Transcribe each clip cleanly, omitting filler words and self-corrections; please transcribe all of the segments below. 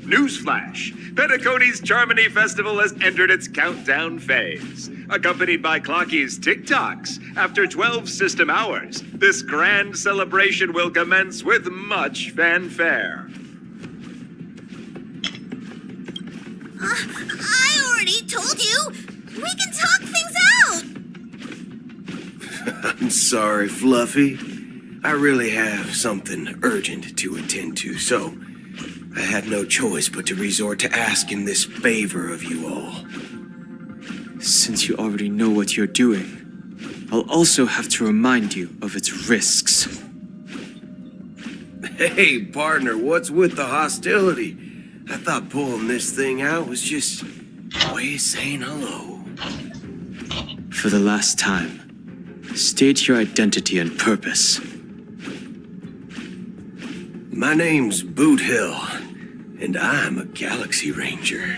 Newsflash! Penacony's Charmony Festival has entered its countdown phase. Accompanied by Clocky's TikToks, after 12 system hours, this grand celebration will commence with much fanfare. I already told you! We can talk things out! I'm sorry, Fluffy. I really have something urgent to attend to, so I had no choice but to resort to asking this favor of you all. Since you already know what you're doing, I'll also have to remind you of its risks. Hey, partner, what's with the hostility? I thought pulling this thing out was just a way of saying hello. For the last time, state your identity and purpose. My name's Boot Hill, and I'm a Galaxy Ranger.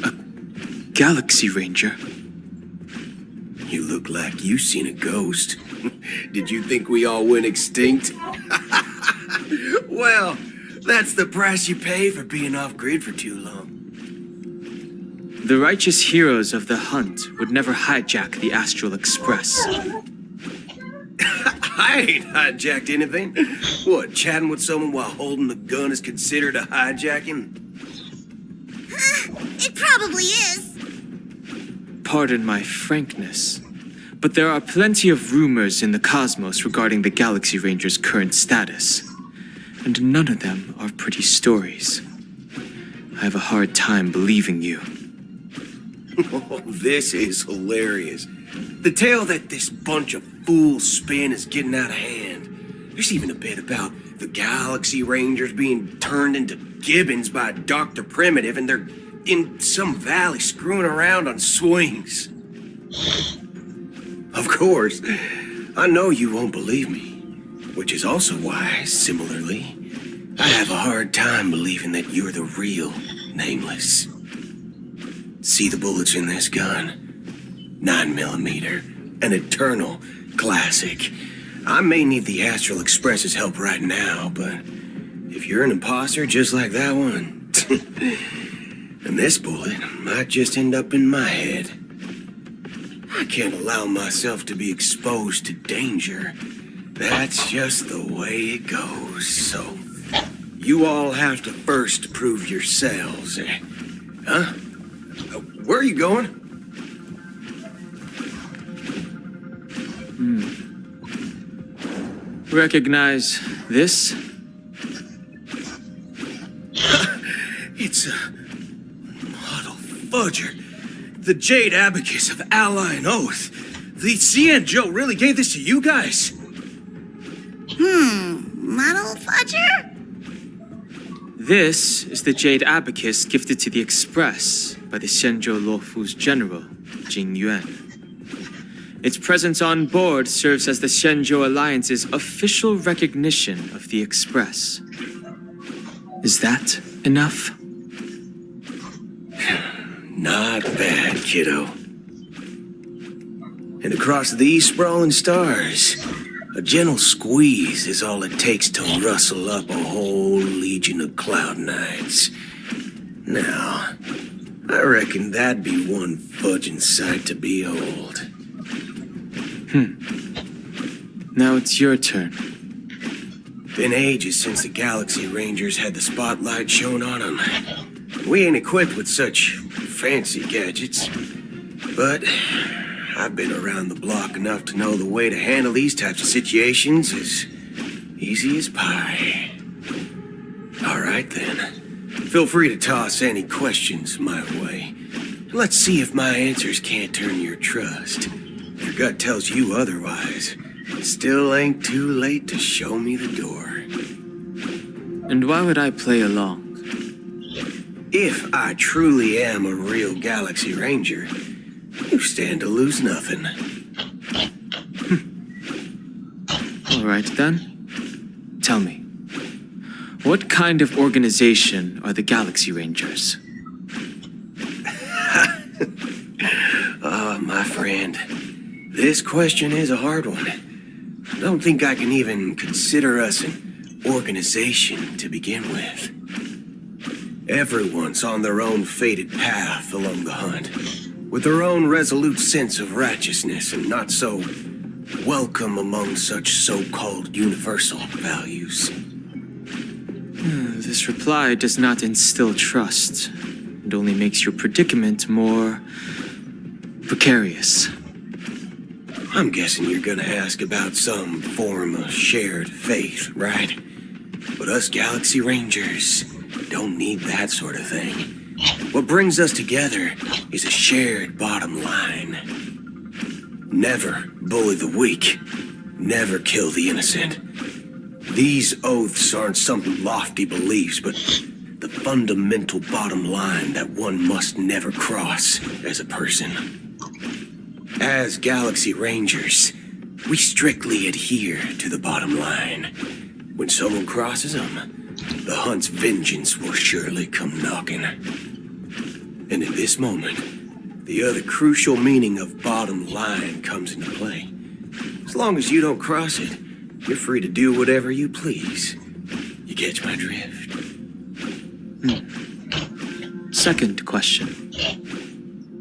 A Galaxy Ranger? You look like you seen a ghost. Did you think we all went extinct? Well, that's the price you pay for being off-grid for too long. The righteous heroes of the hunt would never hijack the Astral Express. I ain't hijacked anything. What, chatting with someone while holding the gun is considered a hijacking? It probably is. Pardon my frankness, but there are plenty of rumors in the cosmos regarding the Galaxy Ranger's current status, and none of them are pretty stories. I have a hard time believing you. Oh, this is hilarious. The tale that this bunch of fools spin is getting out of hand. There's even a bit about the Galaxy Rangers being turned into gibbons by Dr. Primitive, and they're in some valley screwing around on swings. Of course, I know you won't believe me, which is also why, similarly, I have a hard time believing that you're the real Nameless. See the bullets in this gun? 9mm, an eternal classic. I may need the Astral Express's help right now, but if you're an imposter just like that one, then this bullet might just end up in my head. I can't allow myself to be exposed to danger. That's just the way it goes, so you all have to first prove yourselves. Huh? Where are you going? Recognize this? It's a model fudger. The Jade Abacus of Ally and Oath. The CN Joe really gave this to you guys? Model fudger? This is the Jade Abacus gifted to the Express by the Shenzhou Luofu's general, Jing Yuan. Its presence on board serves as the Shenzhou Alliance's official recognition of the Express. Is that enough? Not bad, kiddo. And across these sprawling stars, a gentle squeeze is all it takes to rustle up a whole legion of Cloud Knights. Now, I reckon that'd be one fudging sight to behold. Now it's your turn. Been ages since the Galaxy Rangers had the spotlight shone on them. We ain't equipped with such fancy gadgets, but I've been around the block enough to know the way to handle these types of situations is easy as pie. All right then, feel free to toss any questions my way. Let's see if my answers can't turn your trust. Your gut tells you otherwise. Still ain't too late to show me the door. And why would I play along? If I truly am a real Galaxy Ranger, you stand to lose nothing. All right then. Tell me, what kind of organization are the Galaxy Rangers? My friend, this question is a hard one. I don't think I can even consider us an organization to begin with. Everyone's on their own fated path along the hunt, with their own resolute sense of righteousness and not so welcome among such so-called universal values. This reply does not instill trust. It only makes your predicament more precarious. I'm guessing you're gonna ask about some form of shared faith, right? But us Galaxy Rangers don't need that sort of thing. What brings us together is a shared bottom line. Never bully the weak. Never kill the innocent. These oaths aren't some lofty beliefs, but the fundamental bottom line that one must never cross as a person. As Galaxy Rangers, we strictly adhere to the bottom line. When someone crosses them, the hunt's vengeance will surely come knocking. And in this moment, the other crucial meaning of bottom line comes into play. As long as you don't cross it, you're free to do whatever you please. You catch my drift? Second question.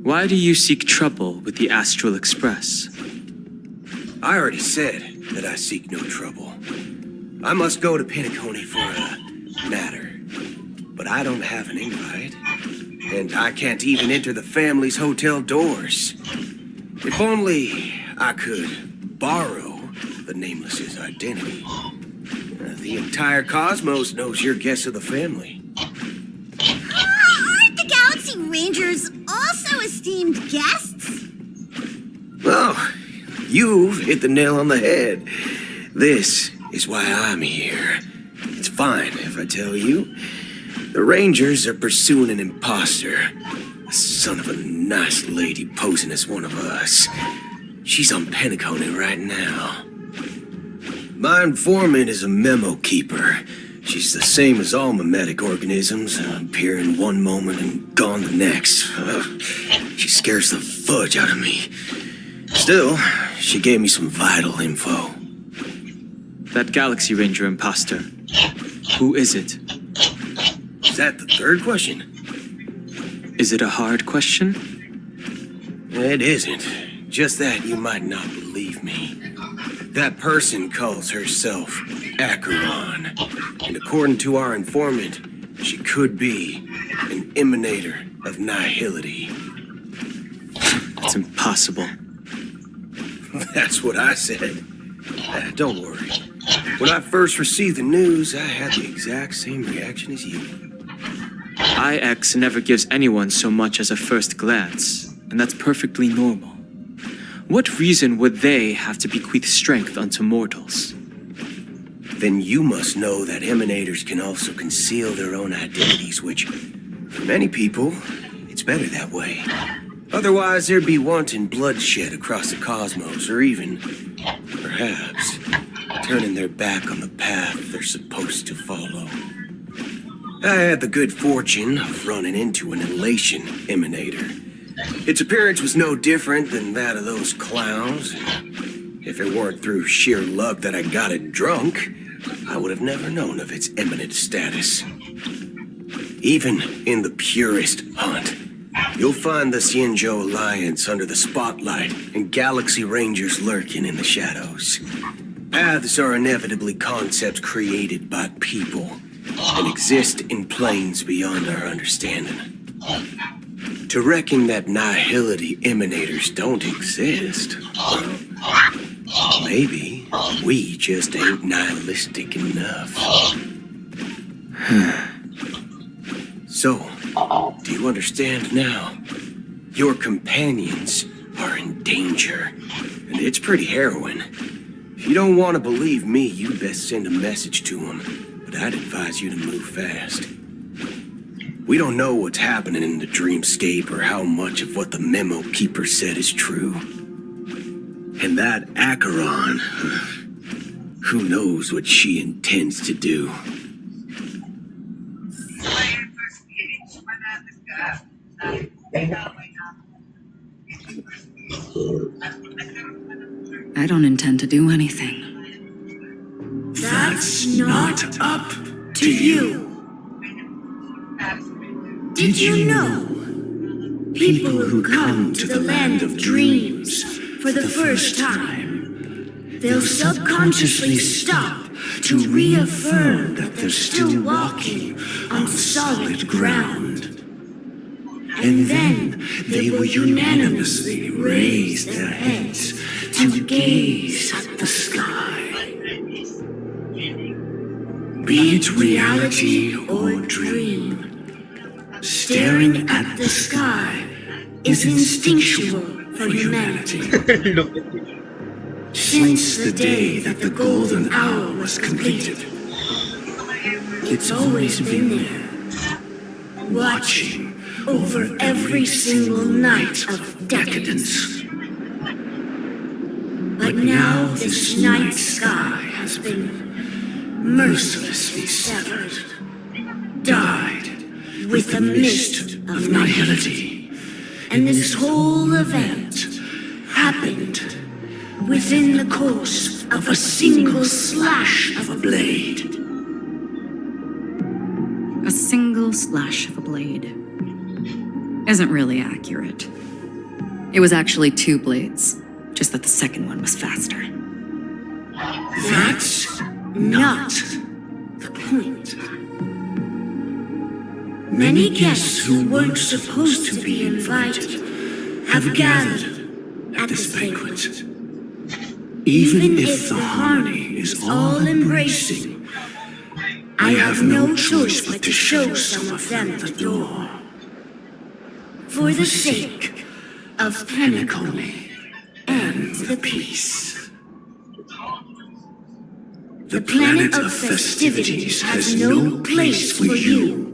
Why do you seek trouble with the Astral Express? I already said that I seek no trouble. I must go to Penacony for a matter. But I don't have an invite. And I can't even enter the family's hotel doors. If only I could borrow the Nameless's identity. The entire cosmos knows you're guests of the family. Aren't the Galaxy Rangers also esteemed guests? Oh, you've hit the nail on the head. This is why I'm here. It's fine if I tell you. The Rangers are pursuing an imposter. A son of a nice lady posing as one of us. She's on Penacony right now. My informant is a memo keeper. She's the same as all mimetic organisms, appearing one moment and gone the next. She scares the fudge out of me. Still, she gave me some vital info. That Galaxy Ranger imposter. Who is it? Is that the third question? Is it a hard question? It isn't. Just that you might not believe me. That person calls herself Acheron. And according to our informant, she could be an emanator of nihility. It's impossible. That's what I said. Don't worry. When I first received the news, I had the exact same reaction as you. IX never gives anyone so much as a first glance, and that's perfectly normal. What reason would they have to bequeath strength unto mortals? Then you must know that emanators can also conceal their own identities, which, for many people, it's better that way. Otherwise, there'd be wanton bloodshed across the cosmos, or even, perhaps, turning their back on the path they're supposed to follow. I had the good fortune of running into an elation emanator. Its appearance was no different than that of those clowns. If it weren't through sheer luck that I got it drunk, I would have never known of its eminent status. Even in the purest hunt, you'll find the Xianzhou Alliance under the spotlight and Galaxy Rangers lurking in the shadows. Paths are inevitably concepts created by people and exist in planes beyond our understanding. To reckon that nihility emanators don't exist, well, maybe we just ain't nihilistic enough. So, do you understand now? Your companions are in danger, and it's pretty harrowing. If you don't want to believe me, you'd best send a message to them, but I'd advise you to move fast. We don't know what's happening in the dreamscape or how much of what the memo keeper said is true. And that Acheron, who knows what she intends to do. I don't intend to do anything. That's not not up to you. Did you know? People who come to the land of dreams for the first time, they'll subconsciously stop to reaffirm that they're still walking on solid ground. And then they will unanimously raise their heads to gaze at the sky. Be it reality or dream, staring at the sky is instinctual for humanity. Since the day that the golden hour was completed, it's always been there, watching over every single night of decadence. But now this night sky has been mercilessly severed, dyed with a mist of nihility. And this whole event happened within the course of a single slash of a blade. A single slash of a blade isn't really accurate. It was actually 2 blades, just that the second one was faster. That's not the point. Many guests who weren't supposed to be invited have gathered at this banquet. Even if the harmony is all-embracing, I have no choice but to show some of them the door. For the sake of Penacony and the peace. The planet of festivities has no place for you,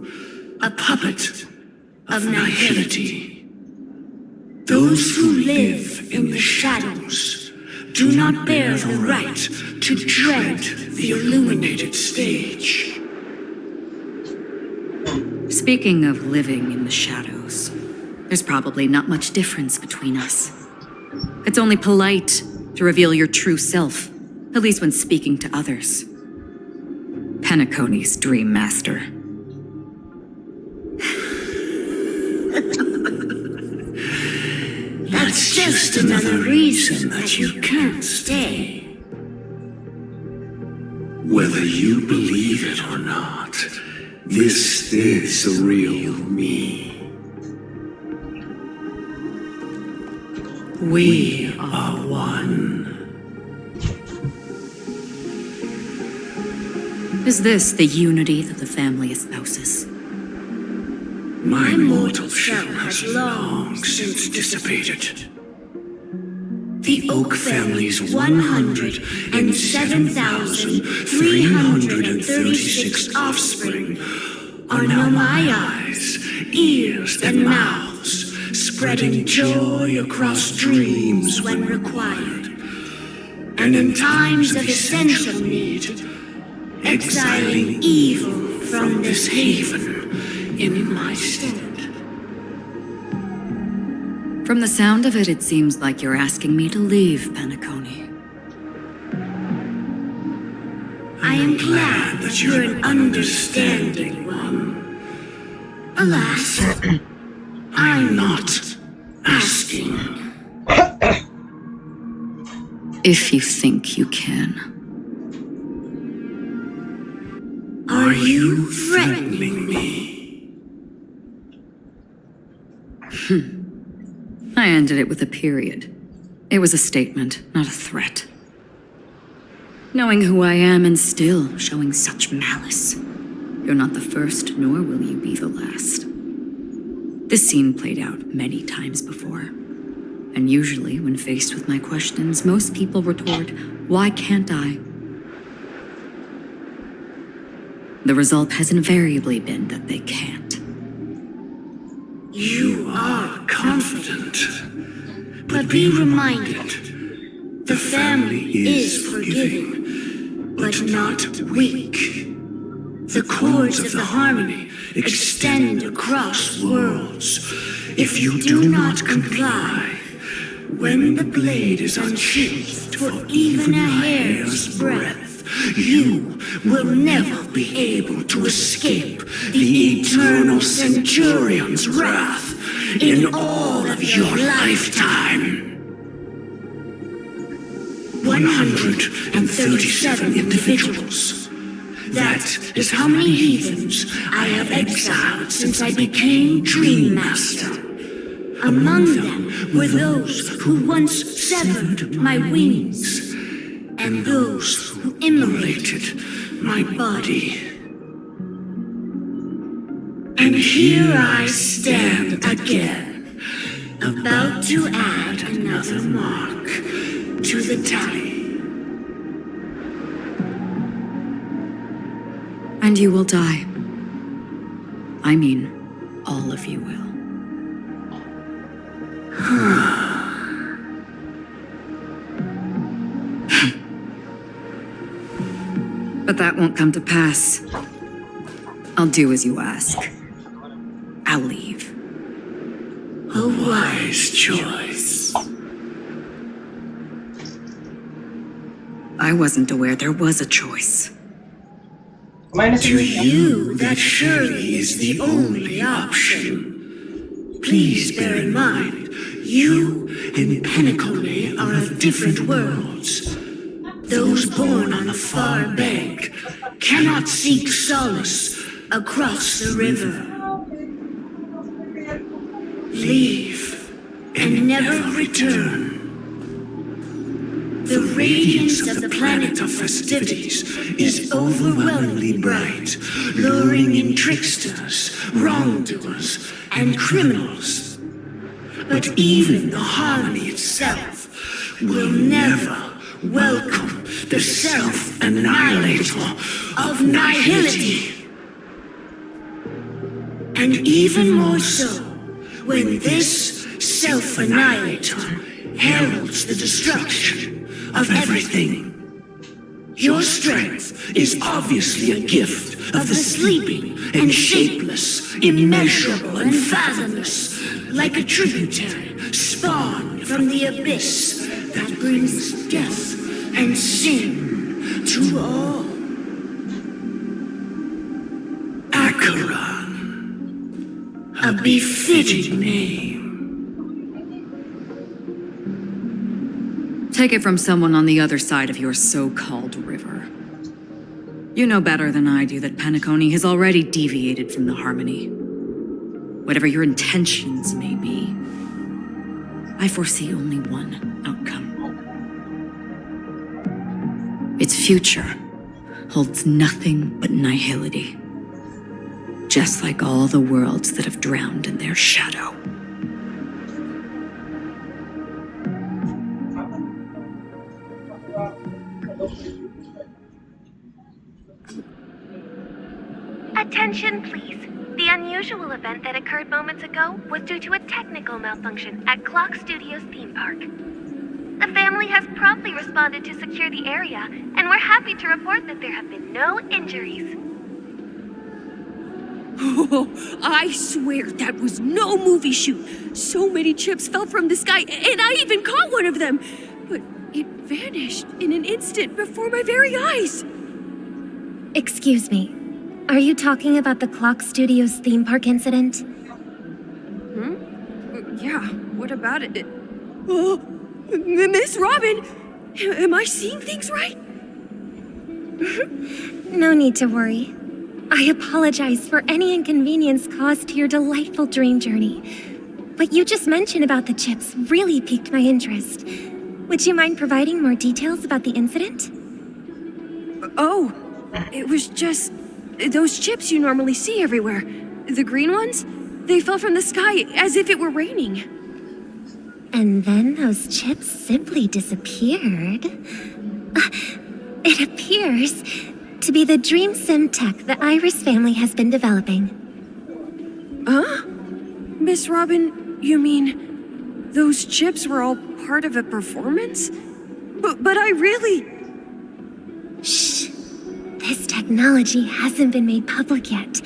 a puppet of nihility. Those who live in the shadows do not bear the right to tread the illuminated stage. Speaking of living in the shadows, there's probably not much difference between us. It's only polite to reveal your true self, at least when speaking to others. Penacony's Dream Master. That's just another reason that you can't stay. Whether you believe it or not, this is the real me. We are one. Is this the unity that the family espouses? My mortal shell has long since dissipated. The Oak family's 107,336 offspring are now my eyes, ears, and mouths, spreading joy across dreams when required, and in times of essential need, exiling evil from this haven in my stead. From the sound of it, it seems like you're asking me to leave Penacony. I am glad that you're an understanding one. Alas, I'm not asking. If you think you can. Are you threatening me? I ended it with a period. It was a statement, not a threat. Knowing who I am and still showing such malice. You're not the first, nor will you be the last. This scene played out many times before. And usually, when faced with my questions, most people retort, "Why can't I?" The result has invariably been that they can't. You are confident. But be reminded, the family is forgiving, but not weak. The cords of the harmony extend across worlds. If you do not comply, when the blade is unsheathed for even a hair's breadth, you will never be able to escape the eternal Centurion's wrath in all of your lifetime. 137 individuals. That is how many heathens I have exiled since I became Dream Master. Among them were those who once severed my wings, and those who immolated my body. And here I stand again, about to add another mark to the tally. And you will die. I mean, all of you will. But that won't come to pass. I'll do as you ask. I'll leave. A wise choice. I wasn't aware there was a choice. To you, that surely is the only option. Please bear in mind, you and Penacony are of different worlds. Those born on the far bank cannot seek solace across the river. Leave and never return. The radiance of the planet of festivities is overwhelmingly bright, luring in tricksters, wrongdoers, and criminals. But even the harmony itself will never welcome the self-annihilator of nihility. And even more so, when this self-annihilator heralds the destruction of everything. Your strength is obviously a gift of the sleeping and shapeless, immeasurable and fathomless, like a tributary spawned from the abyss that brings death and sin to all. Acheron, a befitting name. Take it from someone on the other side of your so-called river. You know better than I do that Penacony has already deviated from the harmony. Whatever your intentions may be, I foresee only one outcome. Its future holds nothing but nihility. Just like all the worlds that have drowned in their shadow. Attention, please. The unusual event that occurred moments ago was due to a technical malfunction at Clock Studios theme park. The family has promptly responded to secure the area, and we're happy to report that there have been no injuries. Oh, I swear that was no movie shoot. So many chips fell from the sky, and I even caught one of them. But it vanished in an instant before my very eyes. Excuse me. Are you talking about the Clock Studios theme park incident? Yeah, what about it? Oh, Miss Robin, am I seeing things right? No need to worry. I apologize for any inconvenience caused to your delightful dream journey. What you just mentioned about the chips really piqued my interest. Would you mind providing more details about the incident? Oh, it was just those chips you normally see everywhere. The green ones? They fell from the sky as if it were raining. And then those chips simply disappeared. It appears to be the dream sim tech the Iris family has been developing. Huh? Miss Robin, you mean those chips were all part of a performance? But I really... Shh. This technology hasn't been made public yet.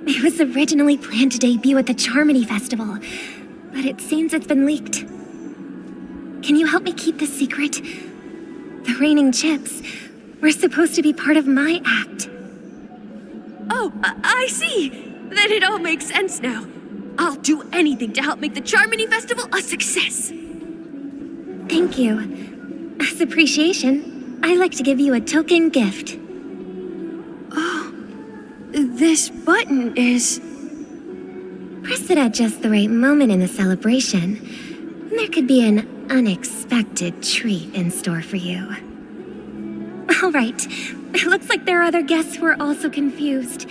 It was originally planned to debut at the Charmony Festival, but it seems it's been leaked. Can you help me keep this secret? The raining chips We're supposed to be part of my act. Oh, I see. Then it all makes sense now. I'll do anything to help make the Charmony Festival a success. Thank you. As appreciation, I'd like to give you a token gift. Oh, this button is... Press it at just the right moment in the celebration. There could be an unexpected treat in store for you. All right. It looks like there are other guests who are also confused.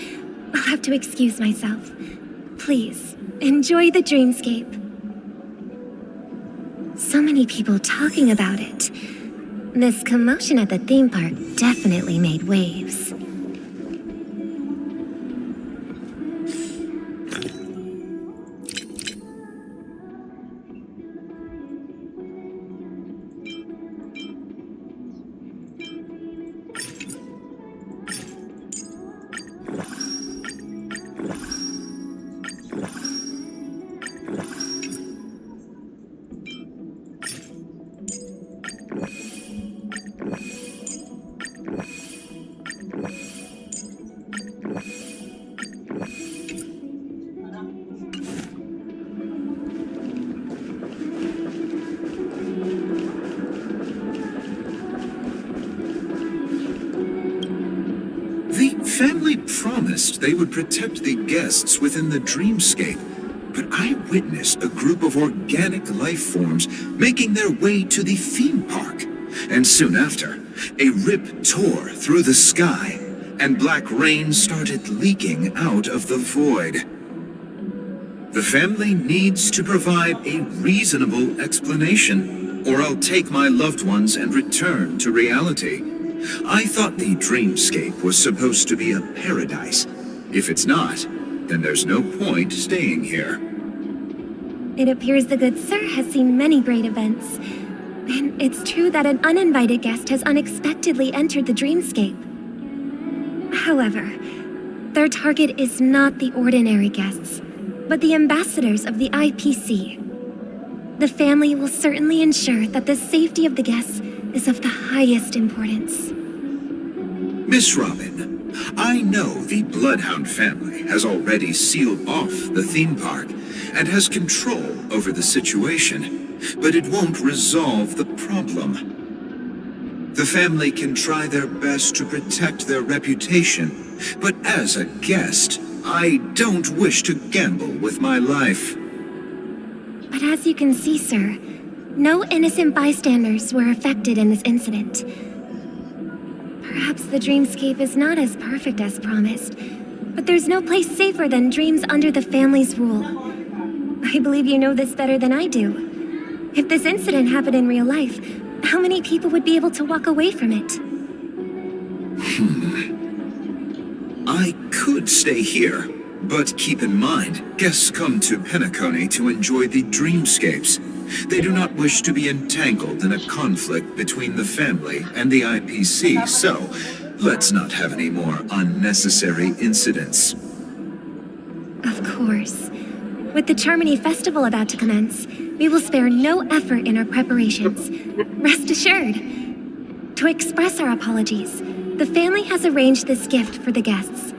I'll have to excuse myself. Please, enjoy the dreamscape. So many people talking about it. This commotion at the theme park definitely made waves. The family promised they would protect the guests within the dreamscape, but I witnessed a group of organic life forms making their way to the theme park. And soon after, a rip tore through the sky, and black rain started leaking out of the void. The family needs to provide a reasonable explanation, or I'll take my loved ones and return to reality. I thought the dreamscape was supposed to be a paradise. If it's not, then there's no point staying here. It appears the good sir has seen many great events. And it's true that an uninvited guest has unexpectedly entered the dreamscape. However, their target is not the ordinary guests, but the ambassadors of the IPC. The family will certainly ensure that the safety of the guests is of the highest importance. Miss Robin, I know the Bloodhound family has already sealed off the theme park and has control over the situation, but it won't resolve the problem. The family can try their best to protect their reputation, but as a guest, I don't wish to gamble with my life. But as you can see, sir, no innocent bystanders were affected in this incident. Perhaps the dreamscape is not as perfect as promised, but there's no place safer than dreams under the family's rule. I believe you know this better than I do. If this incident happened in real life, how many people would be able to walk away from it? I could stay here, but keep in mind, guests come to Penacony to enjoy the dreamscapes. They do not wish to be entangled in a conflict between the family and the IPC, so let's not have any more unnecessary incidents. Of course. With the Charmony Festival about to commence, we will spare no effort in our preparations. Rest assured. To express our apologies, the family has arranged this gift for the guests.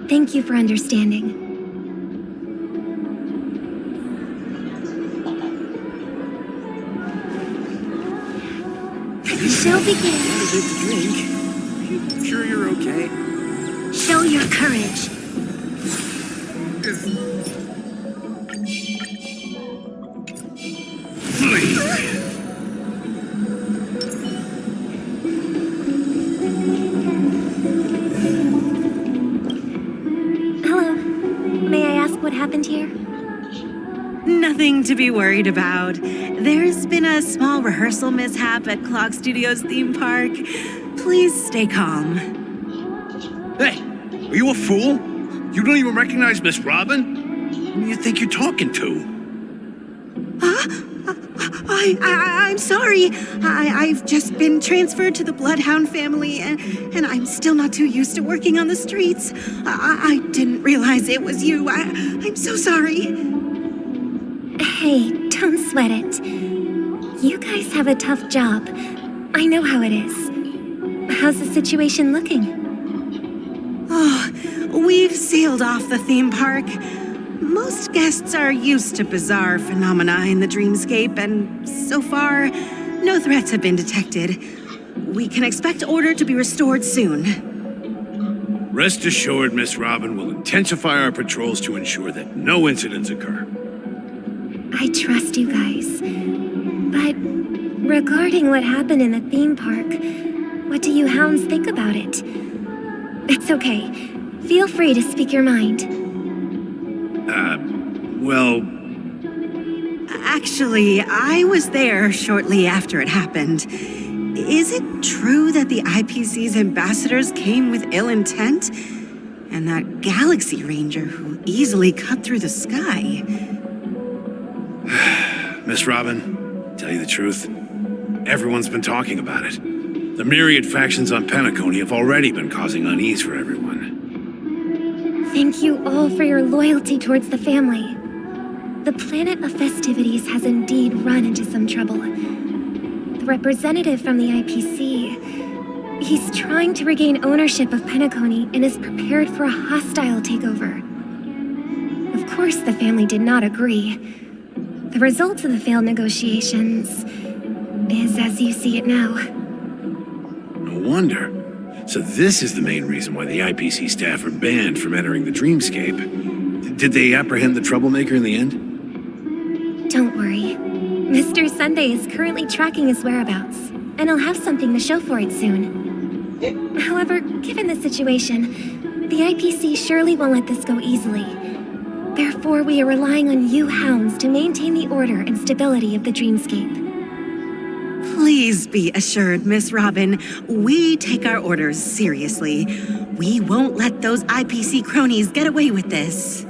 Thank you for understanding. The show begins. What is it to drink? You sure you're okay? Show your courage. Hello. May I ask what happened here? Nothing to be worried about. There's been a small rehearsal mishap at Clock Studios theme park. Please stay calm. Hey, are you a fool? You don't even recognize Miss Robin? Who do you think you're talking to? I'm sorry. I've just been transferred to the Bloodhound family, and I'm still not too used to working on the streets. I didn't realize it was you. I'm so sorry. Hey, don't sweat it. You guys have a tough job. I know how it is. How's the situation looking? Oh, we've sealed off the theme park. Most guests are used to bizarre phenomena in the dreamscape, and so far, no threats have been detected. We can expect order to be restored soon. Rest assured, Miss Robin will intensify our patrols to ensure that no incidents occur. I trust you guys. But regarding what happened in the theme park, what do you hounds think about it? It's okay. Feel free to speak your mind. Well, Actually, I was there shortly after it happened. Is it true that the IPC's ambassadors came with ill intent? And that Galaxy Ranger who easily cut through the sky? Miss Robin, tell you the truth, everyone's been talking about it. The myriad factions on Penacony have already been causing unease for everyone. Thank you all for your loyalty towards the family. The planet of festivities has indeed run into some trouble. The representative from the IPC, he's trying to regain ownership of Penacony and is prepared for a hostile takeover. Of course, the family did not agree. The result of the failed negotiations is as you see it now. No wonder. So this is the main reason why the IPC staff are banned from entering the dreamscape. Did they apprehend the troublemaker in the end? Don't worry. Mr. Sunday is currently tracking his whereabouts, and he'll have something to show for it soon. However, given the situation, the IPC surely won't let this go easily. Therefore, we are relying on you hounds to maintain the order and stability of the dreamscape. Please be assured, Miss Robin, we take our orders seriously. We won't let those IPC cronies get away with this.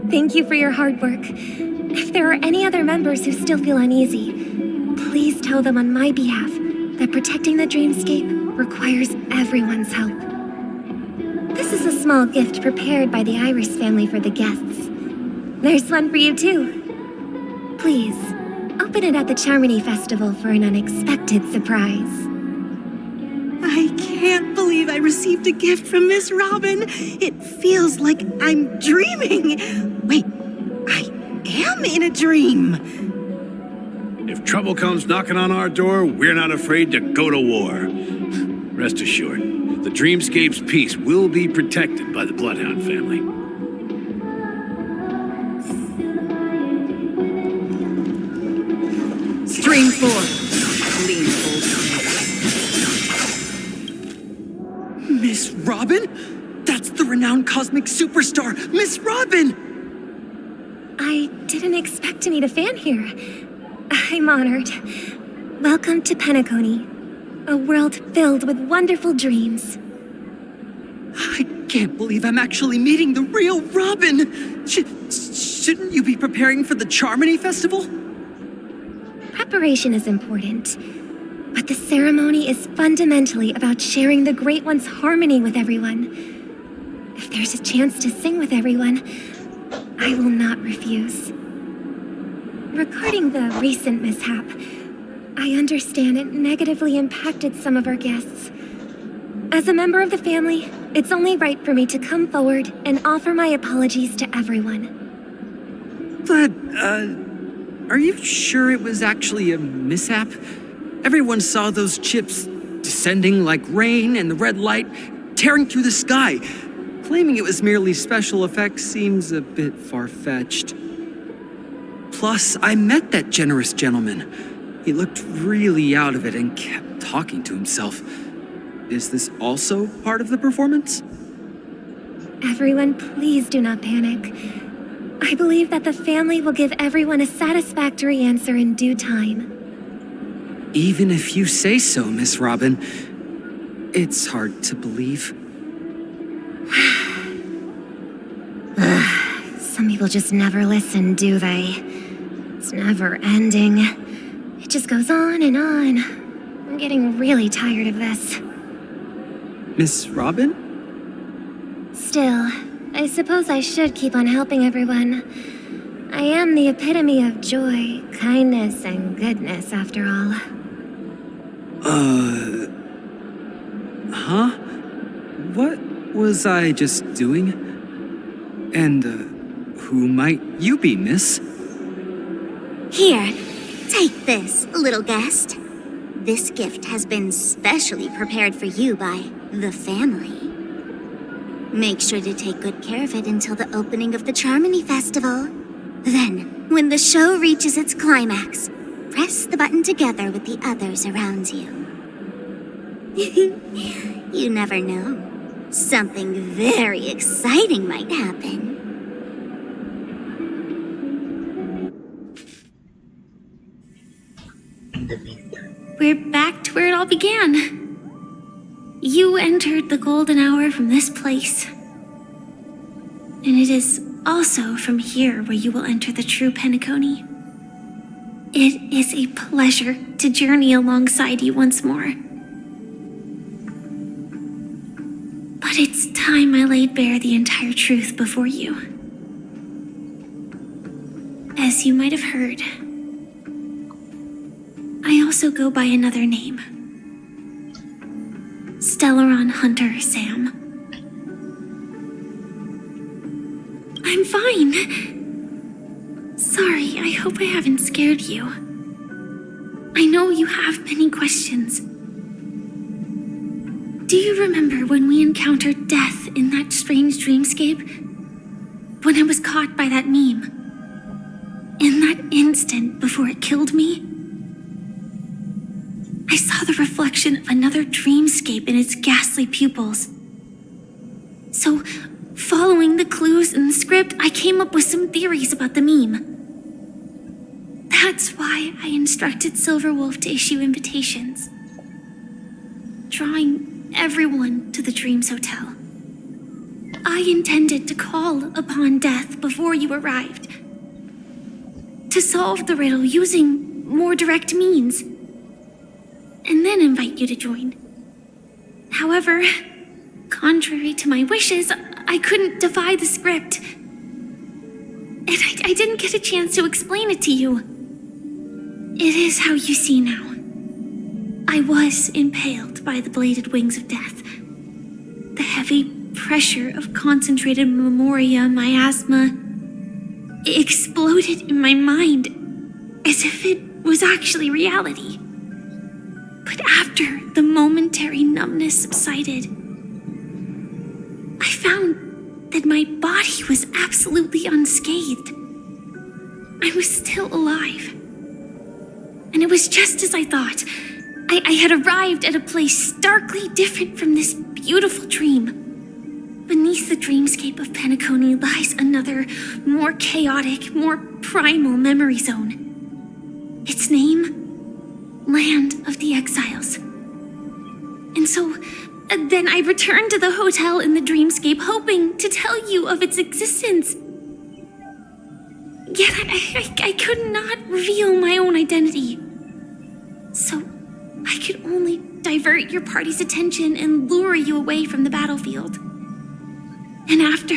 Thank you for your hard work. If there are any other members who still feel uneasy, please tell them on my behalf that protecting the dreamscape requires everyone's help. This is a small gift prepared by the Iris family for the guests. There's one for you too. Please, open it at the Charmony Festival for an unexpected surprise. I can't believe I received a gift from Miss Robin. It feels like I'm dreaming. Wait, I am in a dream. If trouble comes knocking on our door, we're not afraid to go to war. Rest assured, the dreamscape's peace will be protected by the Bloodhound family. Stream 4. Lean full. Miss Robin? That's the renowned cosmic superstar, Miss Robin! I didn't expect to meet a fan here. I'm honored. Welcome to Penacony, a world filled with wonderful dreams. I can't believe I'm actually meeting the real Robin! Shouldn't you be preparing for the Charmony Festival? Preparation is important, but the ceremony is fundamentally about sharing the Great One's harmony with everyone. If there's a chance to sing with everyone, I will not refuse. Regarding the recent mishap, I understand it negatively impacted some of our guests. As a member of the family, it's only right for me to come forward and offer my apologies to everyone. But, are you sure it was actually a mishap? Everyone saw those chips descending like rain and the red light tearing through the sky. Claiming it was merely special effects seems a bit far-fetched. Plus, I met that generous gentleman. He looked really out of it and kept talking to himself. Is this also part of the performance? Everyone, please do not panic. I believe that the family will give everyone a satisfactory answer in due time. Even if you say so, Miss Robin, it's hard to believe. Some people just never listen, do they? It's never ending. It just goes on and on. I'm getting really tired of this. Miss Robin? Still, I suppose I should keep on helping everyone. I am the epitome of joy, kindness, and goodness, after all. Huh? What was I just doing? And, who might you be, miss? Here, take this, little guest. This gift has been specially prepared for you by the family. Make sure to take good care of it until the opening of the Charmony Festival. Then, when the show reaches its climax, press the button together with the others around you. You never know. Something very exciting might happen. We're back to where it all began. You entered the golden hour from this place. And it is also from here where you will enter the true Penacony. It is a pleasure to journey alongside you once more. But it's time I laid bare the entire truth before you. As you might have heard, I also go by another name. Stellaron Hunter Sam. I'm fine. Sorry, I hope I haven't scared you. I know you have many questions. Do you remember when we encountered death in that strange dreamscape? When I was caught by that meme? In that instant before it killed me? I saw the reflection of another dreamscape in its ghastly pupils. So, following the clues in the script, I came up with some theories about the meme. That's why I instructed Silverwolf to issue invitations, drawing everyone to the Dreams Hotel. I intended to call upon death before you arrived, to solve the riddle using more direct means, and then invite you to join. However, contrary to my wishes, I couldn't defy the script. And I didn't get a chance to explain it to you. It is how you see now. I was impaled by the bladed wings of death. The heavy pressure of concentrated memoria miasma exploded in my mind as if it was actually reality. But after the momentary numbness subsided, I found that my body was absolutely unscathed. I was still alive. And it was just as I thought. I had arrived at a place starkly different from this beautiful dream. Beneath the dreamscape of Penacony lies another, more chaotic, more primal memory zone. Its name? Land of the Exiles. And so, then I returned to the hotel in the dreamscape, hoping to tell you of its existence. Yet I could not reveal my own identity. So, I could only divert your party's attention and lure you away from the battlefield. And after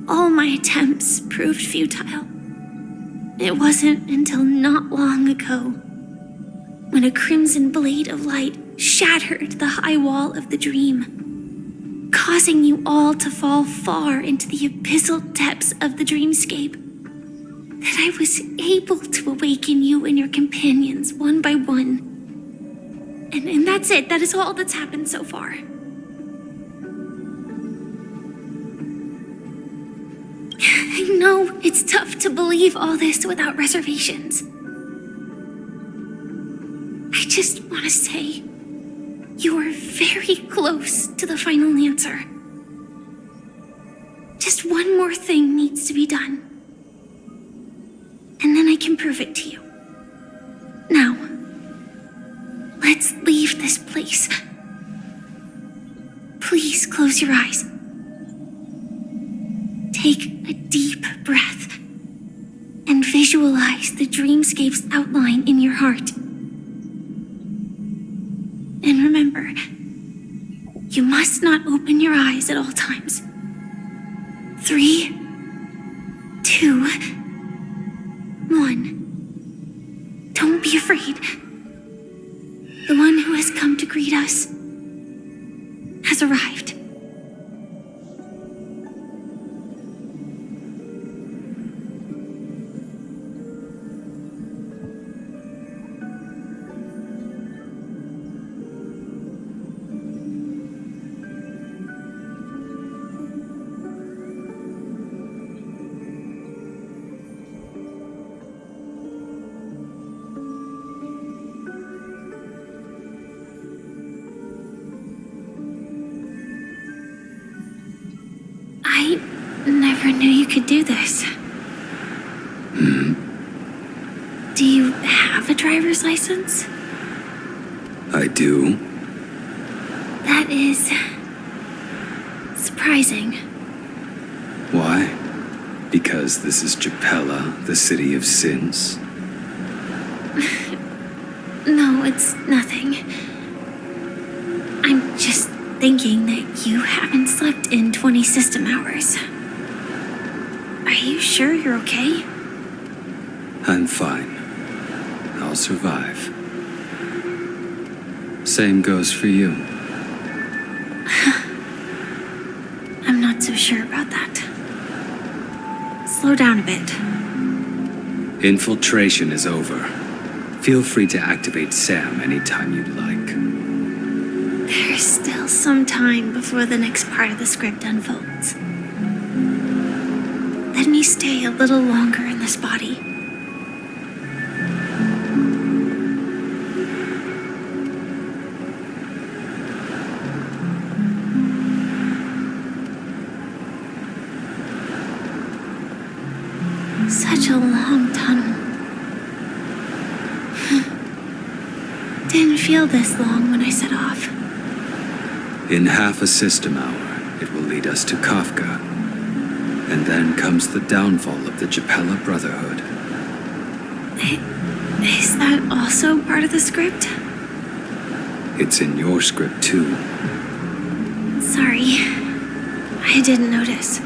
all my attempts proved futile, it wasn't until not long ago when a crimson blade of light shattered the high wall of the dream, causing you all to fall far into the abyssal depths of the dreamscape, that I was able to awaken you and your companions one by one. And that's it. That is all that's happened so far. I know it's tough to believe all this without reservations. I just want to say, you are very close to the final answer. Just one more thing needs to be done. And then I can prove it to you. Now, let's leave this place. Please close your eyes. Take a deep breath and visualize the dreamscape's outline in your heart. And remember, you must not open your eyes at all times. 3, 2, 1. Don't be afraid. The one who has come to greet us never knew you could do this. Do you have a driver's license? I do. That is surprising. Why? Because this is Japella, the city of sins? No, it's nothing. I'm just thinking that you haven't slept in 20 system hours. Are you sure you're okay? I'm fine. I'll survive. Same goes for you. I'm not so sure about that. Slow down a bit. Infiltration is over. Feel free to activate Sam anytime you'd like. There's still some time before the next part of the script unfolds. Let me stay a little longer in this body. Such a long tunnel. Didn't feel this long when I set off. In half a system hour, it will lead us to Kafka. And then comes the downfall of the Japella Brotherhood. Is that also part of the script? It's in your script too. Sorry. I didn't notice.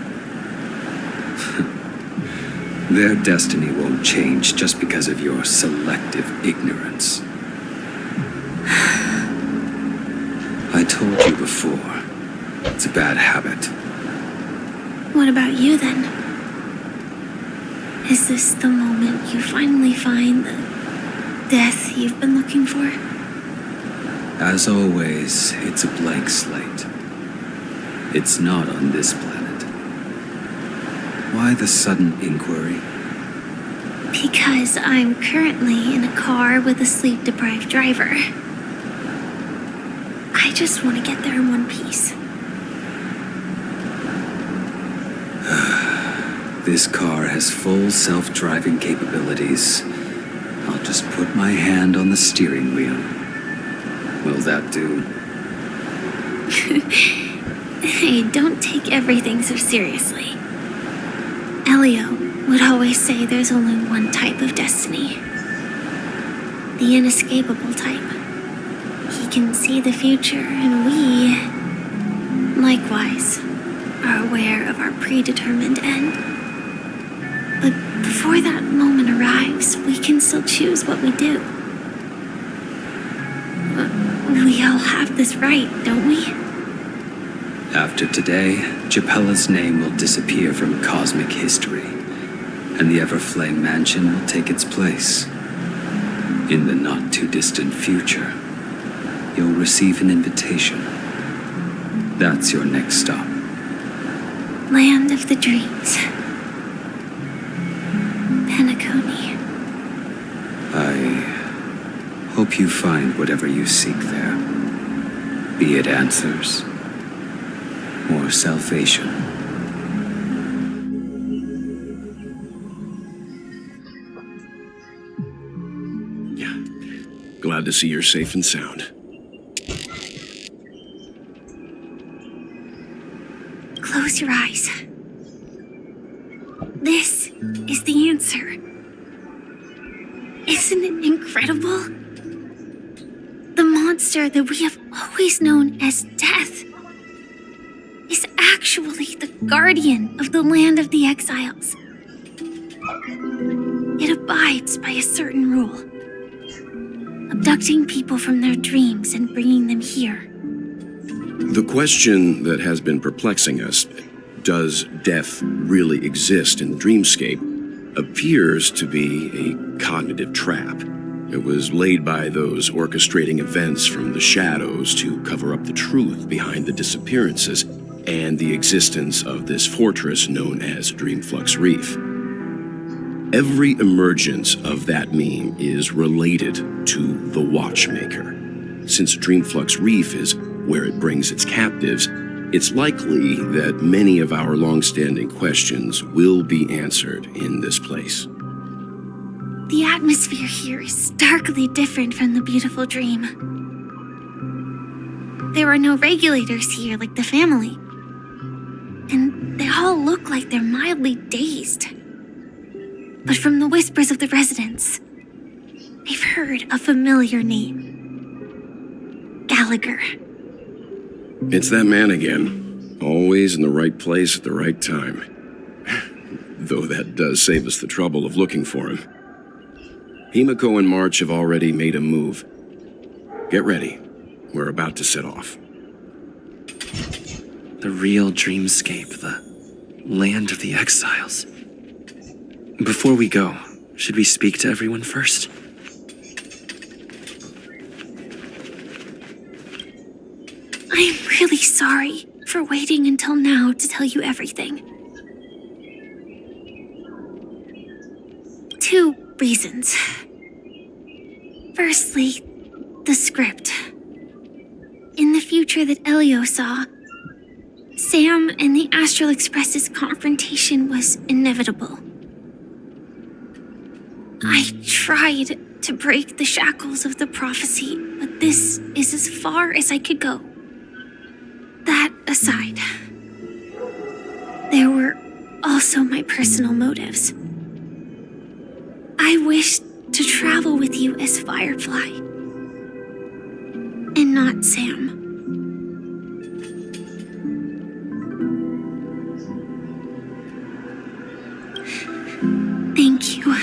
Their destiny won't change just because of your selective ignorance. I told you before, it's a bad habit. What about you then? Is this the moment you finally find the death you've been looking for? As always, it's a blank slate. It's not on this planet. Why the sudden inquiry? Because I'm currently in a car with a sleep-deprived driver. I just want to get there in one piece. This car has full self-driving capabilities. I'll just put my hand on the steering wheel. Will that do? Hey, don't take everything so seriously. Elio would always say there's only one type of destiny. The inescapable type. He can see the future, and we, likewise, are aware of our predetermined end. But before that moment arrives, we can still choose what we do. We all have this right, don't we? After today, Japella's name will disappear from cosmic history, and the Everflame Mansion will take its place. In the not-too-distant future, you'll receive an invitation. That's your next stop. Land of the Dreams. Penacony. I hope you find whatever you seek there. Be it answers or salvation. Glad to see you're safe and sound. Close your eyes. This is the answer. Isn't it incredible? The monster that we have always known as Death is actually the guardian of the land of the exiles. It abides by a certain rule. Abducting people from their dreams and bringing them here. The question that has been perplexing us, does death really exist in the dreamscape, appears to be a cognitive trap. It was laid by those orchestrating events from the shadows to cover up the truth behind the disappearances and the existence of this fortress known as Dreamflux Reef. Every emergence of that meme is related to the Watchmaker. Since Dreamflux Reef is where it brings its captives, it's likely that many of our long-standing questions will be answered in this place. The atmosphere here is starkly different from the beautiful dream. There are no regulators here like the family. And they all look like they're mildly dazed. But from the whispers of the residents, they've heard a familiar name. Gallagher. It's that man again. Always in the right place at the right time. Though that does save us the trouble of looking for him. Himiko and March have already made a move. Get ready. We're about to set off. The real dreamscape, the land of the exiles. Before we go, should we speak to everyone first? I'm really sorry for waiting until now to tell you everything. 2 reasons. Firstly, the script. In the future that Elio saw, Sam and the Astral Express's confrontation was inevitable. I tried to break the shackles of the prophecy, but this is as far as I could go. That aside, there were also my personal motives. I wished to travel with you as Firefly, and not Sam. Thank you.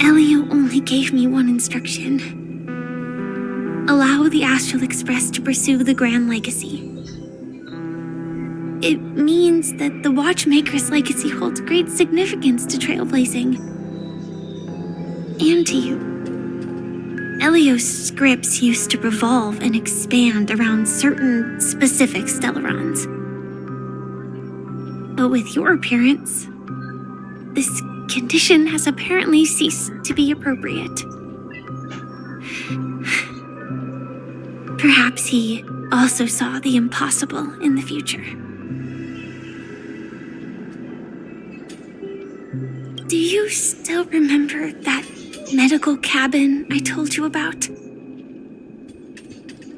Elio only gave me one instruction. Allow the Astral Express to pursue the Grand Legacy. It means that the Watchmaker's legacy holds great significance to trailblazing. And to you. Elio's scripts used to revolve and expand around certain specific Stellarons. But with your appearance, this condition has apparently ceased to be appropriate. Perhaps he also saw the impossible in the future. Do you still remember that medical cabin I told you about?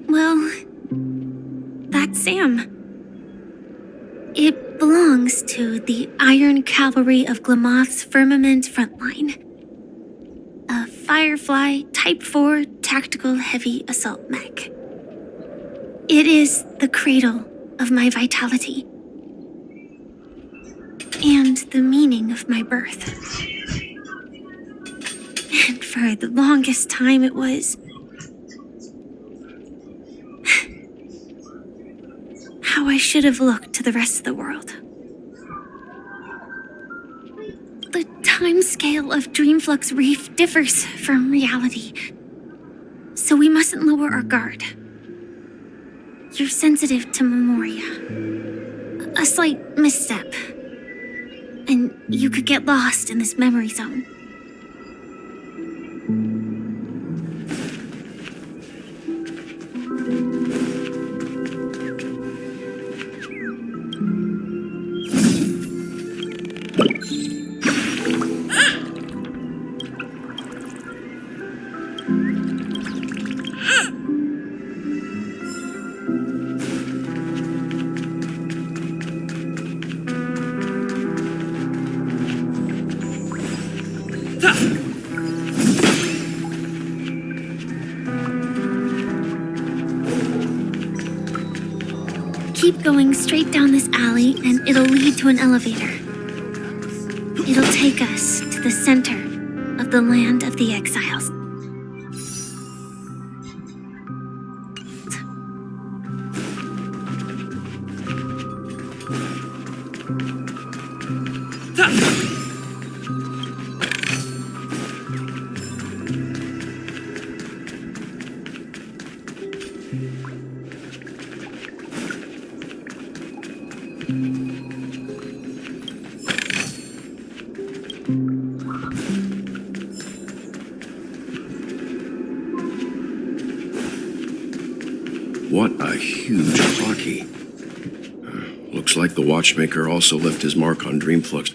Well, that's Sam. It belongs to the Iron Cavalry of Glamoth's Firmament Frontline. A Firefly Type 4 Tactical Heavy Assault Mech. It is the cradle of my vitality. And the meaning of my birth. And for the longest time it was how I should have looked to the rest of the world. The timescale of Dreamflux Reef differs from reality, so we mustn't lower our guard. You're sensitive to Memoria. A slight misstep, and you could get lost in this memory zone. Keep going straight down this alley and it'll lead to an elevator. It'll take us to the center of the land of the exiles. What a huge clocky. Looks like the watchmaker also left his mark on Dreamflux.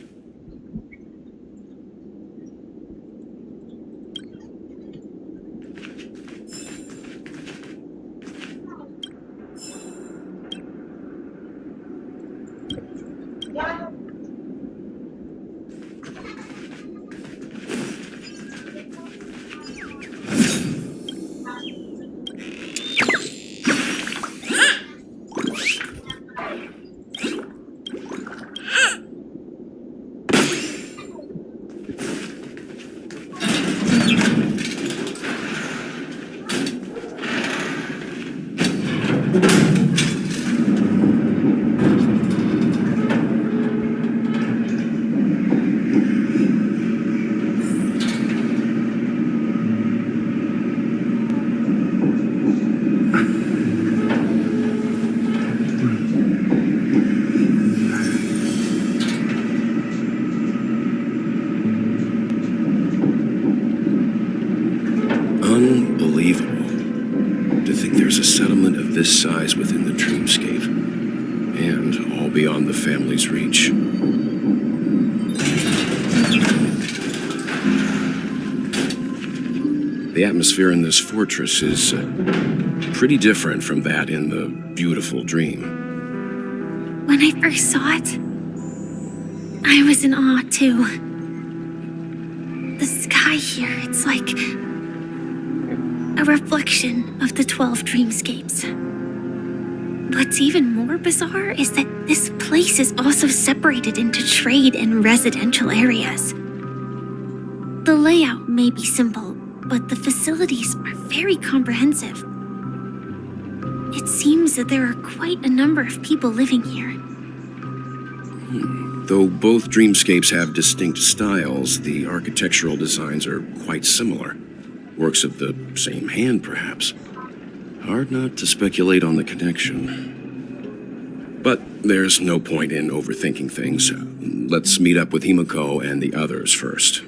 Unbelievable. To think there's a settlement of this size within the dreamscape, and all beyond the family's reach. The atmosphere in this fortress is pretty different from that in the beautiful dream. When I first saw it, I was in awe too. The sky here, it's like a reflection of the 12 dreamscapes. What's even more bizarre is that this place is also separated into trade and residential areas. The layout may be simple, but the facilities are very comprehensive. It seems that there are quite a number of people living here. Though both dreamscapes have distinct styles, the architectural designs are quite similar. Works of the same hand, perhaps. Hard not to speculate on the connection. But there's no point in overthinking things. Let's meet up with Himiko and the others first.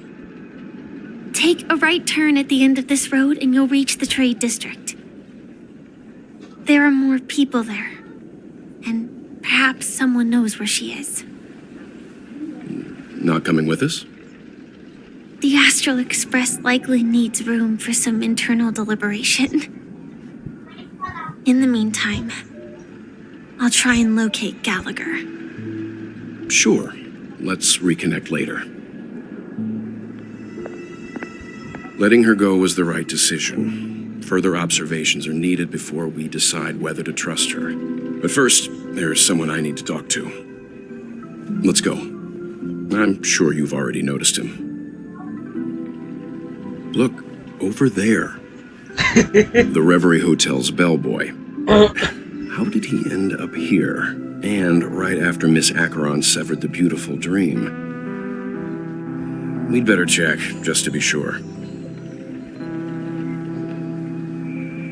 Take a right turn at the end of this road and you'll reach the trade district. There are more people there. And perhaps someone knows where she is. Not coming with us? The Astral Express likely needs room for some internal deliberation. In the meantime, I'll try and locate Gallagher. Sure. Let's reconnect later. Letting her go was the right decision. Further observations are needed before we decide whether to trust her. But first, there's someone I need to talk to. Let's go. I'm sure you've already noticed him. Look, over there. The Reverie Hotel's bellboy. How did he end up here? And right after Miss Acheron severed the beautiful dream. We'd better check, just to be sure.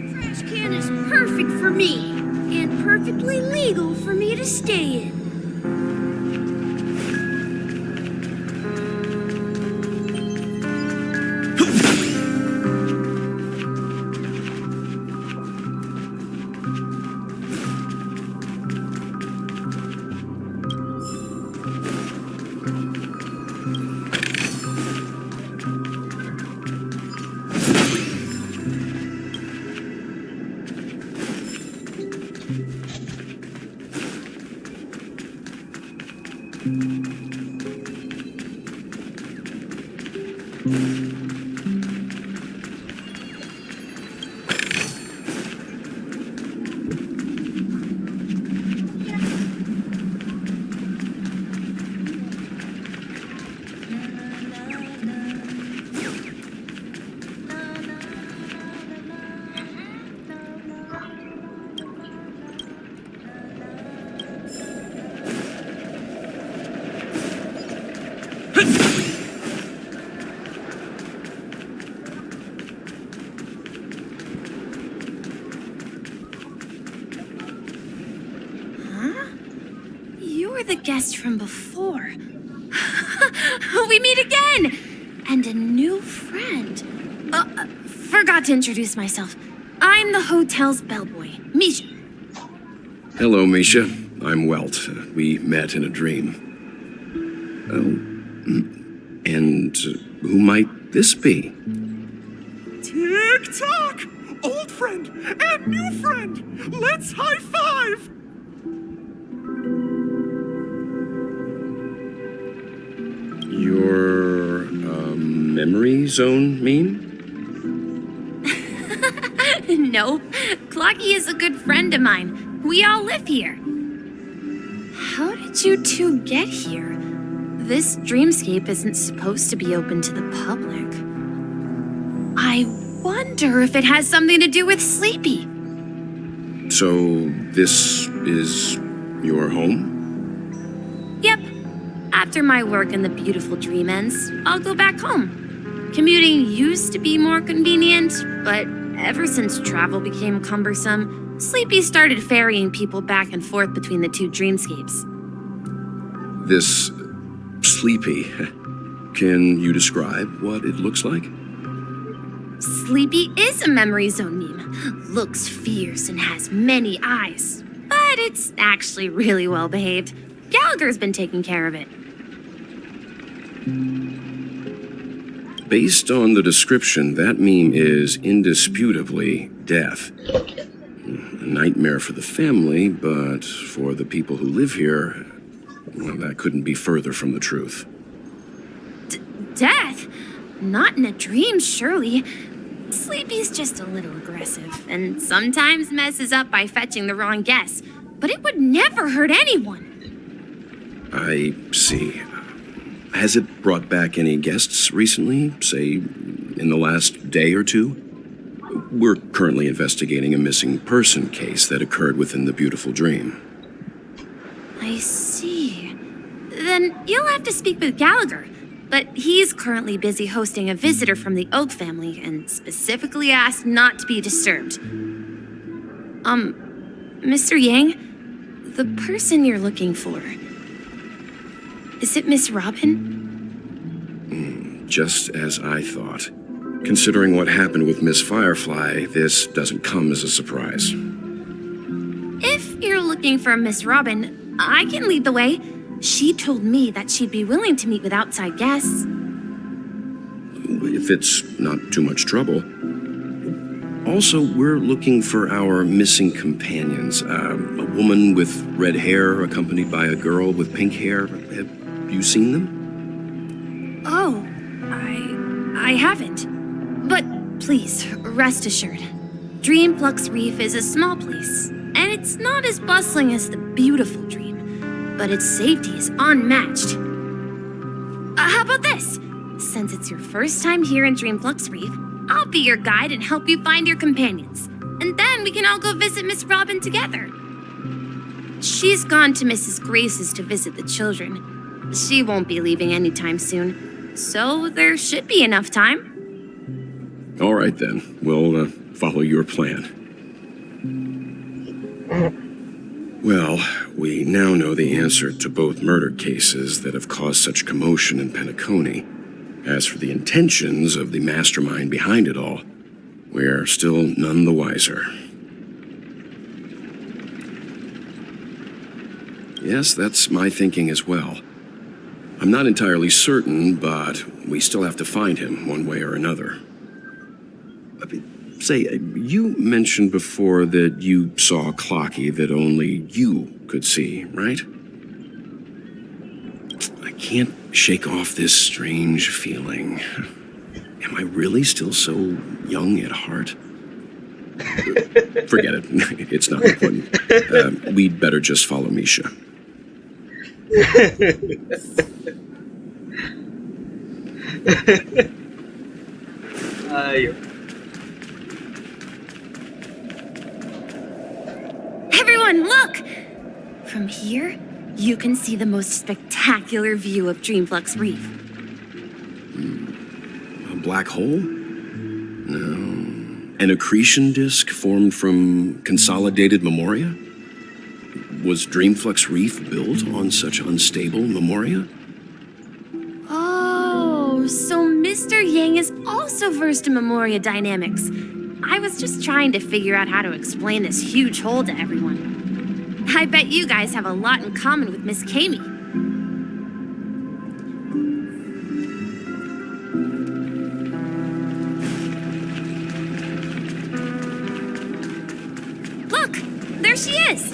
Trash can is perfect for me, and perfectly legal for me to stay in. The guest from before. We meet again! And a new friend. Forgot to introduce myself. I'm the hotel's bellboy, Misha. Hello, Misha. I'm Welt. We met in a dream. And who might this be? Tick-tock! Old friend and new friend! Let's high-five! Your, memory zone meme? Nope. Clocky is a good friend of mine. We all live here. How did you two get here? This dreamscape isn't supposed to be open to the public. I wonder if it has something to do with Sleepy. So, this is your home? Yep. After my work in the beautiful dream ends, I'll go back home. Commuting used to be more convenient, but ever since travel became cumbersome, Sleepy started ferrying people back and forth between the two dreamscapes. This Sleepy. Can you describe what it looks like? Sleepy is a memory zone meme. Looks fierce and has many eyes. But it's actually really well behaved. Gallagher's been taking care of it. Based on the description, that meme is indisputably death. A nightmare for the family, but for the people who live here, well, that couldn't be further from the truth. Death? Not in a dream, surely. Sleepy's just a little aggressive, and sometimes messes up by fetching the wrong guess. But it would never hurt anyone. I see. Has it brought back any guests recently, say, in the last day or two? We're currently investigating a missing person case that occurred within the beautiful dream. I see. Then you'll have to speak with Gallagher. But he's currently busy hosting a visitor from the Oak family and specifically asked not to be disturbed. Mr. Yang, the person you're looking for, is it Miss Robin? Just as I thought. Considering what happened with Miss Firefly, this doesn't come as a surprise. If you're looking for Miss Robin, I can lead the way. She told me that she'd be willing to meet with outside guests. If it's not too much trouble. Also, we're looking for our missing companions. A woman with red hair accompanied by a girl with pink hair. Have you seen them? Oh, I haven't. But please, rest assured. Dreamflux Reef is a small place, and it's not as bustling as the beautiful dream, but its safety is unmatched. How about this? Since it's your first time here in Dreamflux Reef, I'll be your guide and help you find your companions. And then we can all go visit Miss Robin together. She's gone to Mrs. Grace's to visit the children. She won't be leaving anytime soon, so there should be enough time. All right, then. We'll follow your plan. Well, we now know the answer to both murder cases that have caused such commotion in Penacony. As for the intentions of the mastermind behind it all, we're still none the wiser. Yes, that's my thinking as well. I'm not entirely certain, but we still have to find him one way or another. Say, you mentioned before that you saw Clocky that only you could see, right? I can't shake off this strange feeling. Am I really still so young at heart? Forget it. It's not important. We'd better just follow Misha. Everyone, look! From here, you can see the most spectacular view of Dreamflux Reef. A black hole? No. An accretion disk formed from consolidated memoria? Was Dreamflux Reef built on such unstable memoria? Oh, so Mr. Yang is also versed in memoria dynamics. I was just trying to figure out how to explain this huge hole to everyone. I bet you guys have a lot in common with Miss Kami. Look, there she is.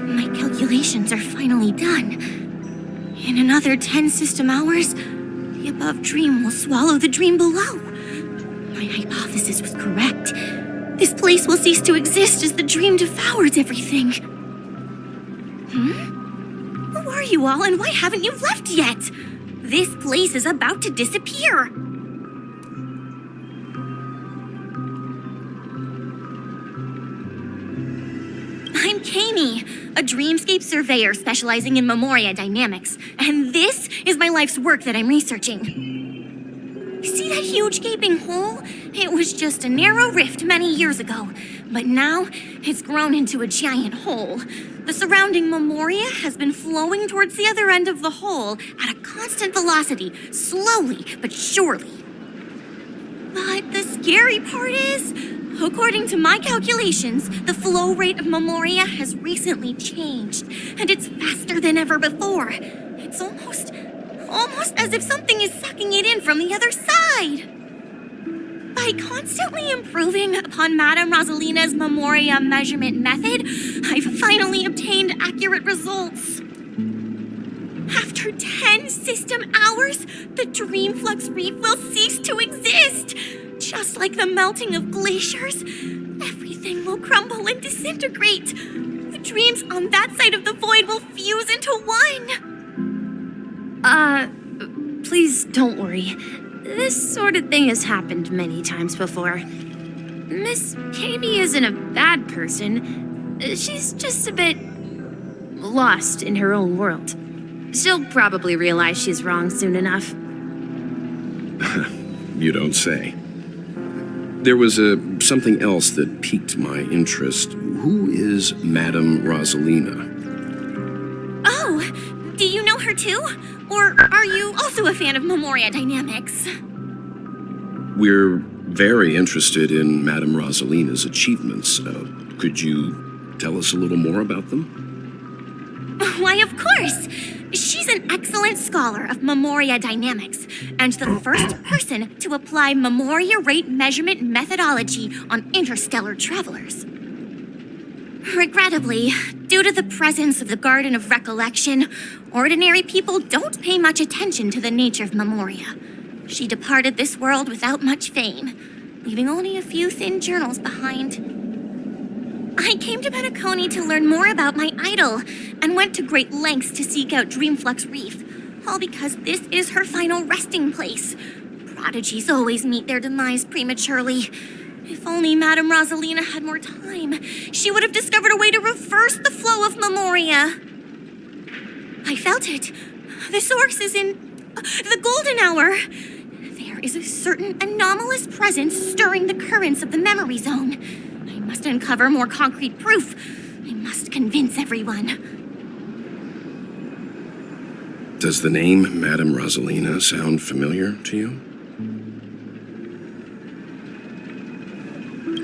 My calculations are finally done. In another 10 system hours, the above dream will swallow the dream below. My hypothesis was correct. This place will cease to exist as the dream devours everything. Who are you all, and why haven't you left yet? This place is about to disappear. I'm Kami, a dreamscape surveyor specializing in Memoria dynamics, and this is my life's work that I'm researching. See that huge gaping hole? It was just a narrow rift many years ago, but now it's grown into a giant hole. The surrounding Memoria has been flowing towards the other end of the hole at a constant velocity, slowly but surely. But the scary part is, according to my calculations, the flow rate of Memoria has recently changed, and it's faster than ever before. It's almost as if something is sucking it in from the other side. By constantly improving upon Madame Rosalina's Memoria measurement method, I've finally obtained accurate results. After 10 system hours, the Dream Flux Reef will cease to exist. Just like the melting of glaciers, everything will crumble and disintegrate. The dreams on that side of the void will fuse into one. Please don't worry. This sort of thing has happened many times before. Miss Kami isn't a bad person. She's just a bit lost in her own world. She'll probably realize she's wrong soon enough. You don't say. There was something else that piqued my interest. Who is Madame Rosalina? Oh, do you know her too? Or are you also a fan of Memoria dynamics? We're very interested in Madame Rosalina's achievements. Could you tell us a little more about them? Why, of course! She's an excellent scholar of Memoria dynamics, and the first person to apply Memoria rate measurement methodology on interstellar travelers. Regrettably, due to the presence of the Garden of Recollection, ordinary people don't pay much attention to the nature of Memoria. She departed this world without much fame, leaving only a few thin journals behind. I came to Penacony to learn more about my idol, and went to great lengths to seek out Dreamflux Reef, all because this is her final resting place. Prodigies always meet their demise prematurely. If only Madame Rosalina had more time, she would have discovered a way to reverse the flow of Memoria. I felt it. The source is in the golden hour. There is a certain anomalous presence stirring the currents of the memory zone. I must uncover more concrete proof. I must convince everyone. Does the name Madame Rosalina sound familiar to you?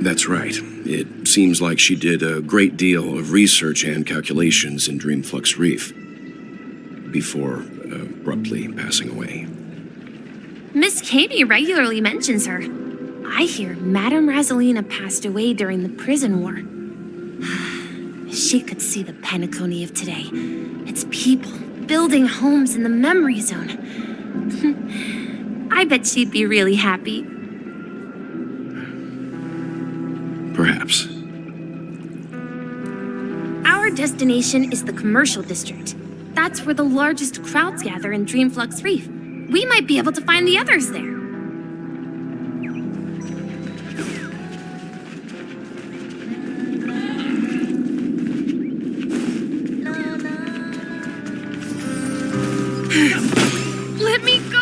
That's right. It seems like she did a great deal of research and calculations in Dreamflux Reef before abruptly passing away. Miss Kami regularly mentions her. I hear Madame Rosalina passed away during the prison war. She could see the Penacony of today. Its people building homes in the memory zone. I bet she'd be really happy. Perhaps. Our destination is the commercial district. That's where the largest crowds gather in Dreamflux Reef. We might be able to find the others there. Let me go!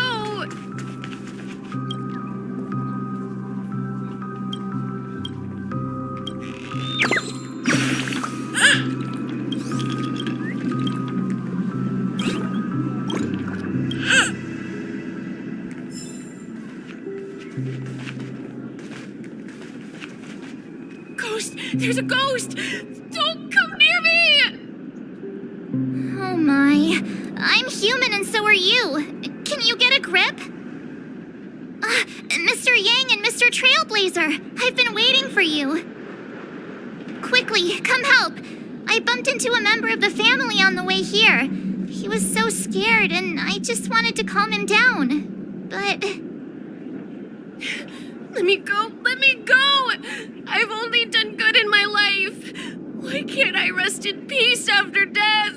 There's a ghost! Don't come near me! Oh my. I'm human and so are you. Can you get a grip? Mr. Yang and Mr. Trailblazer, I've been waiting for you. Quickly, come help. I bumped into a member of the family on the way here. He was so scared and I just wanted to calm him down. But... Let me go! Let me go! I've only done good in my life. Why can't I rest in peace after death?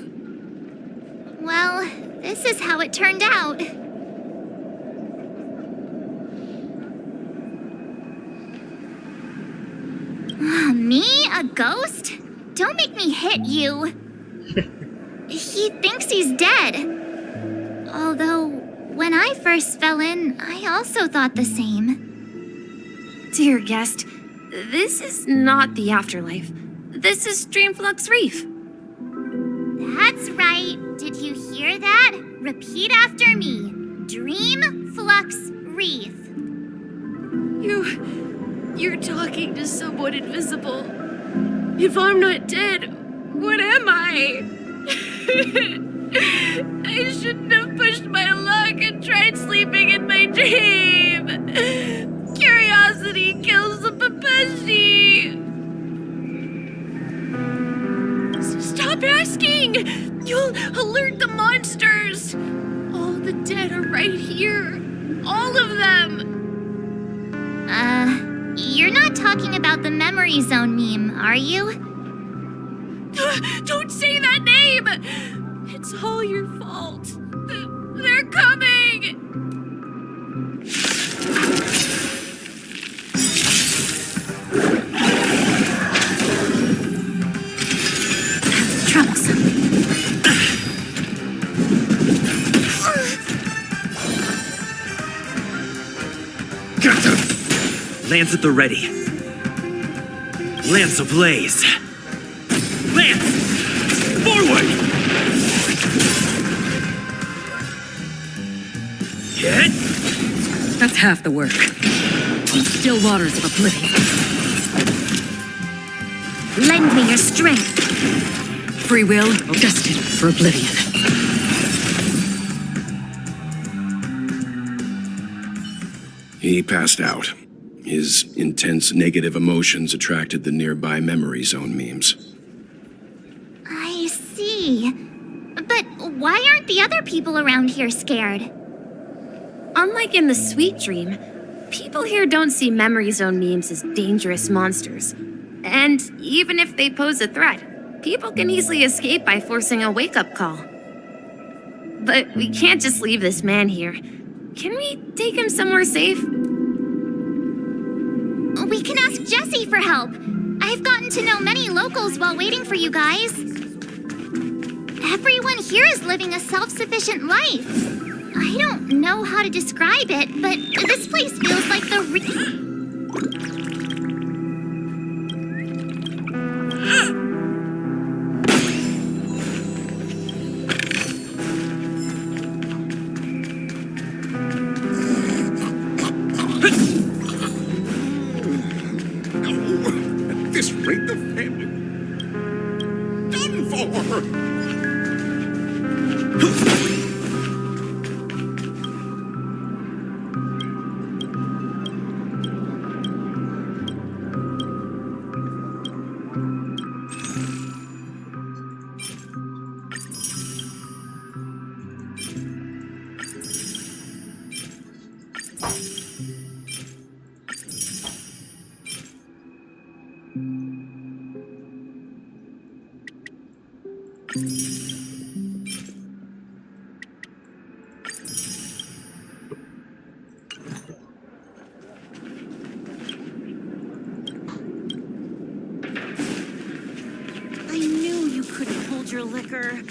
Well, this is how it turned out. Me? A ghost? Don't make me hit you. He thinks he's dead. Although, when I first fell in, I also thought the same. Dear guest, this is not the afterlife. This is Dreamflux Reef. That's right. Did you hear that? Repeat after me. Dreamflux Reef. You're talking to someone invisible. If I'm not dead, what am I? I shouldn't have pushed my luck and tried sleeping in my dream. Curiosity kills the Papeshi. Stop asking! You'll alert the monsters! All the dead are right here. All of them! You're not talking about the memory zone meme, are you? Don't say that name! It's all your fault. They're coming! Troublesome. Lance at the ready. Lance ablaze. Lance! Forward! Hit! That's half the work. Still waters of oblivion. Lend me your strength. Free will, destined for oblivion. He passed out. His intense negative emotions attracted the nearby memory zone memes. I see. But why aren't the other people around here scared? Unlike in the Sweet Dream, people here don't see memory zone memes as dangerous monsters. And even if they pose a threat, people can easily escape by forcing a wake-up call. But we can't just leave this man here. Can we take him somewhere safe? We can ask Jessie for help. I've gotten to know many locals while waiting for you guys. Everyone here is living a self-sufficient life. I don't know how to describe it, but this place feels like the At this rate, the family done for. I knew you couldn't hold your liquor.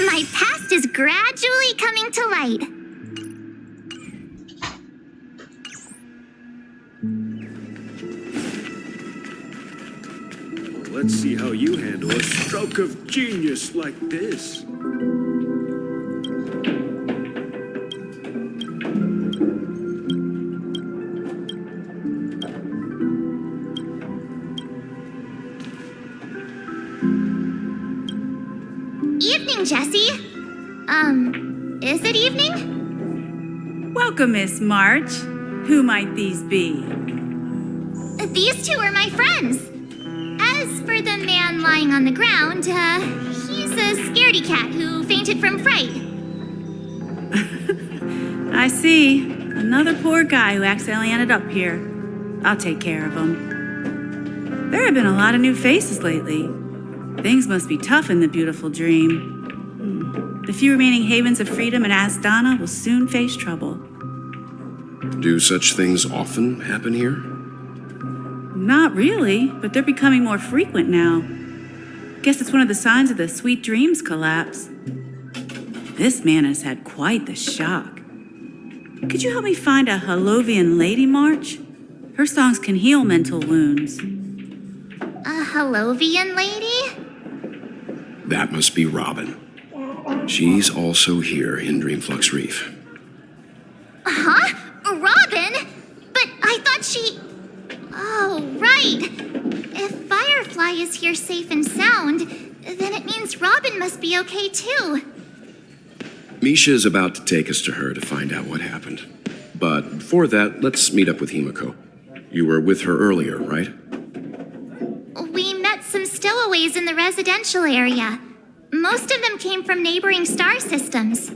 My past is gradually coming to light. Let's see how you handle a stroke of genius like this. Evening, Jessie. Is it evening? Welcome, Miss March. Who might these be? These two are my friends. As for the man lying on the ground, he's a scaredy cat who fainted from fright. I see. Another poor guy who accidentally ended up here. I'll take care of him. There have been a lot of new faces lately. Things must be tough in the beautiful dream. The few remaining havens of freedom in Asdana will soon face trouble. Do such things often happen here? Not really, but they're becoming more frequent now. Guess it's one of the signs of the Sweet Dreams collapse. This man has had quite the shock. Could you help me find a Halovian lady, March? Her songs can heal mental wounds. A Halovian lady? That must be Robin. She's also here in Dreamflux Reef. Huh? Robin? But I thought she... Oh, right. If Firefly is here safe and sound, then it means Robin must be okay too. Misha is about to take us to her to find out what happened. But before that, let's meet up with Himiko. You were with her earlier, right? We met some stowaways in the residential area. Most of them came from neighboring star systems.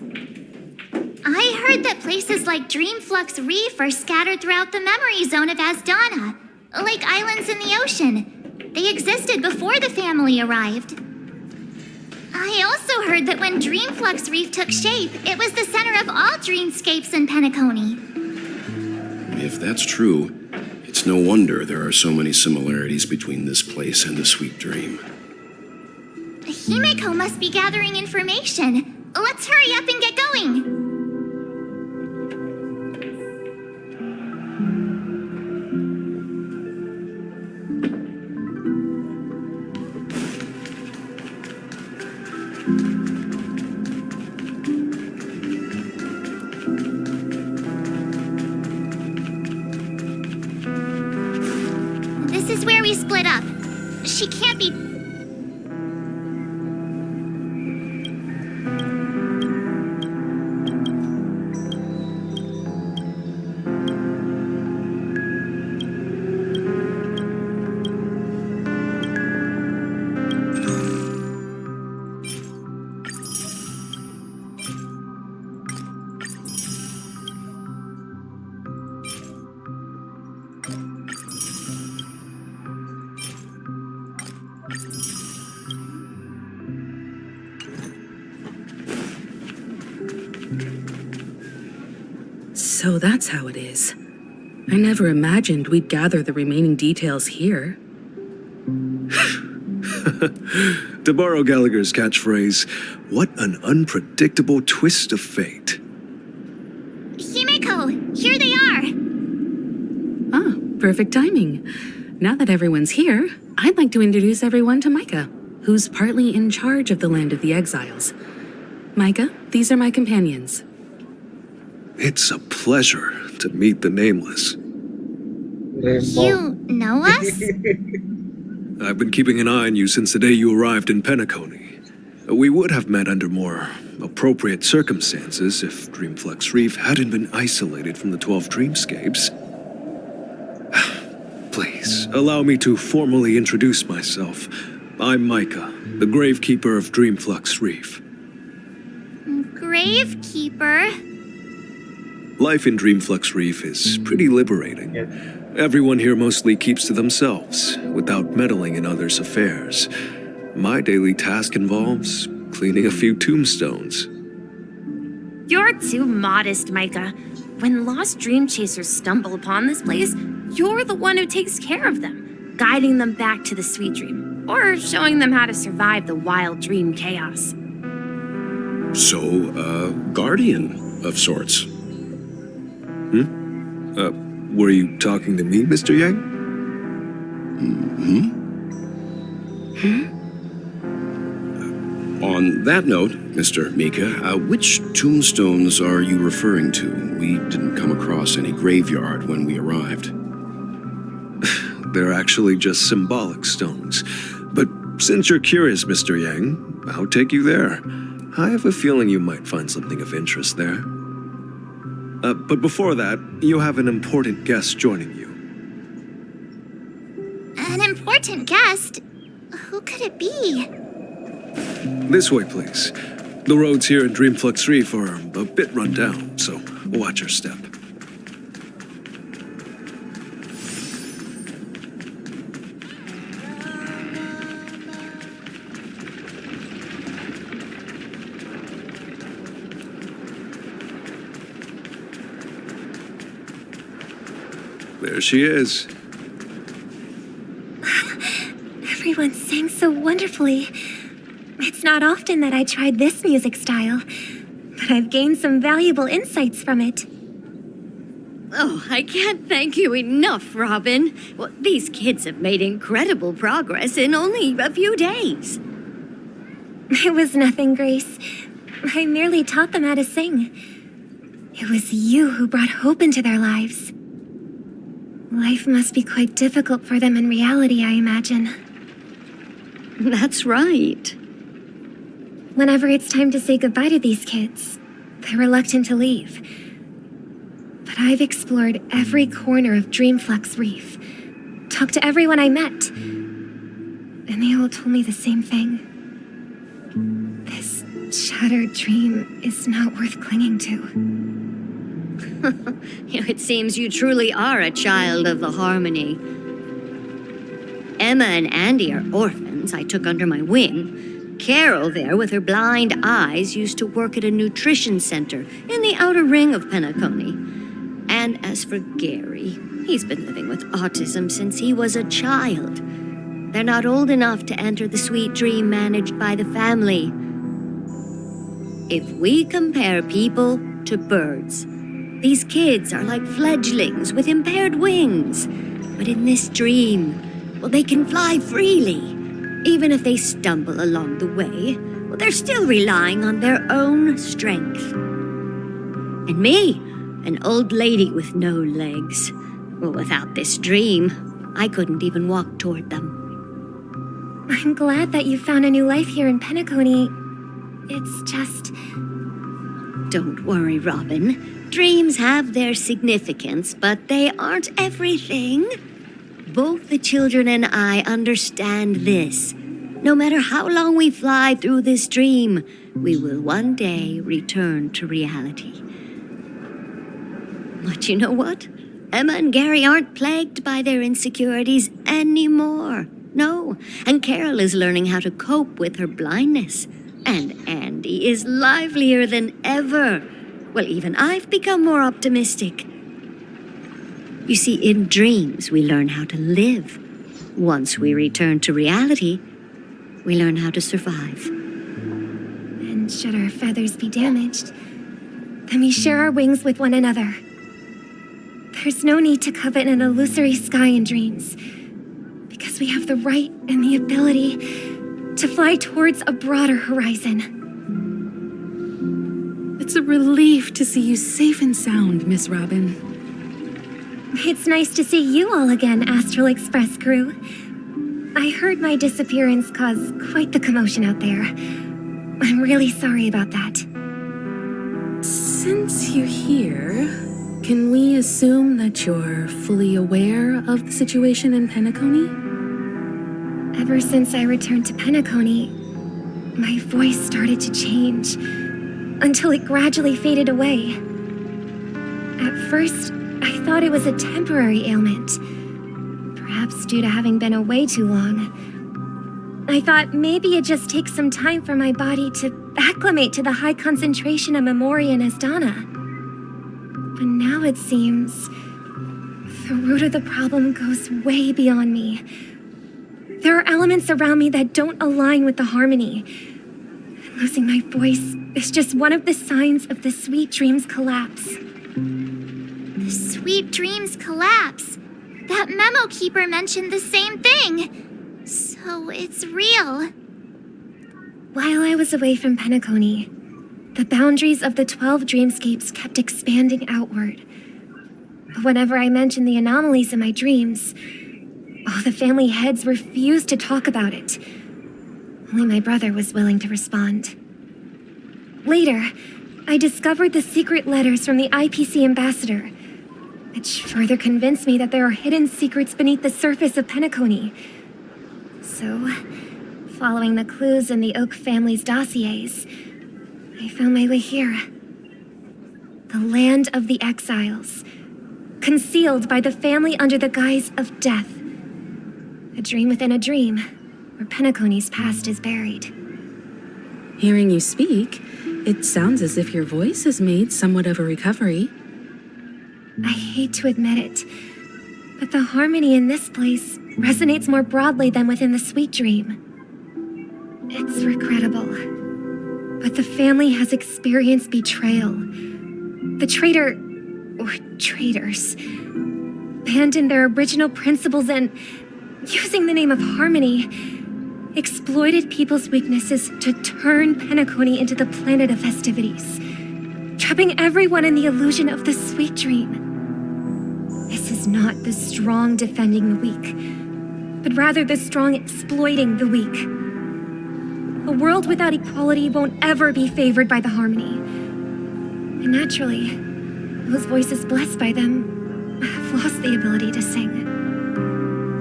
I heard that places like Dreamflux Reef are scattered throughout the memory zone of Asdana, like islands in the ocean. They existed before the family arrived. I also heard that when Dreamflux Reef took shape, it was the center of all dreamscapes in Penacony. If that's true, it's no wonder there are so many similarities between this place and the Sweet Dream. Himiko must be gathering information. Let's hurry up and get going. This is where we split up. She can't be... So that's how it is. I never imagined we'd gather the remaining details here. To borrow Gallagher's catchphrase, what an unpredictable twist of fate. Himeko, here they are! Ah, perfect timing. Now that everyone's here, I'd like to introduce everyone to Micah, who's partly in charge of the Land of the Exiles. Micah, these are my companions. It's a pleasure to meet the Nameless. You know us? I've been keeping an eye on you since the day you arrived in Penacony. We would have met under more appropriate circumstances if Dreamflux Reef hadn't been isolated from the 12 dreamscapes. Please, allow me to formally introduce myself. I'm Micah, the Gravekeeper of Dreamflux Reef. Gravekeeper? Life in Dreamflux Reef is pretty liberating. Everyone here mostly keeps to themselves, without meddling in others' affairs. My daily task involves cleaning a few tombstones. You're too modest, Micah. When lost dream chasers stumble upon this place, you're the one who takes care of them, guiding them back to the sweet dream, or showing them how to survive the wild dream chaos. So, a guardian of sorts. Were you talking to me, Mr. Yang? On that note, Mr. Mika, which tombstones are you referring to? We didn't come across any graveyard when we arrived. They're actually just symbolic stones. But since you're curious, Mr. Yang, I'll take you there. I have a feeling you might find something of interest there. But before that, you have an important guest joining you. An important guest? Who could it be? This way, please. The roads here in Dreamflux Reef are a bit run down, so watch your step. There she is. Everyone sang so wonderfully. It's not often that I tried this music style, but I've gained some valuable insights from it. Oh, I can't thank you enough, Robin. Well, these kids have made incredible progress in only a few days. It was nothing, Grace. I merely taught them how to sing. It was you who brought hope into their lives. Life must be quite difficult for them in reality, I imagine. That's right. Whenever it's time to say goodbye to these kids, they're reluctant to leave. But I've explored every corner of Dreamflux Reef, talked to everyone I met, and they all told me the same thing. This shattered dream is not worth clinging to. It seems you truly are a child of the Harmony. Emma and Andy are orphans I took under my wing. Carol there, with her blind eyes, used to work at a nutrition center in the outer ring of Penacony. And as for Gary, he's been living with autism since he was a child. They're not old enough to enter the sweet dream managed by the family. If we compare people to birds, these kids are like fledglings with impaired wings. But in this dream, well, they can fly freely. Even if they stumble along the way, well, they're still relying on their own strength. And me, an old lady with no legs. Well, without this dream, I couldn't even walk toward them. I'm glad that you found a new life here in Penacony. It's just... Don't worry, Robin. Dreams have their significance, but they aren't everything. Both the children and I understand this. No matter how long we fly through this dream, we will one day return to reality. But you know what? Emma and Gary aren't plagued by their insecurities anymore. No, and Carol is learning how to cope with her blindness. And Andy is livelier than ever. Well, even I've become more optimistic. You see, in dreams, we learn how to live. Once we return to reality, we learn how to survive. And should our feathers be damaged, then we share our wings with one another. There's no need to covet an illusory sky in dreams, because we have the right and the ability to fly towards a broader horizon. It's a relief to see you safe and sound, Miss Robin. It's nice to see you all again, Astral Express crew. I heard my disappearance caused quite the commotion out there. I'm really sorry about that. Since you're here, can we assume that you're fully aware of the situation in Penacony? Ever since I returned to Penacony, my voice started to change, until it gradually faded away. At first, I thought it was a temporary ailment, perhaps due to having been away too long. I thought maybe it just takes some time for my body to acclimate to the high concentration of Memoria and Asdana. But now it seems the root of the problem goes way beyond me. There are elements around me that don't align with the harmony. Losing my voice is just one of the signs of the Sweet Dreams collapse. The Sweet Dreams collapse. That memo keeper mentioned the same thing. So it's real. While I was away from Penacony, the boundaries of the 12 dreamscapes kept expanding outward. But whenever I mentioned the anomalies in my dreams, all the family heads refused to talk about it. Only my brother was willing to respond. Later, I discovered the secret letters from the IPC ambassador, which further convinced me that there are hidden secrets beneath the surface of Penacony. So, following the clues in the Oak family's dossiers, I found my way here. The land of the exiles, concealed by the family under the guise of death. A dream within a dream, where Penacony's past is buried. Hearing you speak, it sounds as if your voice has made somewhat of a recovery. I hate to admit it, but the harmony in this place resonates more broadly than within the Sweet Dream. It's regrettable, but the family has experienced betrayal. The traitor, or traitors, abandoned their original principles and, using the name of harmony, exploited people's weaknesses to turn Penacony into the planet of festivities, trapping everyone in the illusion of the Sweet Dream. This is not the strong defending the weak, but rather the strong exploiting the weak. A world without equality won't ever be favored by the harmony. And naturally, those voices blessed by them have lost the ability to sing.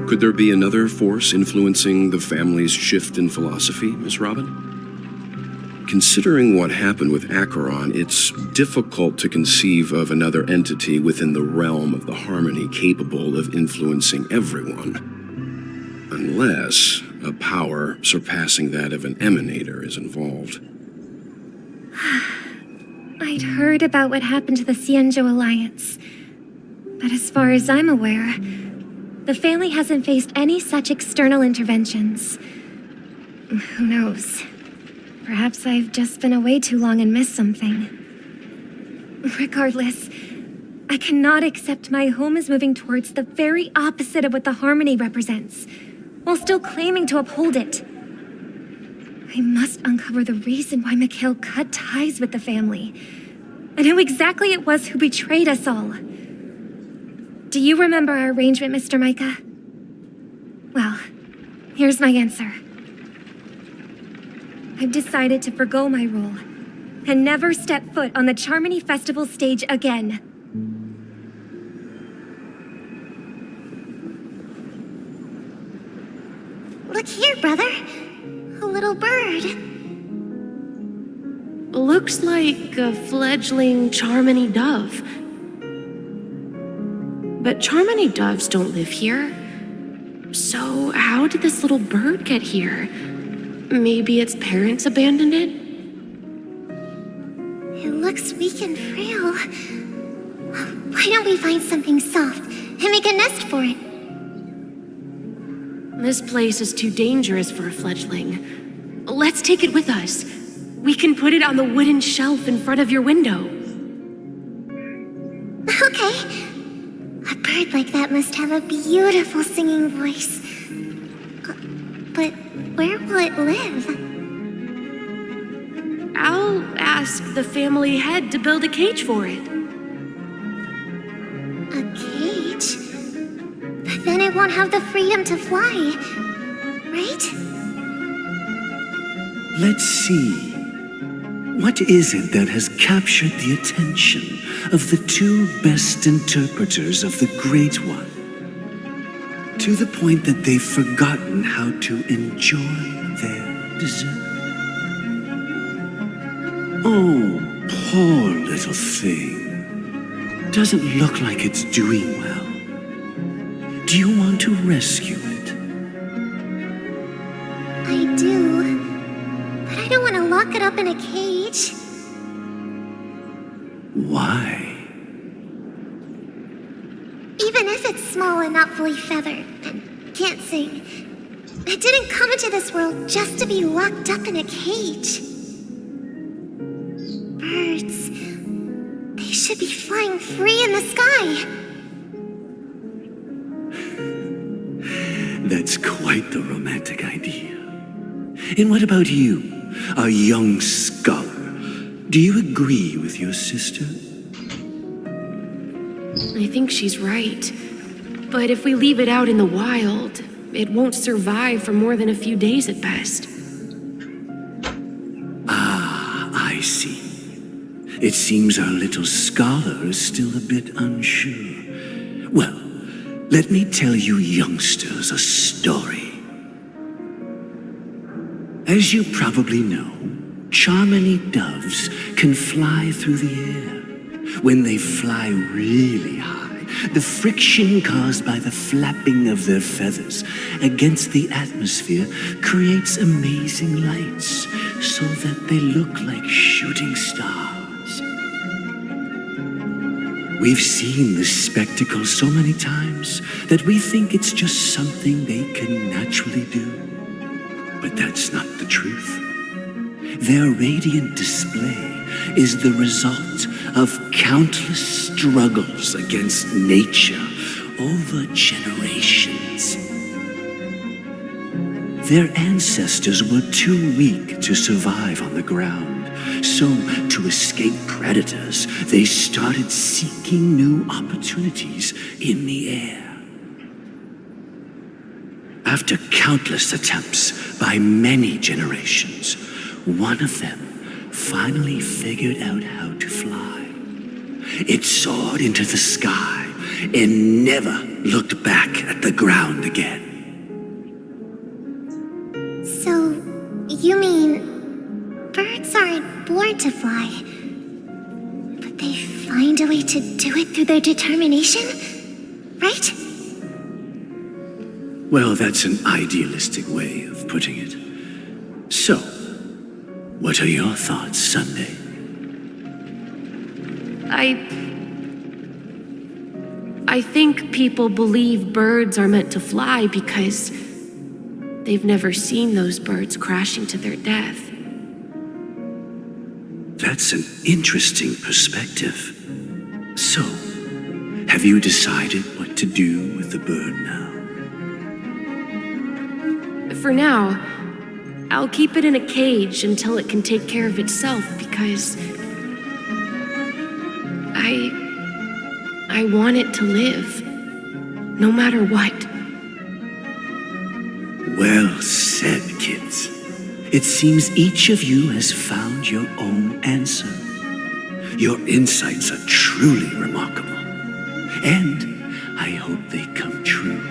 Could there be another force influencing the family's shift in philosophy, Miss Robin? Considering what happened with Acheron, it's difficult to conceive of another entity within the realm of the harmony capable of influencing everyone. Unless a power surpassing that of an emanator is involved. I'd heard about what happened to the Xianzhou Alliance, but as far as I'm aware, the family hasn't faced any such external interventions. Who knows? Perhaps I've just been away too long and missed something. Regardless, I cannot accept my home is moving towards the very opposite of what the harmony represents, while still claiming to uphold it. I must uncover the reason why Mikhail cut ties with the family, and who exactly it was who betrayed us all. Do you remember our arrangement, Mr. Micah? Well, here's my answer. I've decided to forgo my role and never step foot on the Charmony Festival stage again. Look here, brother. A little bird. Looks like a fledgling Charmony dove. But Charmony doves don't live here. So how did this little bird get here? Maybe its parents abandoned it? It looks weak and frail. Why don't we find something soft and make a nest for it? This place is too dangerous for a fledgling. Let's take it with us. We can put it on the wooden shelf in front of your window. Okay. A bird like that must have a beautiful singing voice. But where will it live? I'll ask the family head to build a cage for it. A cage? But then it won't have the freedom to fly, right? Let's see. What is it that has captured the attention of the two best interpreters of the Great One? To the point that they've forgotten how to enjoy their dessert. Oh, poor little thing. Doesn't look like it's doing well. Do you want to rescue it? I do. But I don't want to lock it up in a cage. Why? Even if it's small and not fully feathered and can't sing, it didn't come into this world just to be locked up in a cage. Birds, they should be flying free in the sky. That's quite the romantic idea. And what about you, a young scholar? Do you agree with your sister? I think she's right. But if we leave it out in the wild, it won't survive for more than a few days at best. Ah, I see. It seems our little scholar is still a bit unsure. Well, let me tell you youngsters a story. As you probably know, Charmony doves can fly through the air. When they fly really high, the friction caused by the flapping of their feathers against the atmosphere creates amazing lights so that they look like shooting stars. We've seen this spectacle so many times that we think it's just something they can naturally do. But that's not the truth. Their radiant display is the result of countless struggles against nature over generations. Their ancestors were too weak to survive on the ground, so to escape predators, they started seeking new opportunities in the air. After countless attempts by many generations, one of them finally figured out how to fly. It soared into the sky and never looked back at the ground again. So, you mean birds aren't born to fly, but they find a way to do it through their determination, right? Well, that's an idealistic way of putting it. So, what are your thoughts, Sunday? I think people believe birds are meant to fly because they've never seen those birds crashing to their death. That's an interesting perspective. So, have you decided what to do with the bird now? For now, I'll keep it in a cage until it can take care of itself because I want it to live, no matter what. Well said, kids. It seems each of you has found your own answer. Your insights are truly remarkable. And I hope they come true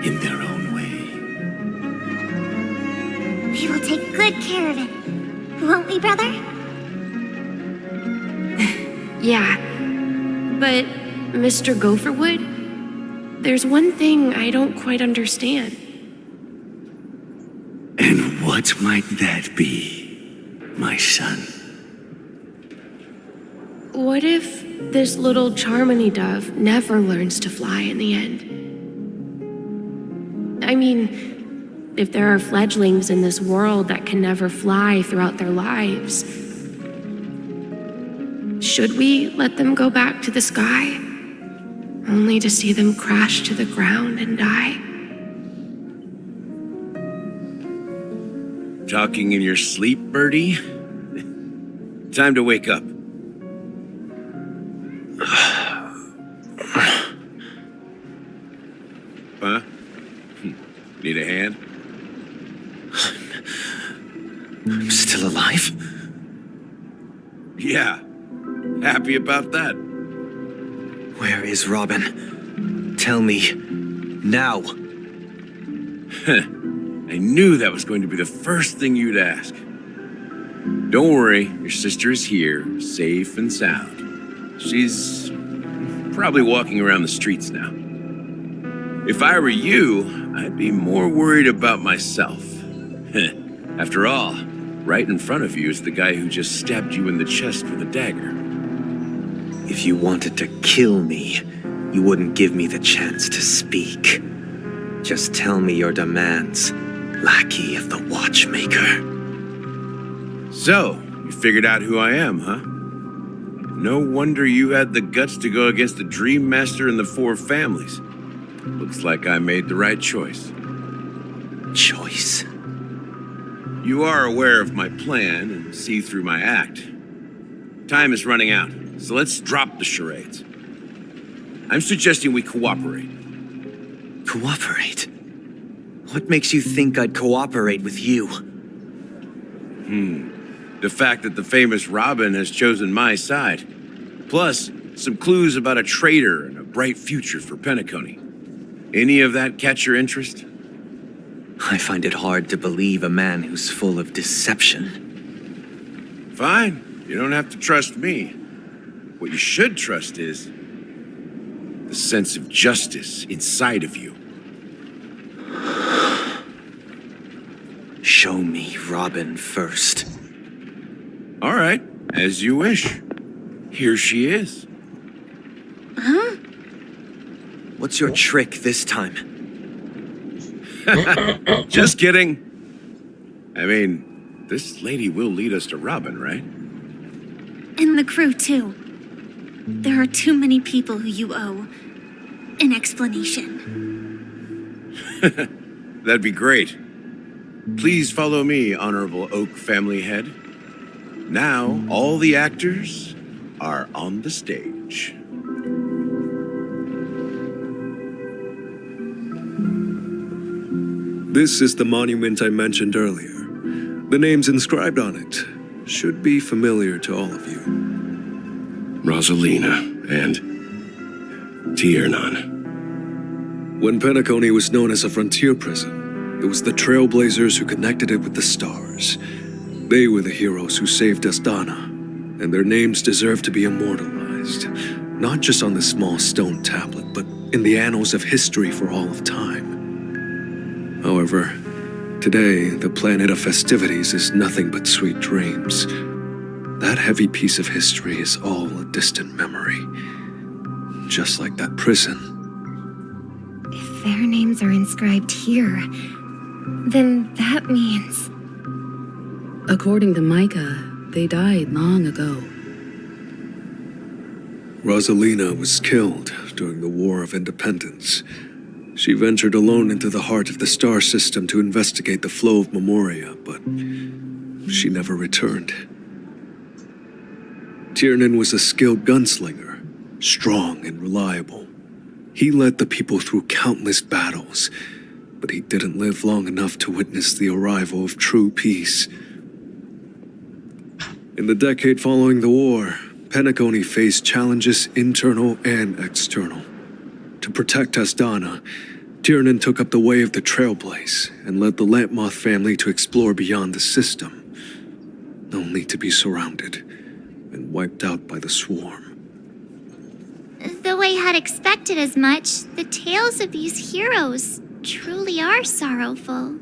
in their own way. We will take good care of it. Won't we, brother? Yeah, but Mr. Gopherwood, there's one thing I don't quite understand. And what might that be, my son? What if this little Charmony dove never learns to fly in the end? I mean, if there are fledglings in this world that can never fly throughout their lives, should we let them go back to the sky, only to see them crash to the ground and die? Talking in your sleep, Birdie? Time to wake up. Huh? Need a hand? I'm still alive? Yeah. Happy about that. Where is Robin? Tell me. Now. I knew that was going to be the first thing you'd ask. Don't worry, your sister is here, safe and sound. She's probably walking around the streets now. If I were you, I'd be more worried about myself. After all, right in front of you is the guy who just stabbed you in the chest with a dagger. If you wanted to kill me, you wouldn't give me the chance to speak. Just tell me your demands, lackey of the Watchmaker. So, you figured out who I am, huh? No wonder you had the guts to go against the Dream Master and the Four Families. Looks like I made the right choice. Choice? You are aware of my plan and see through my act. Time is running out, so let's drop the charades. I'm suggesting we cooperate. Cooperate? What makes you think I'd cooperate with you? The fact that the famous Robin has chosen my side. Plus, some clues about a traitor and a bright future for Penacony. Any of that catch your interest? I find it hard to believe a man who's full of deception. Fine, you don't have to trust me. What you should trust is the sense of justice inside of you. Show me Robin first. All right, as you wish. Here she is. Huh? What's your trick this time? Just kidding. I mean, this lady will lead us to Robin, right? And the crew, too. There are too many people who you owe an explanation. That'd be great. Please follow me, Honorable Oak Family Head. Now, all the actors are on the stage. This is the monument I mentioned earlier. The names inscribed on it should be familiar to all of you. Rosalina and Tiernan. When Penacony was known as a frontier prison, it was the Trailblazers who connected it with the stars. They were the heroes who saved Astana, and their names deserve to be immortalized, not just on this small stone tablet, but in the annals of history for all of time. However, today, the planet of festivities is nothing but sweet dreams. That heavy piece of history is all a distant memory, just like that prison. If their names are inscribed here, then that means... According to Micah, they died long ago. Rosalina was killed during the War of Independence. She ventured alone into the heart of the star system to investigate the flow of Memoria, but she never returned. Tiernan was a skilled gunslinger, strong and reliable. He led the people through countless battles, but he didn't live long enough to witness the arrival of true peace. In the decade following the war, Penacony faced challenges internal and external. To protect Astana, Tiernan took up the way of the Trailblaze and led the Lampmoth family to explore beyond the system, only to be surrounded and wiped out by the swarm. Though I had expected as much, the tales of these heroes truly are sorrowful.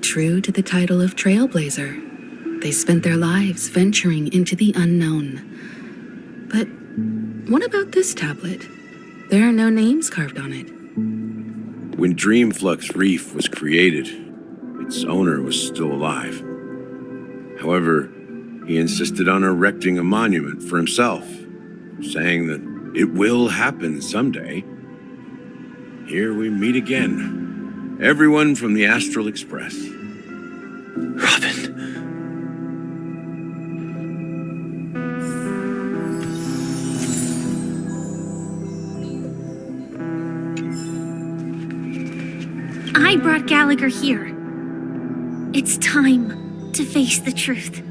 True to the title of Trailblazer, they spent their lives venturing into the unknown. But what about this tablet? There are no names carved on it. When Dreamflux Reef was created, its owner was still alive. However, he insisted on erecting a monument for himself, saying that it will happen someday. Here we meet again. Everyone from the Astral Express. Robin. I brought Gallagher here. It's time to face the truth.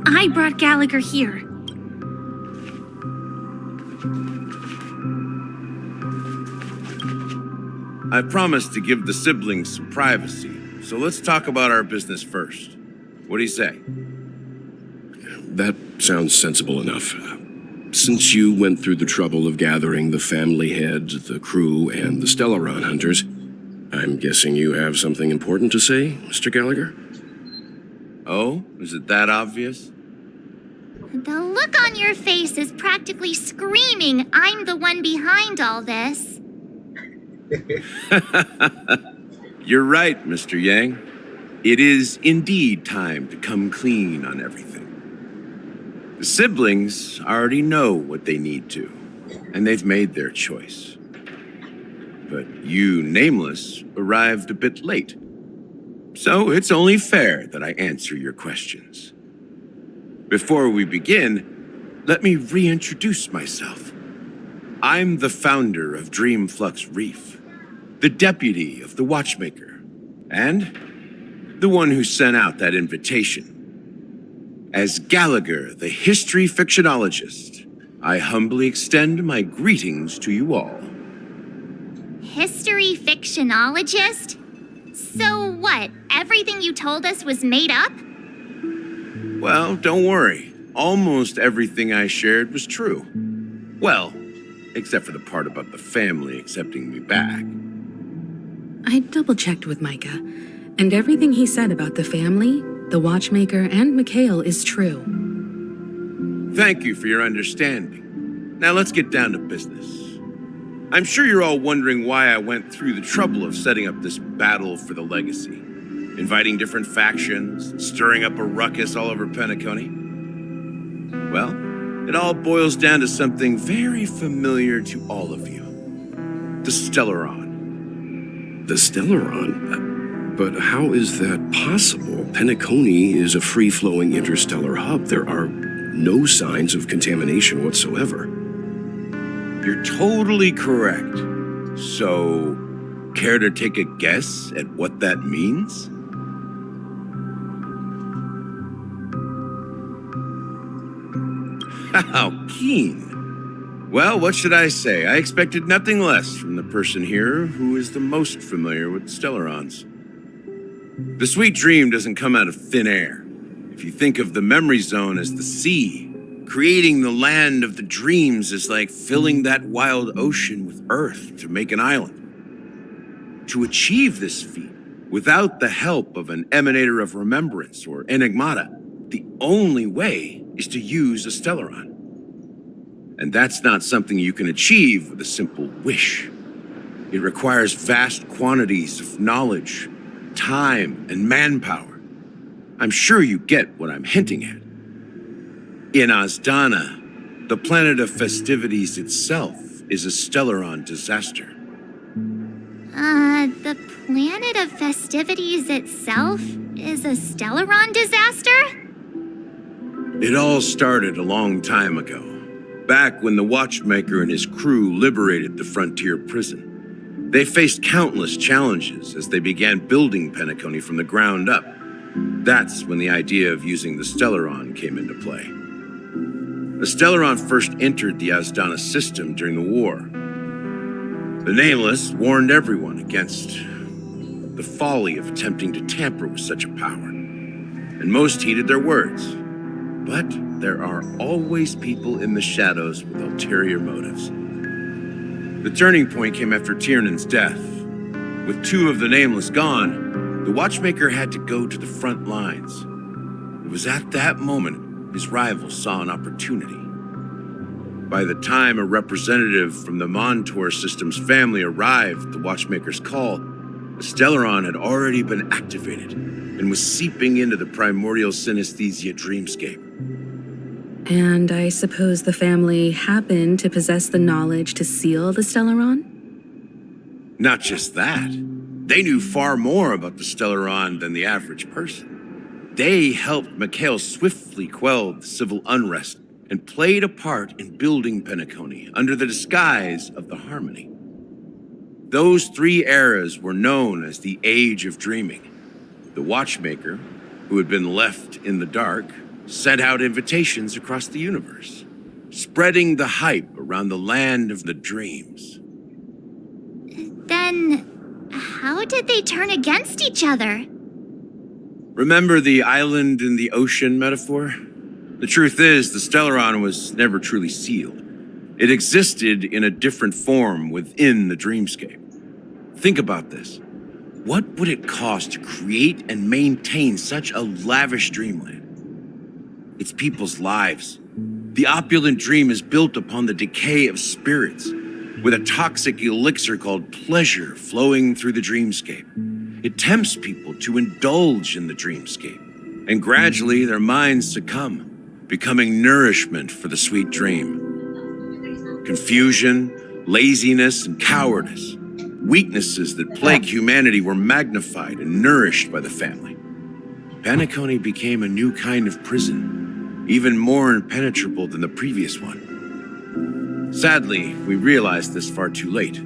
I brought Gallagher here. I promised to give the siblings some privacy, so let's talk about our business first. What do you say? That sounds sensible enough. Since you went through the trouble of gathering the family heads, the crew, and the Stellaron hunters, I'm guessing you have something important to say, Mr. Gallagher? Oh, is it that obvious? The look on your face is practically screaming, I'm the one behind all this. You're right, Mr. Yang. It is indeed time to come clean on everything. The siblings already know what they need to, and they've made their choice. But you, Nameless, arrived a bit late. So it's only fair that I answer your questions. Before we begin, let me reintroduce myself. I'm the founder of Dreamflux Reef, the deputy of the Watchmaker, and the one who sent out that invitation. As Gallagher, the history fictionologist, I humbly extend my greetings to you all. History fictionologist? So what, everything you told us was made up? Well, don't worry. Almost everything I shared was true. Well, except for the part about the family accepting me back. I double-checked with Micah, and everything he said about the family, the Watchmaker, and Mikhail is true. Thank you for your understanding. Now let's get down to business. I'm sure you're all wondering why I went through the trouble of setting up this battle for the legacy, inviting different factions, and stirring up a ruckus all over Penacony. Well, it all boils down to something very familiar to all of you. The Stellaron. The Stellaron? But how is that possible? Penacony is a free-flowing interstellar hub. There are no signs of contamination whatsoever. You're totally correct. So, care to take a guess at what that means? How keen. Well, what should I say? I expected nothing less from the person here who is the most familiar with Stellarons. The sweet dream doesn't come out of thin air. If you think of the memory zone as the sea, creating the land of the dreams is like filling that wild ocean with earth to make an island. To achieve this feat, without the help of an emanator of remembrance or enigmata, the only way is to use a Stellaron. And that's not something you can achieve with a simple wish. It requires vast quantities of knowledge, time, and manpower. I'm sure you get what I'm hinting at. In Azdana, the planet of festivities itself is a Stellaron disaster. The planet of festivities itself is a Stellaron disaster? It all started a long time ago, back when the Watchmaker and his crew liberated the frontier prison. They faced countless challenges as they began building Penacony from the ground up. That's when the idea of using the Stellaron came into play. The Stellaron first entered the Azdana system during the war. The Nameless warned everyone against the folly of attempting to tamper with such a power, and most heeded their words. But there are always people in the shadows with ulterior motives. The turning point came after Tiernan's death. With two of the Nameless gone, The watchmaker had to go to the front lines. It was at that moment his rivals saw an opportunity. By the time a representative from the Montour Systems family arrived at the watchmaker's call, the Stellaron had already been activated and was seeping into the primordial synesthesia dreamscape. And I suppose the family happened to possess the knowledge to seal the Stellaron? Not just that. They knew far more about the Stellaron than the average person. They helped Mikhail swiftly quell the civil unrest and played a part in building Penacony under the disguise of the Harmony. Those 3 eras were known as the Age of Dreaming. The watchmaker, who had been left in the dark, sent out invitations across the universe, spreading the hype around the land of the dreams. Then, how did they turn against each other? Remember the island in the ocean metaphor? The truth is, the Stellaron was never truly sealed. It existed in a different form within the dreamscape. Think about this. What would it cost to create and maintain such a lavish dreamland? It's people's lives. The opulent dream is built upon the decay of spirits, with a toxic elixir called pleasure flowing through the dreamscape. It tempts people to indulge in the dreamscape, and gradually their minds succumb, becoming nourishment for the sweet dream. Confusion, laziness, and cowardice, weaknesses that plague humanity, were magnified and nourished by the family. Penacony became a new kind of prison, even more impenetrable than the previous one. Sadly, we realized this far too late.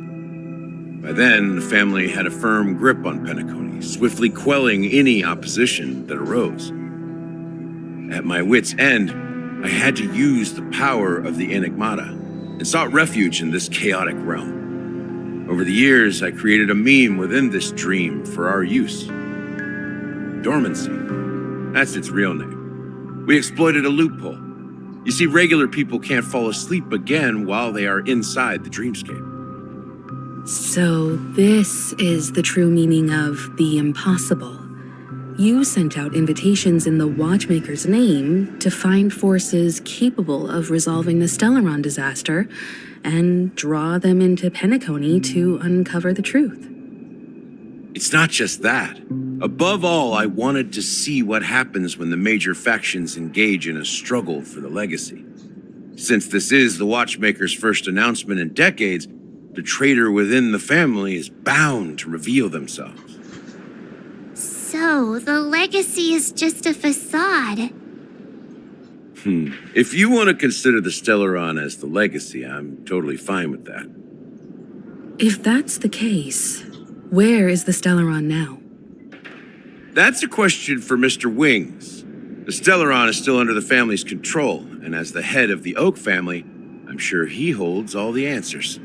By then, the family had a firm grip on Penacony, swiftly quelling any opposition that arose. At my wit's end, I had to use the power of the Enigmata and sought refuge in this chaotic realm. Over the years, I created a meme within this dream for our use. Dormancy. That's its real name. We exploited a loophole. You see, regular people can't fall asleep again while they are inside the dreamscape. So this is the true meaning of the impossible. You sent out invitations in the Watchmaker's name to find forces capable of resolving the Stellaron disaster and draw them into Penacony to uncover the truth. It's not just that. Above all, I wanted to see what happens when the major factions engage in a struggle for the legacy. Since this is the Watchmaker's first announcement in decades, the traitor within the family is bound to reveal themselves. So, the legacy is just a facade. If you want to consider the Stellaron as the legacy, I'm totally fine with that. If that's the case, where is the Stellaron now? That's a question for Mr. Wings. The Stellaron is still under the family's control, and as the head of the Oak family, I'm sure he holds all the answers.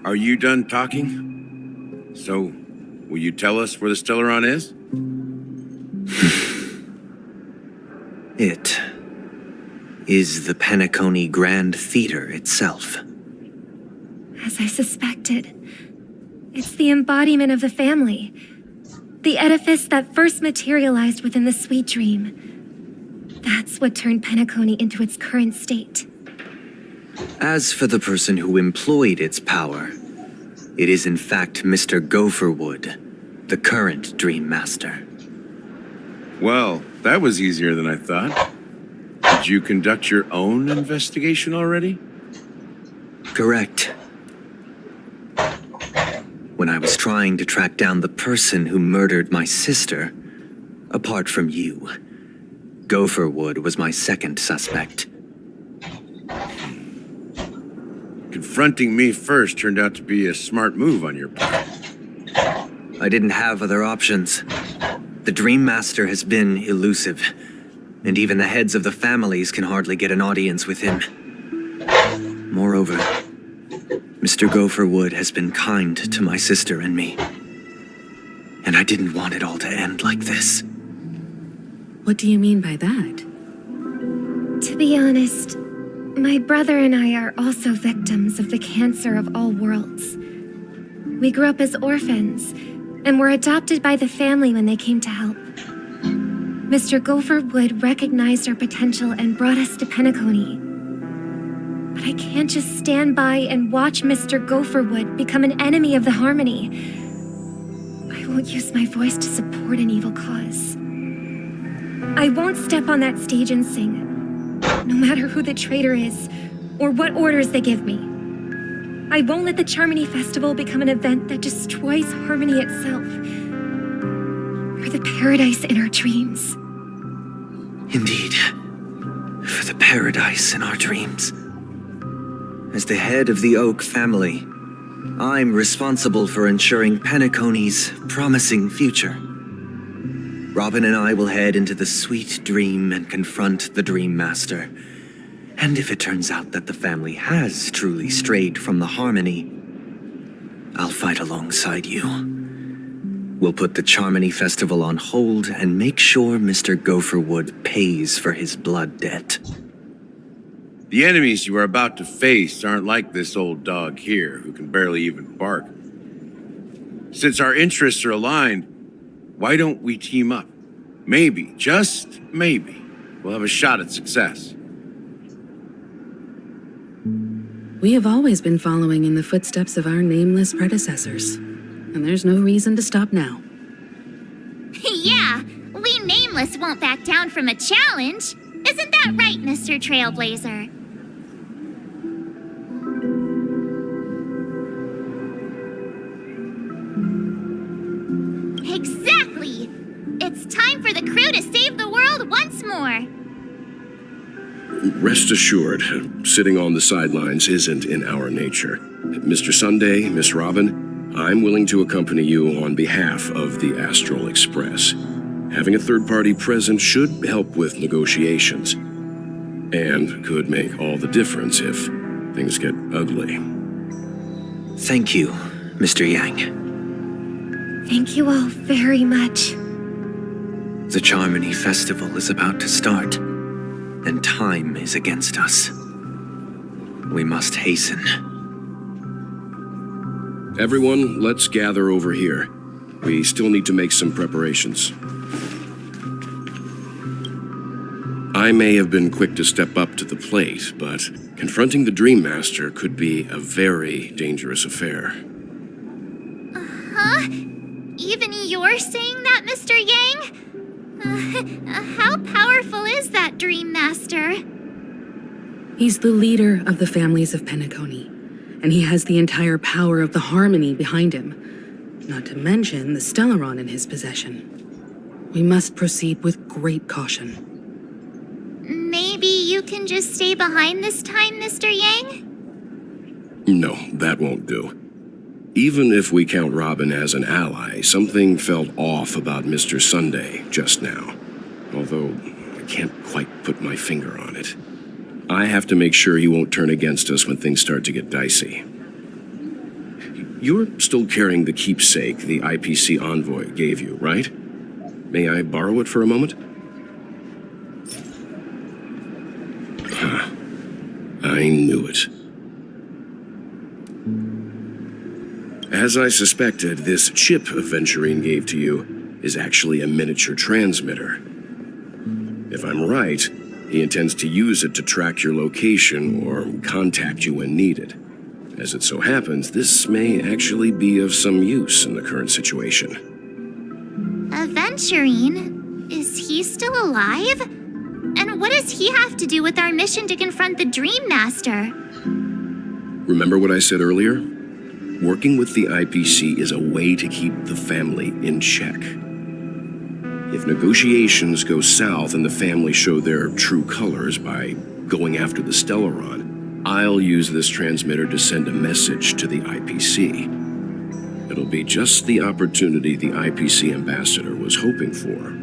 Are you done talking? So, will you tell us where the Stellaron is? is the Penacony Grand Theater itself. As I suspected, it's the embodiment of the family. The edifice that first materialized within the sweet dream. That's what turned Penacony into its current state. As for the person who employed its power, it is in fact Mr. Gopherwood, the current Dream Master. Well, that was easier than I thought. Did you conduct your own investigation already? Correct. When I was trying to track down the person who murdered my sister, apart from you, Gopherwood was my second suspect. Confronting me first turned out to be a smart move on your part. I didn't have other options. The Dream Master has been elusive, and even the heads of the families can hardly get an audience with him. Moreover, Mr. Gopherwood has been kind to my sister and me. And I didn't want it all to end like this. What do you mean by that? To be honest, my brother and I are also victims of the cancer of all worlds. We grew up as orphans, and were adopted by the family when they came to help. Mr. Gopherwood recognized our potential and brought us to Penacony. But I can't just stand by and watch Mr. Gopherwood become an enemy of the Harmony. I won't use my voice to support an evil cause. I won't step on that stage and sing, no matter who the traitor is, or what orders they give me. I won't let the Charmony Festival become an event that destroys Harmony itself, or the paradise in our dreams. Indeed, for the paradise in our dreams. As the head of the Oak family, I'm responsible for ensuring Penacony's promising future. Robin and I will head into the sweet dream and confront the Dream Master. And if it turns out that the family has truly strayed from the Harmony, I'll fight alongside you. We'll put the Charmony Festival on hold and make sure Mr. Gopherwood pays for his blood debt. The enemies you are about to face aren't like this old dog here, who can barely even bark. Since our interests are aligned, why don't we team up? Maybe, just maybe, we'll have a shot at success. We have always been following in the footsteps of our nameless predecessors, and there's no reason to stop now. Yeah, we Nameless won't back down from a challenge. Isn't that right, Mr. Trailblazer? Exactly! It's time for the crew to save the world once more. Rest assured, sitting on the sidelines isn't in our nature. Mr. Sunday, Miss Robin, I'm willing to accompany you on behalf of the Astral Express. Having a third party present should help with negotiations, and could make all the difference if things get ugly. Thank you, Mr. Yang. Thank you all very much. The Charmony Festival is about to start, and time is against us. We must hasten. Everyone, let's gather over here. We still need to make some preparations. I may have been quick to step up to the plate, but confronting the Dream Master could be a very dangerous affair. Huh? Even you're saying that, Mr. Yang? How powerful is that Dream Master? He's the leader of the families of Penacony, and he has the entire power of the Harmony behind him, not to mention the Stellaron in his possession. We must proceed with great caution. Maybe you can just stay behind this time, Mr. Yang? No, that won't do. Even if we count Robin as an ally, something felt off about Mr. Sunday just now. Although, I can't quite put my finger on it. I have to make sure he won't turn against us when things start to get dicey. You're still carrying the keepsake the IPC envoy gave you, right? May I borrow it for a moment? I knew it. As I suspected, this chip Aventurine gave to you is actually a miniature transmitter. If I'm right, he intends to use it to track your location or contact you when needed. As it so happens, this may actually be of some use in the current situation. Aventurine? Is he still alive? And what does he have to do with our mission to confront the Dream Master? Remember what I said earlier? Working with the IPC is a way to keep the family in check. If negotiations go south and the family show their true colors by going after the Stellaron, I'll use this transmitter to send a message to the IPC. It'll be just the opportunity the IPC ambassador was hoping for.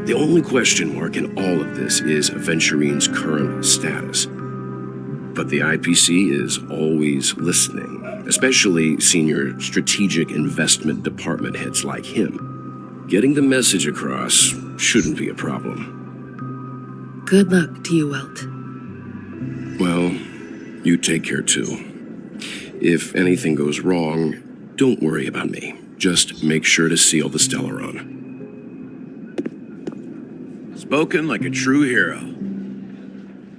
The only question mark in all of this is Aventurine's current status. But the IPC is always listening, especially senior strategic investment department heads like him. Getting the message across shouldn't be a problem. Good luck to you, Welt. Well, you take care too. If anything goes wrong, don't worry about me. Just make sure to seal the Stellaron. Spoken like a true hero.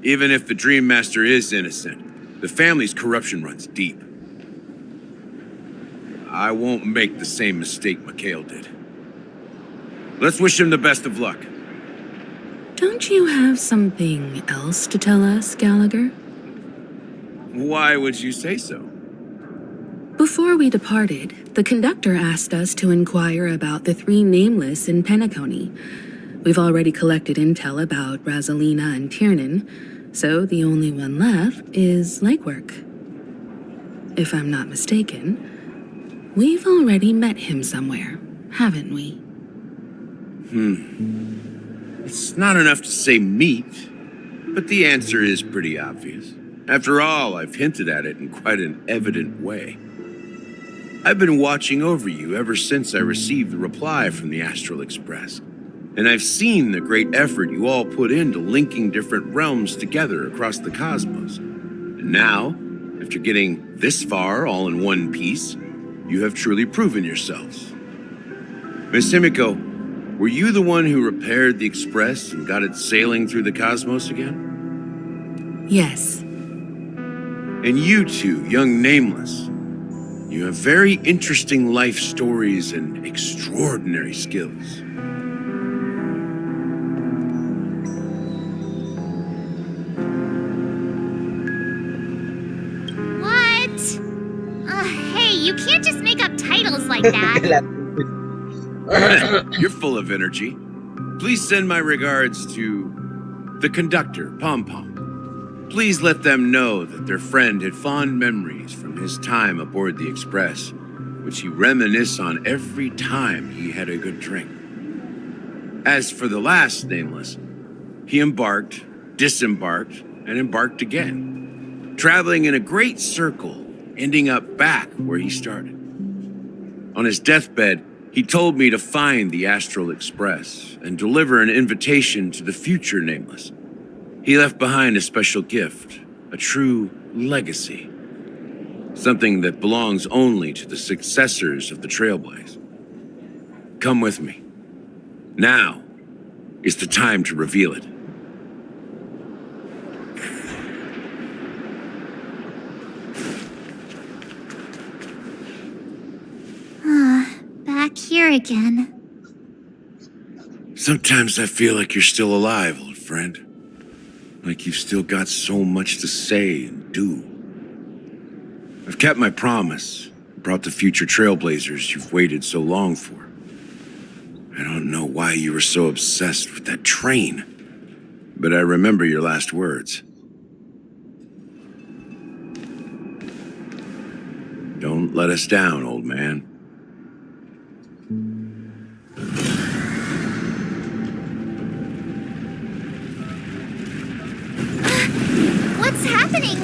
Even if the Dream Master is innocent, the family's corruption runs deep. I won't make the same mistake Mikhail did. Let's wish him the best of luck. Don't you have something else to tell us, Gallagher? Why would you say so? Before we departed, the conductor asked us to inquire about the 3 nameless in Penacony. We've already collected intel about Razalina and Tiernan, so the only one left is legwork. If I'm not mistaken, we've already met him somewhere, haven't we? It's not enough to say meet, but the answer is pretty obvious. After all, I've hinted at it in quite an evident way. I've been watching over you ever since I received the reply from the Astral Express. And I've seen the great effort you all put into linking different realms together across the cosmos. And now, after getting this far all in one piece, you have truly proven yourselves. Miss Himiko, were you the one who repaired the Express and got it sailing through the cosmos again? Yes. And you two, young Nameless, you have very interesting life stories and extraordinary skills. You can't just make up titles like that. You're full of energy. Please send my regards to the conductor, Pom Pom. Please let them know that their friend had fond memories from his time aboard the Express, which he reminisced on every time he had a good drink. As for the last Nameless, he embarked, disembarked, and embarked again, traveling in a great circle, ending up back where he started. On his deathbed, he told me to find the Astral Express and deliver an invitation to the future Nameless. He left behind a special gift, a true legacy, something that belongs only to the successors of the Trailblaze. Come with me. Now is the time to reveal it. Back here again. Sometimes I feel like you're still alive, old friend. Like you've still got so much to say and do. I've kept my promise, brought the future Trailblazers you've waited so long for. I don't know why you were so obsessed with that train, but I remember your last words. Don't let us down, old man. What's happening?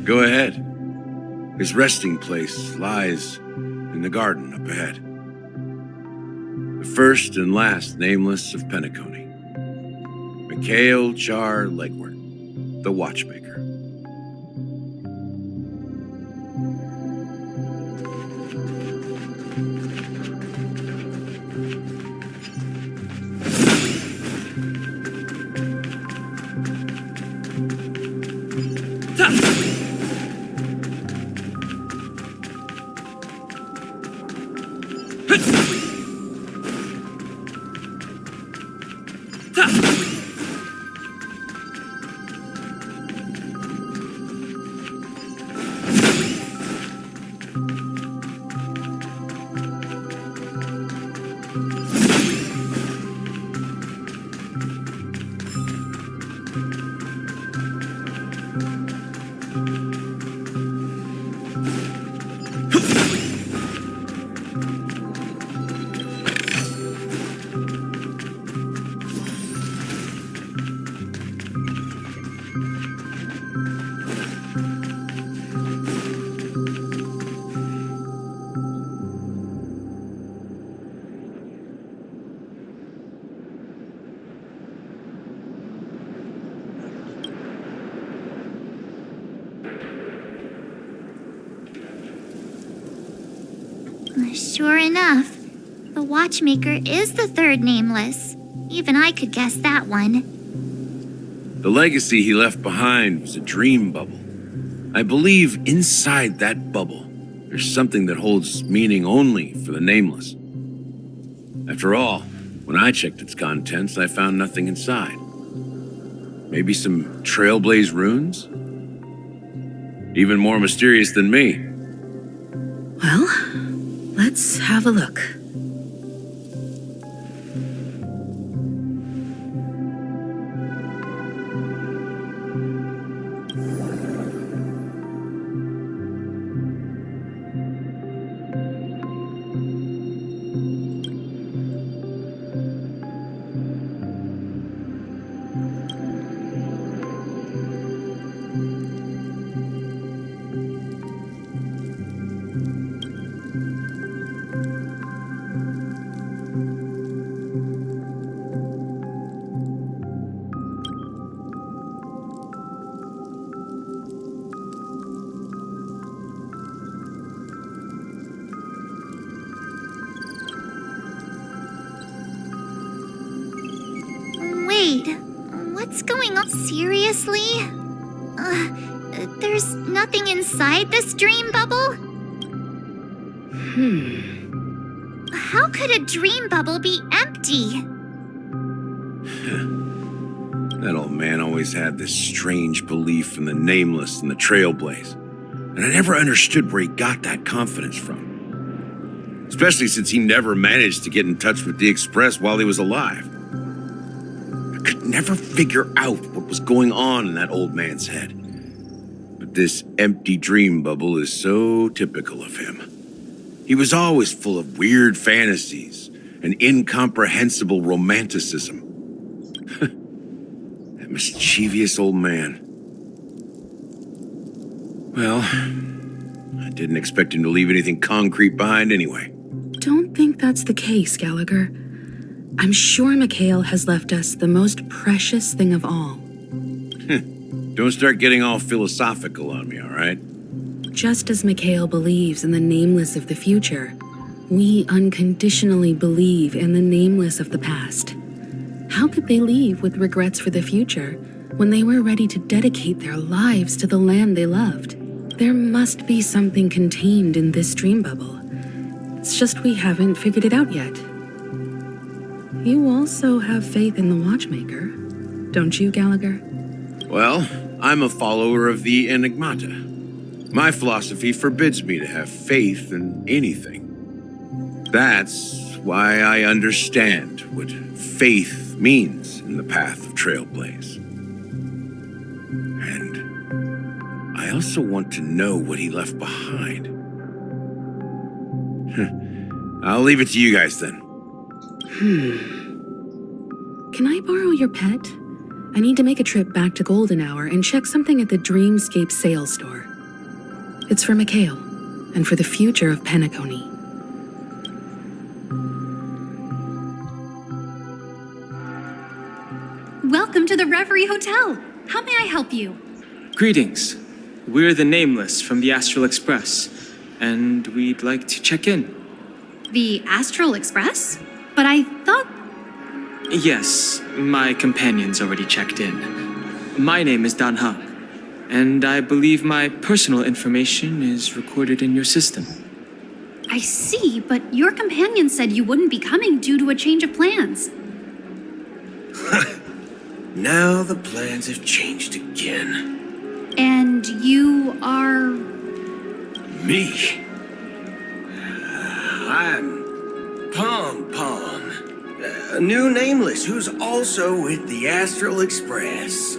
Go ahead. His resting place lies in the garden up ahead. The first and last nameless of Penacony. Mikhail Char Legwart, the Watchmaker. Sure enough, the Watchmaker is the third nameless. Even I could guess that one. The legacy he left behind was a dream bubble. I believe inside that bubble, there's something that holds meaning only for the nameless. After all, when I checked its contents, I found nothing inside. Maybe some Trailblaze runes? Even more mysterious than me. Well, let's have a look. Wait, what's going on? Seriously? There's nothing inside this dream bubble? How could a dream bubble be empty? That old man always had this strange belief in the nameless and the Trailblaze, and I never understood where he got that confidence from. Especially since he never managed to get in touch with the Express while he was alive. I could never figure out what was going on in that old man's head. But this empty dream bubble is so typical of him. He was always full of weird fantasies and incomprehensible romanticism. That mischievous old man. Well, I didn't expect him to leave anything concrete behind anyway. Don't think that's the case, Gallagher. I'm sure Mikhail has left us the most precious thing of all. Don't start getting all philosophical on me, all right? Just as Mikhail believes in the nameless of the future, we unconditionally believe in the nameless of the past. How could they leave with regrets for the future when they were ready to dedicate their lives to the land they loved? There must be something contained in this dream bubble. It's just we haven't figured it out yet. You also have faith in the Watchmaker, don't you, Gallagher? Well, I'm a follower of the Enigmata. My philosophy forbids me to have faith in anything. That's why I understand what faith means in the path of Trailblaze. And I also want to know what he left behind. I'll leave it to you guys then. Can I borrow your pet? I need to make a trip back to Golden Hour and check something at the Dreamscape sales store. It's for Mikhail, and for the future of Penacony. Welcome to the Reverie Hotel. How may I help you? Greetings. We're the Nameless from the Astral Express, and we'd like to check in. The Astral Express? But I thought... Yes, my companion's already checked in. My name is Dan Hang, and I believe my personal information is recorded in your system. I see, but your companion said you wouldn't be coming due to a change of plans. Now the plans have changed again. And you are... Me? I'm Pom Pom, a new Nameless who's also with the Astral Express.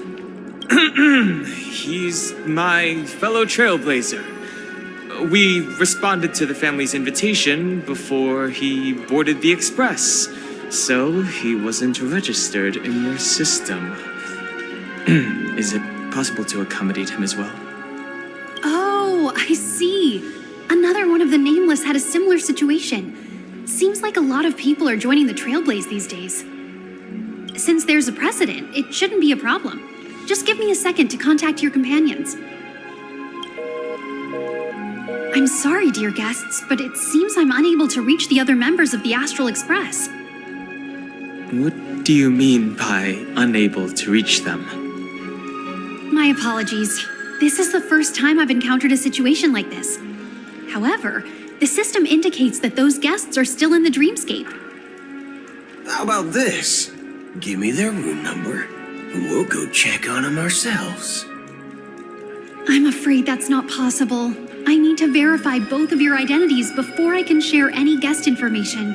He's my fellow trailblazer. We responded to the family's invitation before he boarded the express, so he wasn't registered in your system. Is it possible to accommodate him as well? Oh, I see. Another one of the Nameless had a similar situation. Seems like a lot of people are joining the Trailblaze these days. Since there's a precedent, it shouldn't be a problem. Just give me a second to contact your companions. I'm sorry, dear guests, but it seems I'm unable to reach the other members of the Astral Express. What do you mean by unable to reach them? My apologies. This is the first time I've encountered a situation like this. However, the system indicates that those guests are still in the dreamscape. How about this? Give me their room number, and we'll go check on them ourselves. I'm afraid that's not possible. I need to verify both of your identities before I can share any guest information.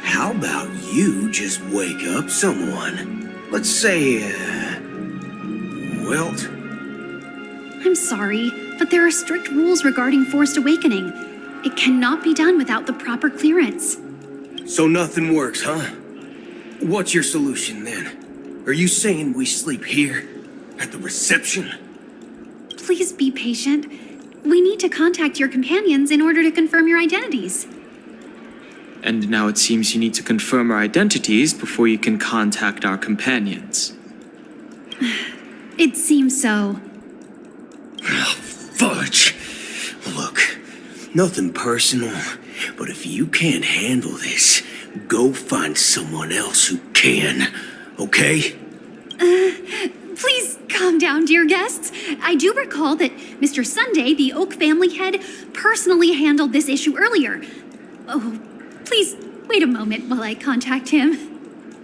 How about you just wake up someone? Let's say, Wilt? I'm sorry, but there are strict rules regarding forced awakening. It cannot be done without the proper clearance. So nothing works, huh? What's your solution then? Are you saying we sleep here? At the reception? Please be patient. We need to contact your companions in order to confirm your identities. And now it seems you need to confirm our identities before you can contact our companions. It seems so. Fudge! Look, nothing personal, but if you can't handle this, go find someone else who can, okay? Please calm down, dear guests. I do recall that Mr. Sunday, the Oak family head, personally handled this issue earlier. Oh, please wait a moment while I contact him.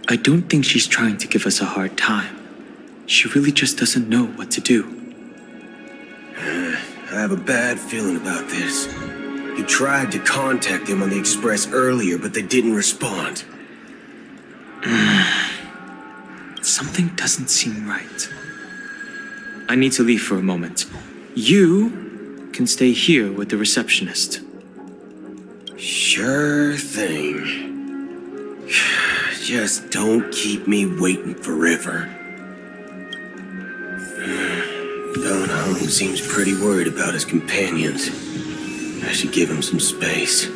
I don't think she's trying to give us a hard time. She really just doesn't know what to do. I have a bad feeling about this. You tried to contact them on the Express earlier, but they didn't respond. Something doesn't seem right. I need to leave for a moment. You can stay here with the receptionist. Sure thing. Just don't keep me waiting forever. Don Hung seems pretty worried about his companions. I should give him some space.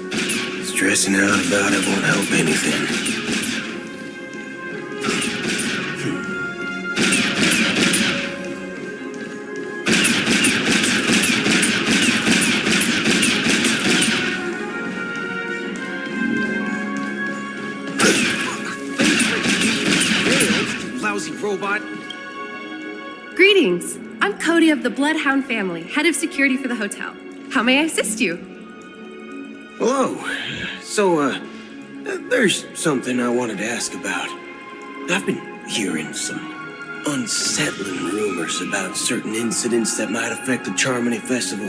Stressing out about it won't help anything. Lousy robot. Greetings. I'm Cody of the Bloodhound family, head of security for the hotel. How may I assist you? Hello. So, there's something I wanted to ask about. I've been hearing some unsettling rumors about certain incidents that might affect the Charmony Festival.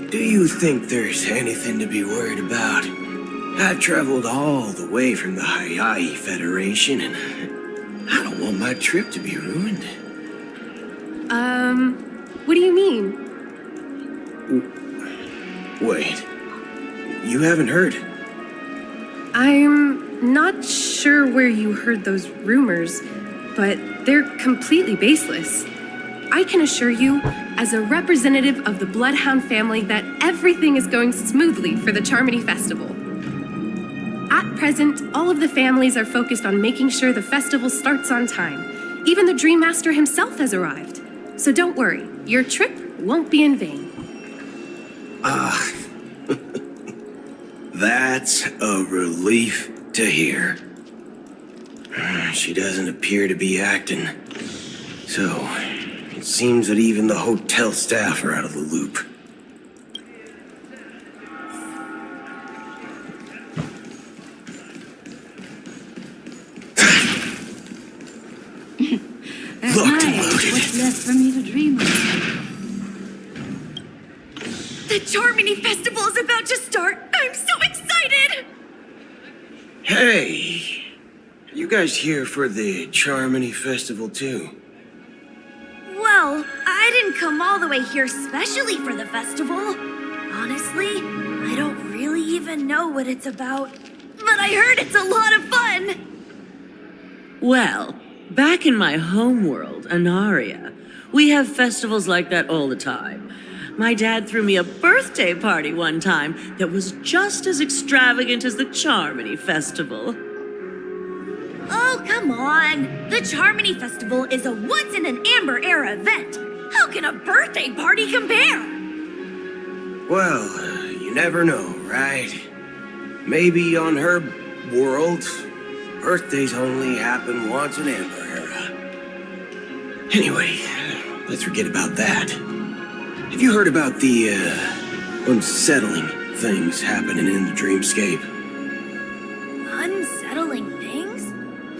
Do you think there's anything to be worried about? I've traveled all the way from the Hayahi Federation, and I don't want my trip to be ruined. What do you mean? Wait, you haven't heard? I'm not sure where you heard those rumors, but they're completely baseless. I can assure you, as a representative of the Bloodhound family, that everything is going smoothly for the Charmony Festival. At present, all of the families are focused on making sure the festival starts on time. Even the Dream Master himself has arrived. So don't worry, your trip won't be in vain. That's a relief to hear. She doesn't appear to be acting. So, it seems that even the hotel staff are out of the loop. Locked and loaded. What's left for me to dream of? The Charmony Festival is about to start! I'm so excited! Hey! You guys here for the Charmony Festival too? Well, I didn't come all the way here specially for the festival. Honestly, I don't really even know what it's about. But I heard it's a lot of fun! Well, back in my homeworld, Anaria, we have festivals like that all the time. My dad threw me a birthday party one time that was just as extravagant as the Charmony Festival. Oh, come on! The Charmony Festival is a once-in-an-Amber-era event. How can a birthday party compare? Well, you never know, right? Maybe on her world, birthdays only happen once in Amber Era. Anyway, let's forget about that. Have you heard about the, unsettling things happening in the dreamscape? Unsettling things?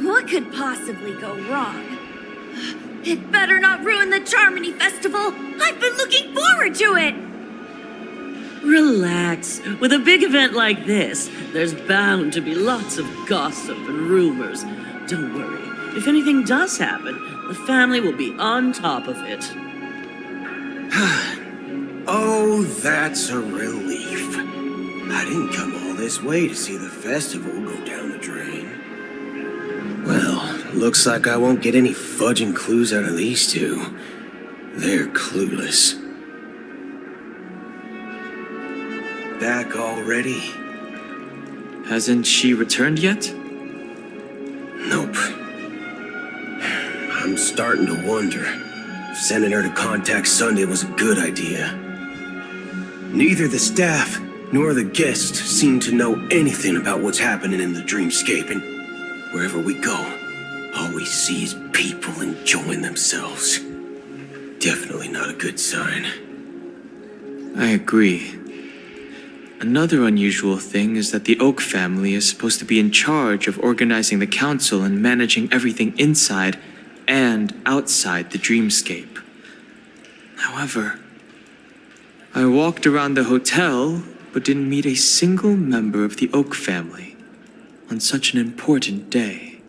What could possibly go wrong? It better not ruin the Charmony Festival! I've been looking forward to it! Relax. With a big event like this, there's bound to be lots of gossip and rumors. Don't worry. If anything does happen, the family will be on top of it. Oh, that's a relief. I didn't come all this way to see the festival go down the drain. Well, looks like I won't get any fudging clues out of these two. They're clueless. Back already? Hasn't she returned yet? Nope. I'm starting to wonder if sending her to contact Sunday was a good idea. Neither the staff nor the guests seem to know anything about what's happening in the dreamscape, and wherever we go, all we see is people enjoying themselves. Definitely not a good sign. I agree. Another unusual thing is that the Oak family is supposed to be in charge of organizing the council and managing everything inside and outside the dreamscape. However, I walked around the hotel but didn't meet a single member of the Oak family on such an important day.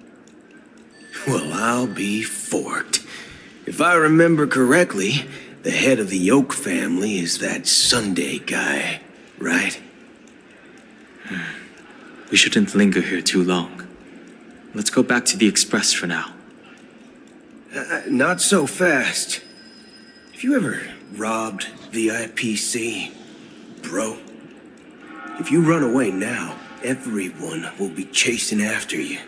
Well, I'll be forked. If I remember correctly, the head of the Oak family is that Sunday guy, right? We shouldn't linger here too long. Let's go back to the Express for now. Not so fast. Have you ever robbed the IPC, bro? If you run away now, everyone will be chasing after you.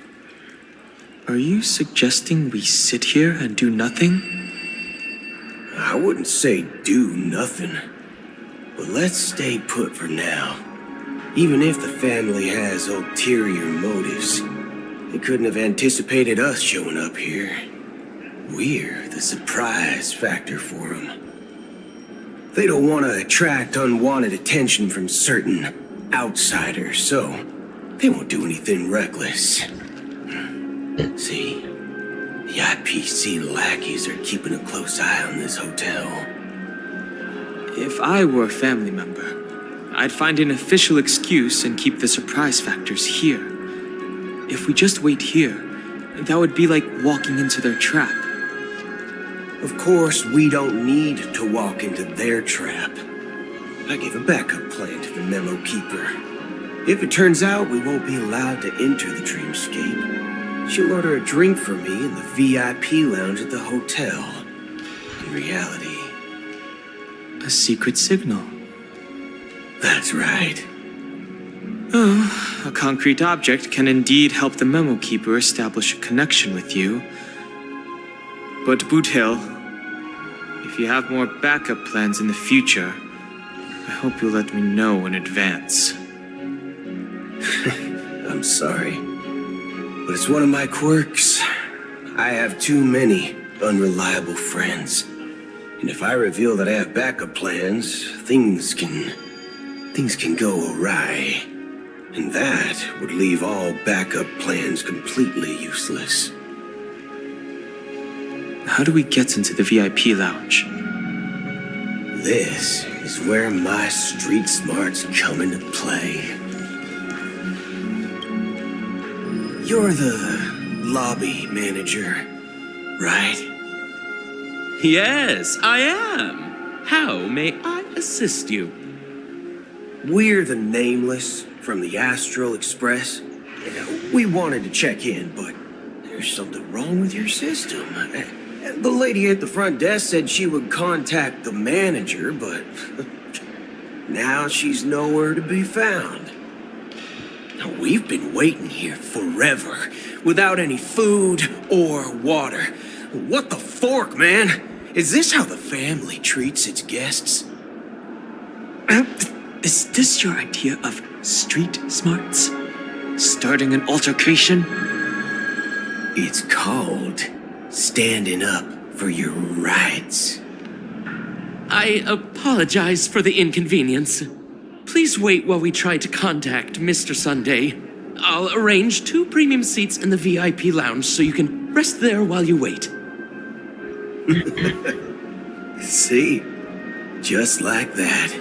Are you suggesting we sit here and do nothing? I wouldn't say do nothing, but let's stay put for now. Even if the family has ulterior motives, they couldn't have anticipated us showing up here. We're the surprise factor for them. They don't want to attract unwanted attention from certain outsiders, so they won't do anything reckless. See, the IPC lackeys are keeping a close eye on this hotel. If I were a family member, I'd find an official excuse and keep the surprise factors here. If we just wait here, that would be like walking into their trap. Of course, we don't need to walk into their trap. I gave a backup plan to the memo keeper. If it turns out we won't be allowed to enter the dreamscape, she'll order a drink for me in the VIP lounge at the hotel. And reality. A secret signal. That's right. Oh, a concrete object can indeed help the Memo Keeper establish a connection with you. But Boot Hill, if you have more backup plans in the future, I hope you'll let me know in advance. I'm sorry, but it's one of my quirks. I have too many unreliable friends. And if I reveal that I have backup plans, things can go awry. And that would leave all backup plans completely useless. How do we get into the VIP lounge? This is where my street smarts come into play. You're the lobby manager, right? Yes, I am. How may I assist you? We're the Nameless from the Astral Express. We wanted to check in, but there's something wrong with your system. The lady at the front desk said she would contact the manager, but now she's nowhere to be found. We've been waiting here forever, without any food or water. What the fork, man? Is this how the family treats its guests? Is this your idea of street smarts? Starting an altercation? It's called standing up for your rights. I apologize for the inconvenience. Please wait while we try to contact Mr. Sunday. I'll arrange 2 premium seats in the VIP lounge so you can rest there while you wait. See? Just like that.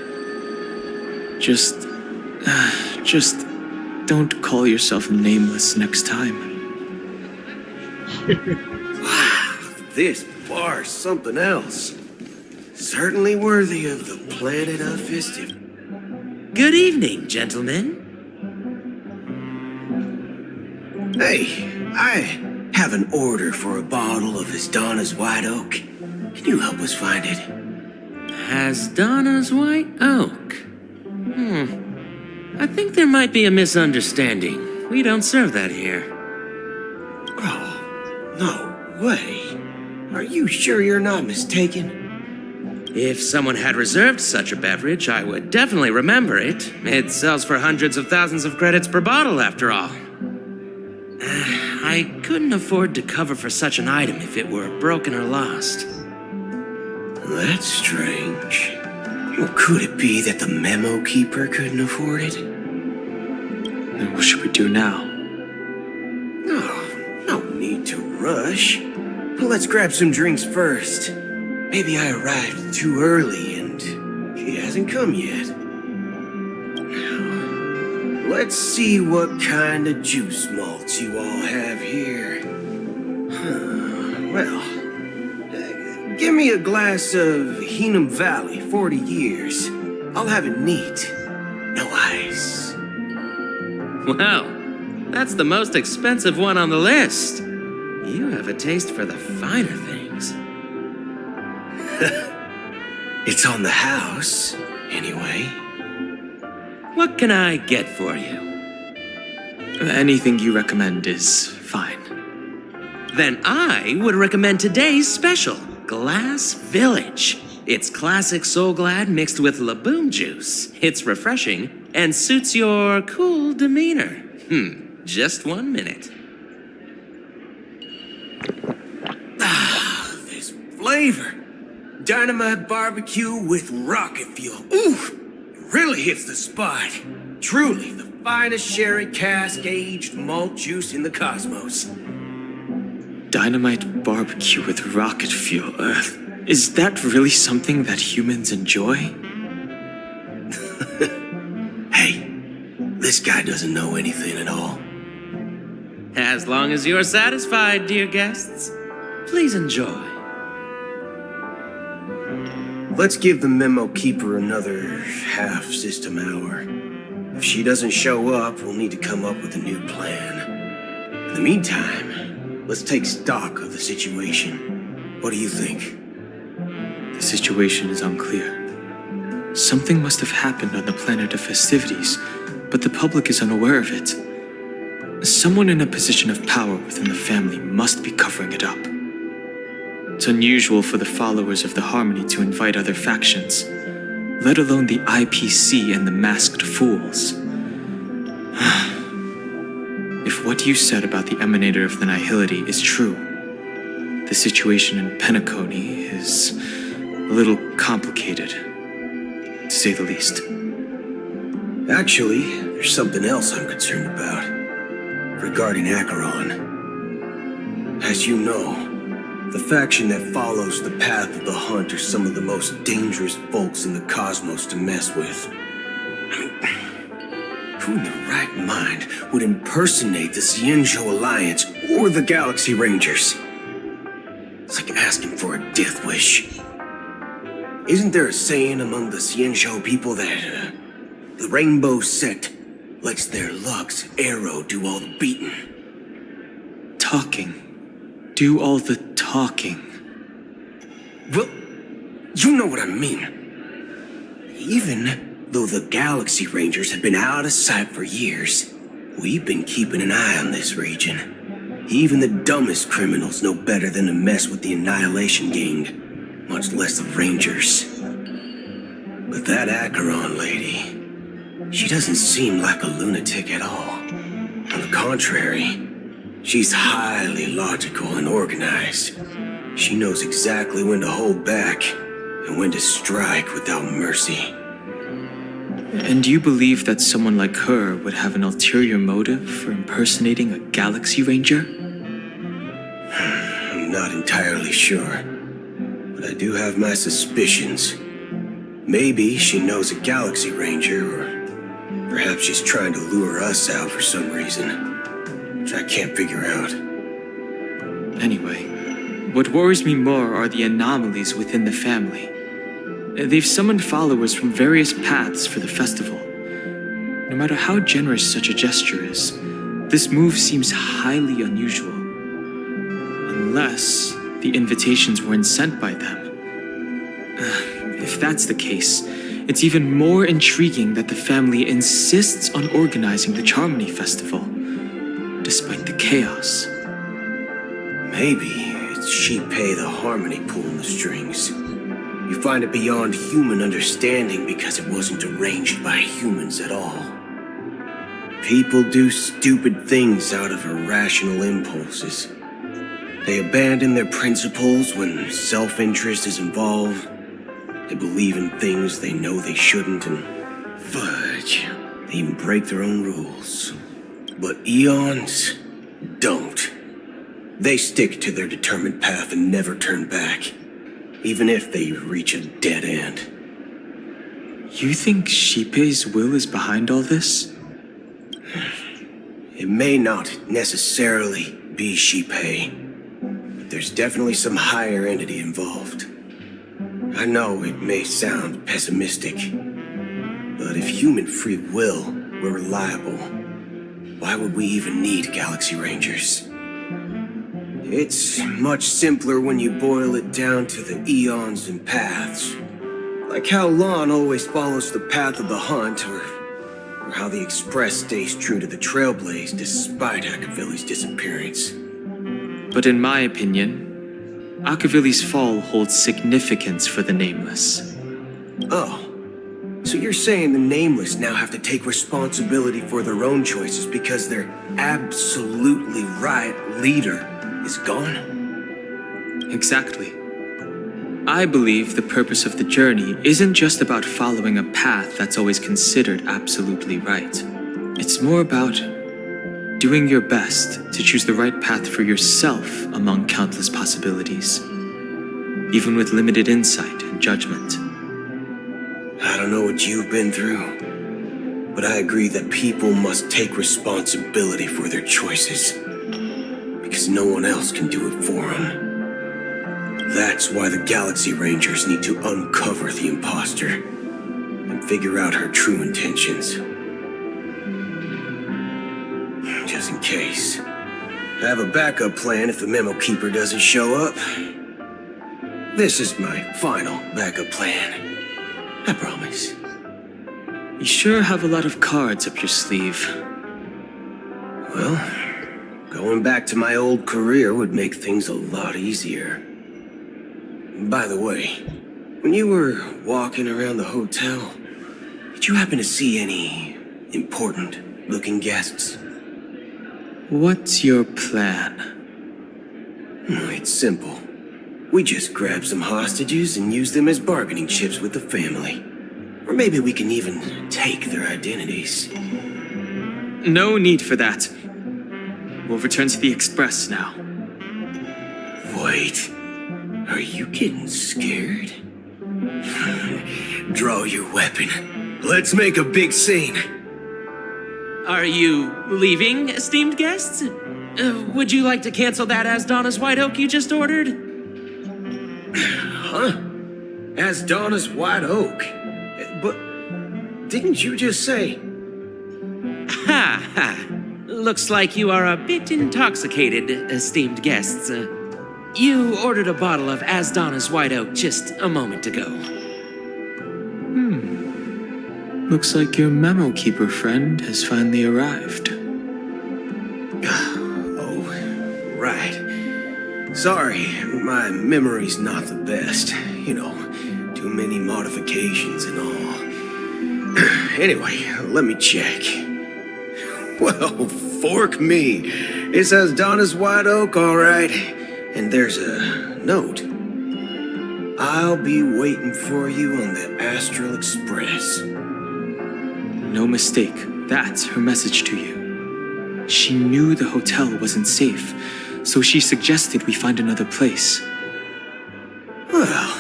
Just don't call yourself Nameless next time. Wow, this bar's something else. Certainly worthy of the planet of Fistive. Good evening, gentlemen. Hey, I have an order for a bottle of Hasdana's White Oak. Can you help us find it? Hasdana's White Oak? I think there might be a misunderstanding. We don't serve that here. Oh, no way. Are you sure you're not mistaken? If someone had reserved such a beverage, I would definitely remember it. It sells for hundreds of thousands of credits per bottle, after all. I couldn't afford to cover for such an item if it were broken or lost. That's strange. Well, could it be that the Memo Keeper couldn't afford it? Then what should we do now? No need to rush. Let's grab some drinks first. Maybe I arrived too early and she hasn't come yet. Now, let's see what kind of juice malts you all have here. Well, give me a glass of Heenum Valley, 40 years. I'll have it neat. No ice. Wow, that's the most expensive one on the list. You have a taste for the finer things. It's on the house, anyway. What can I get for you? Anything you recommend is fine. Then I would recommend today's special, Glass Village. It's classic Soul Glad mixed with Laboom juice. It's refreshing and suits your cool demeanor. Just 1 minute. This flavor. Dynamite barbecue with rocket fuel. Ooh, it really hits the spot. Truly the finest sherry cask-aged malt juice in the cosmos. Dynamite barbecue with rocket fuel. Is that really something that humans enjoy? Hey, this guy doesn't know anything at all. As long as you're satisfied, dear guests, please enjoy. Let's give the Memo Keeper another half-system hour. If she doesn't show up, we'll need to come up with a new plan. In the meantime, let's take stock of the situation. What do you think? The situation is unclear. Something must have happened on the planet of festivities, but the public is unaware of it. Someone in a position of power within the family must be covering it up. It's unusual for the followers of the Harmony to invite other factions, let alone the IPC and the Masked Fools. If what you said about the Emanator of the Nihility is true, the situation in Penacony is a little complicated, to say the least. Actually, there's something else I'm concerned about, regarding Acheron. As you know, the faction that follows the path of the hunt are some of the most dangerous folks in the cosmos to mess with. Who in their right mind would impersonate the Xianzhou Alliance or the Galaxy Rangers? It's like asking for a death wish. Isn't there a saying among the Xianzhou people that the Rainbow Sect lets their Lux arrow do all the beating? Talking. Do all the talking. Well, you know what I mean. Even though the Galaxy Rangers have been out of sight for years, we've been keeping an eye on this region. Even the dumbest criminals know better than to mess with the Annihilation Gang, much less the Rangers. But that Acheron lady, she doesn't seem like a lunatic at all. On the contrary, she's highly logical and organized. She knows exactly when to hold back and when to strike without mercy. And do you believe that someone like her would have an ulterior motive for impersonating a Galaxy Ranger? I'm not entirely sure, but I do have my suspicions. Maybe she knows a Galaxy Ranger, or perhaps she's trying to lure us out for some reason, which I can't figure out. Anyway, what worries me more are the anomalies within the family. They've summoned followers from various paths for the festival. No matter how generous such a gesture is, this move seems highly unusual. Unless the invitations weren't sent by them. If that's the case, it's even more intriguing that the family insists on organizing the Charmony Festival, despite the chaos. Maybe it's Shipei the Harmony pulling the strings. You find it beyond human understanding because it wasn't arranged by humans at all. People do stupid things out of irrational impulses. They abandon their principles when self-interest is involved. They believe in things they know they shouldn't, and fudge, they even break their own rules. But Eons don't. They stick to their determined path and never turn back, even if they reach a dead end. You think Shipei's will is behind all this? It may not necessarily be Shipei, but there's definitely some higher entity involved. I know it may sound pessimistic, but if human free will were reliable, why would we even need Galaxy Rangers? It's much simpler when you boil it down to the eons and paths. Like how Lon always follows the path of the hunt, or how the Express stays true to the Trailblaze despite Akavili's disappearance. But in my opinion, Akavili's fall holds significance for the Nameless. Oh, so you're saying the Nameless now have to take responsibility for their own choices because their absolutely right leader is gone? Exactly. I believe the purpose of the journey isn't just about following a path that's always considered absolutely right. It's more about doing your best to choose the right path for yourself among countless possibilities, even with limited insight and judgment. I don't know what you've been through, but I agree that people must take responsibility for their choices, because no one else can do it for them. That's why the Galaxy Rangers need to uncover the imposter and figure out her true intentions. Just in case. I have a backup plan if the Memo Keeper doesn't show up. This is my final backup plan. I promise. You sure have a lot of cards up your sleeve. Well, going back to my old career would make things a lot easier. By the way, when you were walking around the hotel, did you happen to see any important-looking guests? What's your plan? It's simple. We just grab some hostages and use them as bargaining chips with the family. Or maybe we can even take their identities. No need for that. We'll return to the Express now. Wait. Are you getting scared? Draw your weapon. Let's make a big scene. Are you leaving, esteemed guests? Would you like to cancel that Asdana's White Oak you just ordered? Huh? Asdana's White Oak? But didn't you just say... Ha ha. Looks like you are a bit intoxicated, esteemed guests. You ordered a bottle of Asdana's White Oak just a moment ago. Looks like your memo keeper friend has finally arrived. Oh, right. Sorry, my memory's not the best. You know, too many modifications and all. Anyway, let me check. Well, fork me. It says Donna's White Oak, all right. And there's a note. I'll be waiting for you on the Astral Express. No mistake. That's her message to you. She knew the hotel wasn't safe, so she suggested we find another place. Well,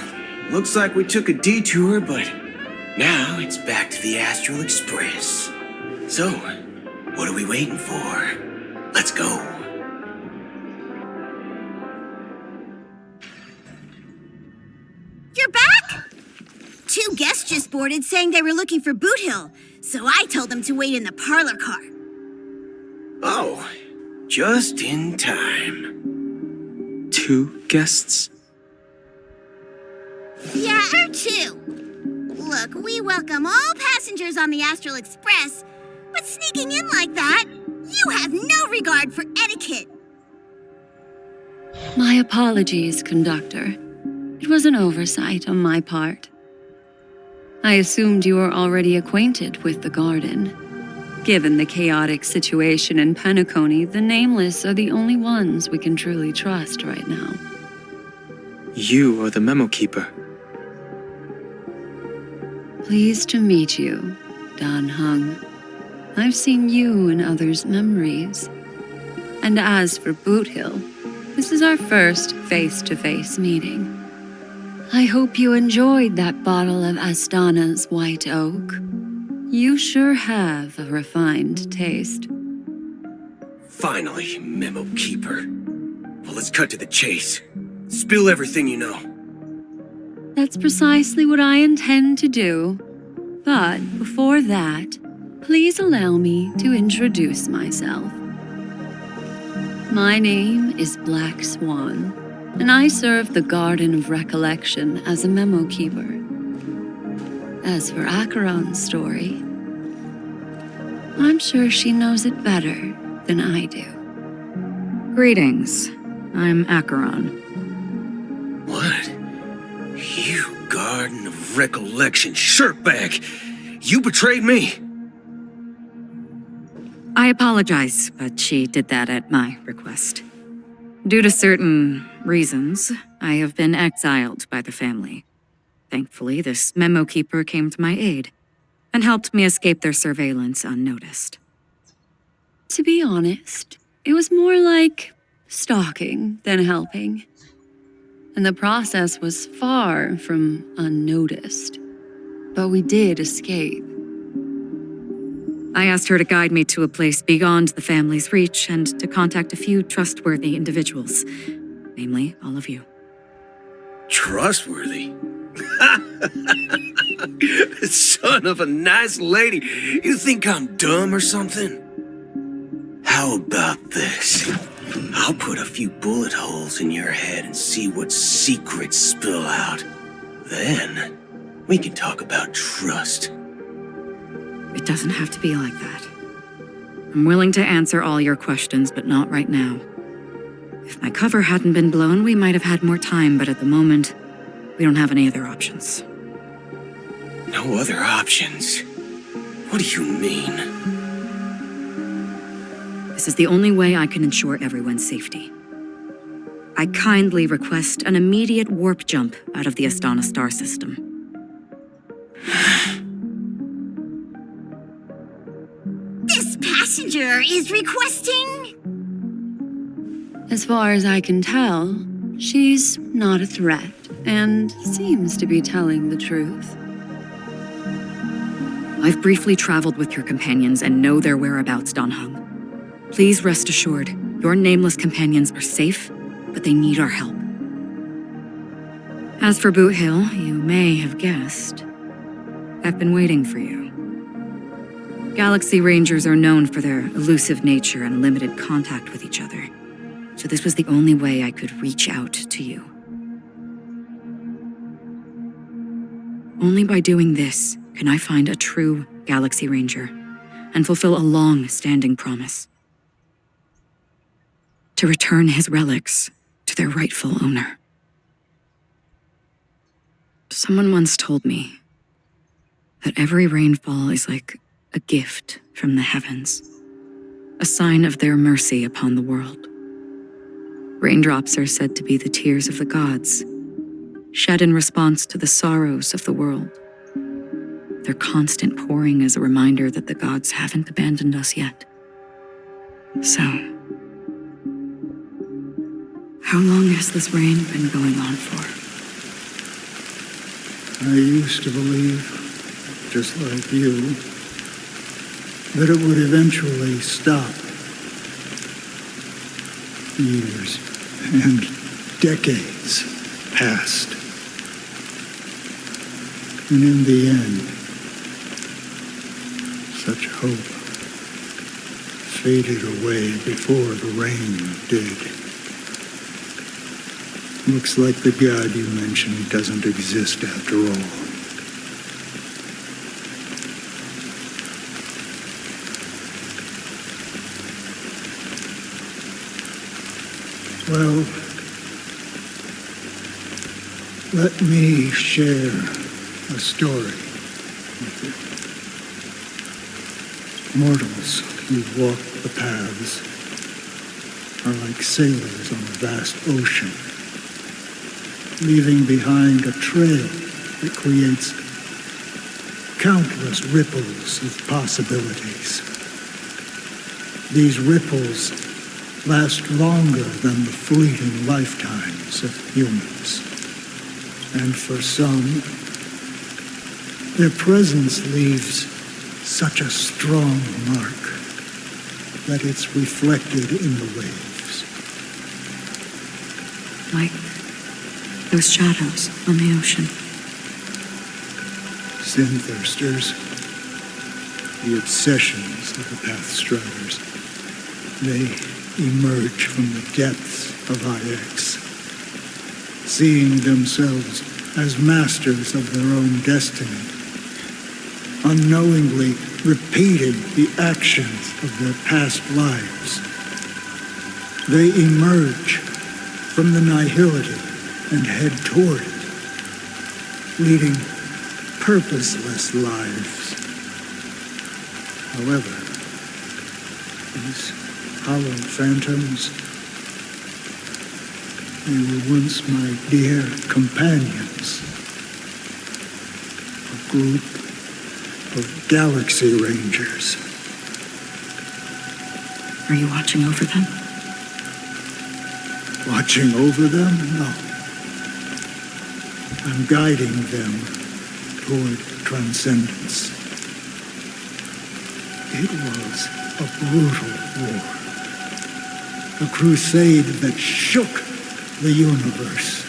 looks like we took a detour, but now it's back to the Astral Express. So, what are we waiting for? Let's go. You're back? Two guests just boarded saying they were looking for Boot Hill, so I told them to wait in the parlor car. Oh, just in time. 2 guests? Yeah, or 2. Look, we welcome all passengers on the Astral Express, but sneaking in like that, you have no regard for etiquette. My apologies, conductor. It was an oversight on my part. I assumed you were already acquainted with the garden. Given the chaotic situation in Penacony, the Nameless are the only ones we can truly trust right now. You are the memo keeper. Pleased to meet you, Dan Hung. I've seen you in others' memories. And as for Boot Hill, this is our first face-to-face meeting. I hope you enjoyed that bottle of Astana's White Oak. You sure have a refined taste. Finally, Memo Keeper. Well, let's cut to the chase. Spill everything you know. That's precisely what I intend to do. But before that, please allow me to introduce myself. My name is Black Swan, and I serve the Garden of Recollection as a memo keeper. As for Acheron's story, I'm sure she knows it better than I do. Greetings. I'm Acheron. What? You Garden of Recollection shirtbag! You betrayed me! I apologize, but she did that at my request. Due to certain reasons, I have been exiled by the family. Thankfully, this memo keeper came to my aid and helped me escape their surveillance unnoticed. To be honest, it was more like stalking than helping. And the process was far from unnoticed. But we did escape. I asked her to guide me to a place beyond the family's reach and to contact a few trustworthy individuals, namely all of you. Trustworthy? Son of a nice lady. You think I'm dumb or something? How about this? I'll put a few bullet holes in your head and see what secrets spill out. Then, we can talk about trust. It doesn't have to be like that. I'm willing to answer all your questions, but not right now. If my cover hadn't been blown, we might have had more time, but at the moment, we don't have any other options. No other options? What do you mean? This is the only way I can ensure everyone's safety. I kindly request an immediate warp jump out of the Astana star system. This passenger is requesting... As far as I can tell, she's not a threat and seems to be telling the truth. I've briefly traveled with your companions and know their whereabouts, Don Hung. Please rest assured, your nameless companions are safe, but they need our help. As for Boot Hill, you may have guessed. I've been waiting for you. Galaxy Rangers are known for their elusive nature and limited contact with each other, so this was the only way I could reach out to you. Only by doing this can I find a true Galaxy Ranger and fulfill a long-standing promise. To return his relics to their rightful owner. Someone once told me that every rainfall is like a gift from the heavens, a sign of their mercy upon the world. Raindrops are said to be the tears of the gods, shed in response to the sorrows of the world. Their constant pouring is a reminder that the gods haven't abandoned us yet. So, how long has this rain been going on for? I used to believe, just like you, that it would eventually stop. Years and decades passed. And in the end, such hope faded away before the rain did. Looks like the god you mentioned doesn't exist after all. Well, let me share a story with you. Mortals who walk the paths are like sailors on a vast ocean, leaving behind a trail that creates countless ripples of possibilities. These ripples last longer than the fleeting lifetimes of humans. And for some, their presence leaves such a strong mark that it's reflected in the waves. Like those shadows on the ocean. Sin-thirsters, the obsessions of the Pathstriders, they emerge from the depths of IX, seeing themselves as masters of their own destiny, unknowingly repeating the actions of their past lives. They emerge from the nihility and head toward it, leading purposeless lives. However, these hollow phantoms, they were once my dear companions, a group of Galaxy Rangers. Are you watching over them? Watching over them? No. I'm guiding them toward transcendence. It was a brutal war. A crusade that shook the universe.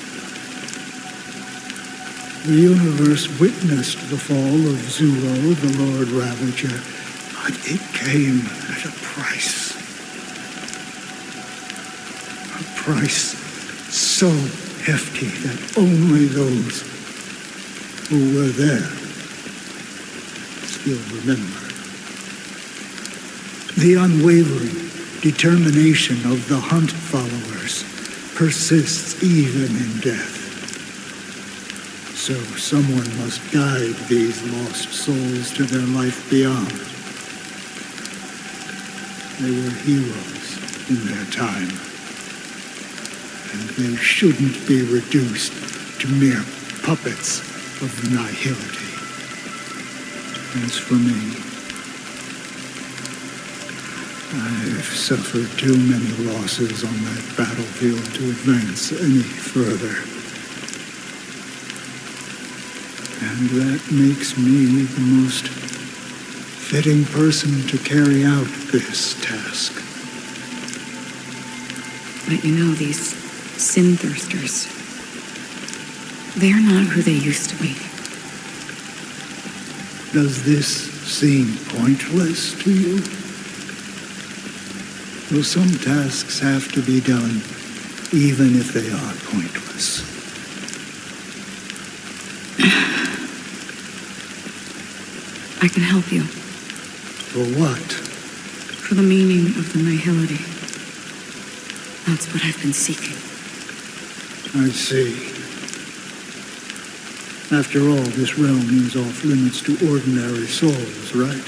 The universe witnessed the fall of Zuro, the Lord Ravager, but it came at a price. price so hefty that only those who were there still remember. The unwavering determination of the Hunt followers persists even in death. So someone must guide these lost souls to their life beyond. They were heroes in their time, and they shouldn't be reduced to mere puppets of nihility. As for me, I've suffered too many losses on that battlefield to advance any further. And that makes me the most fitting person to carry out this task. But you know, these sin thirsters, they're not who they used to be. Does this seem pointless to you? Well, some tasks have to be done, even if they are pointless. I can help you. For what? For the meaning of the nihility. That's what I've been seeking. I see. After all, this realm is off limits to ordinary souls, right?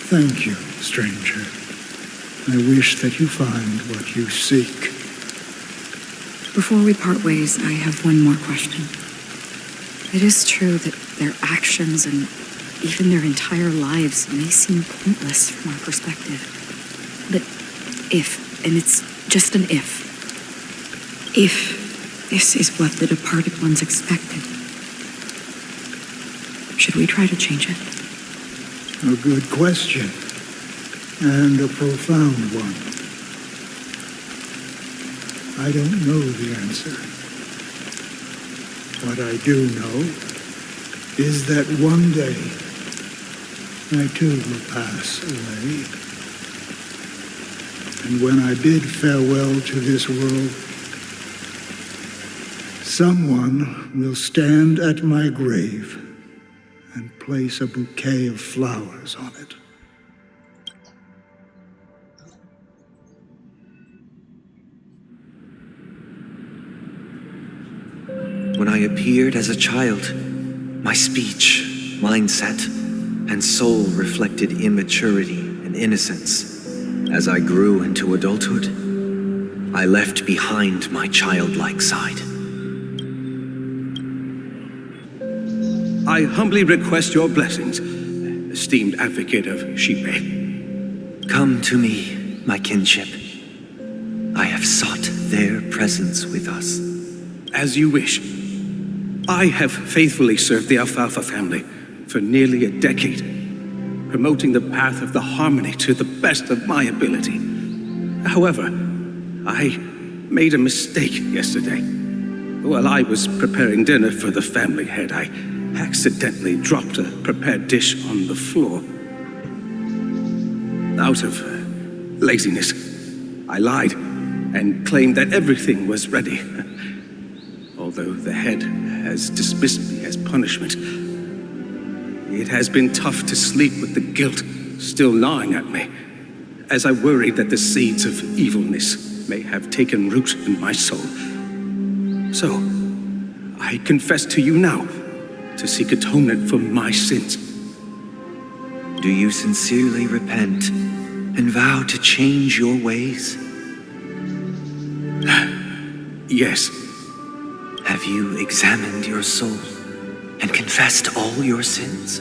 Thank you, stranger. I wish that you find what you seek. Before we part ways, I have one more question. It is true that their actions and even their entire lives may seem pointless from our perspective. But if, and it's just an if this is what the departed ones expected, should we try to change it? A good question. And a profound one. I don't know the answer. What I do know is that one day I too will pass away. And when I bid farewell to this world, someone will stand at my grave and place a bouquet of flowers on it. When I appeared as a child, my speech, mindset, and soul reflected immaturity and innocence. As I grew into adulthood, I left behind my childlike side. I humbly request your blessings, esteemed advocate of Shipe. Come to me, my kinship. I have sought their presence with us. As you wish. I have faithfully served the Alfalfa family for nearly a decade, promoting the path of the harmony to the best of my ability. However, I made a mistake yesterday. While I was preparing dinner for the family head, I accidentally dropped a prepared dish on the floor. Out of laziness, I lied and claimed that everything was ready. Although the head has dismissed me as punishment, it has been tough to sleep with the guilt still gnawing at me, as I worry that the seeds of evilness may have taken root in my soul. So, I confess to you now to seek atonement for my sins. Do you sincerely repent and vow to change your ways? Yes. Have you examined your soul and confessed all your sins?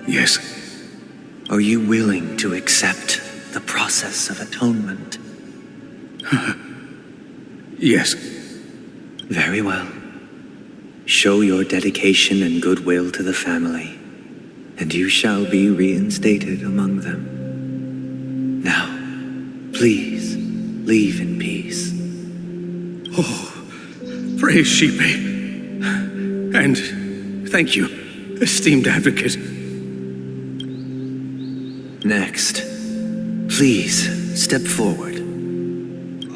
Yes. Are you willing to accept the process of atonement? Yes. Very well. Show your dedication and goodwill to the family, and you shall be reinstated among them. Now, please, leave in peace. Oh, praise Shipe. And thank you, esteemed advocate. Next, please step forward.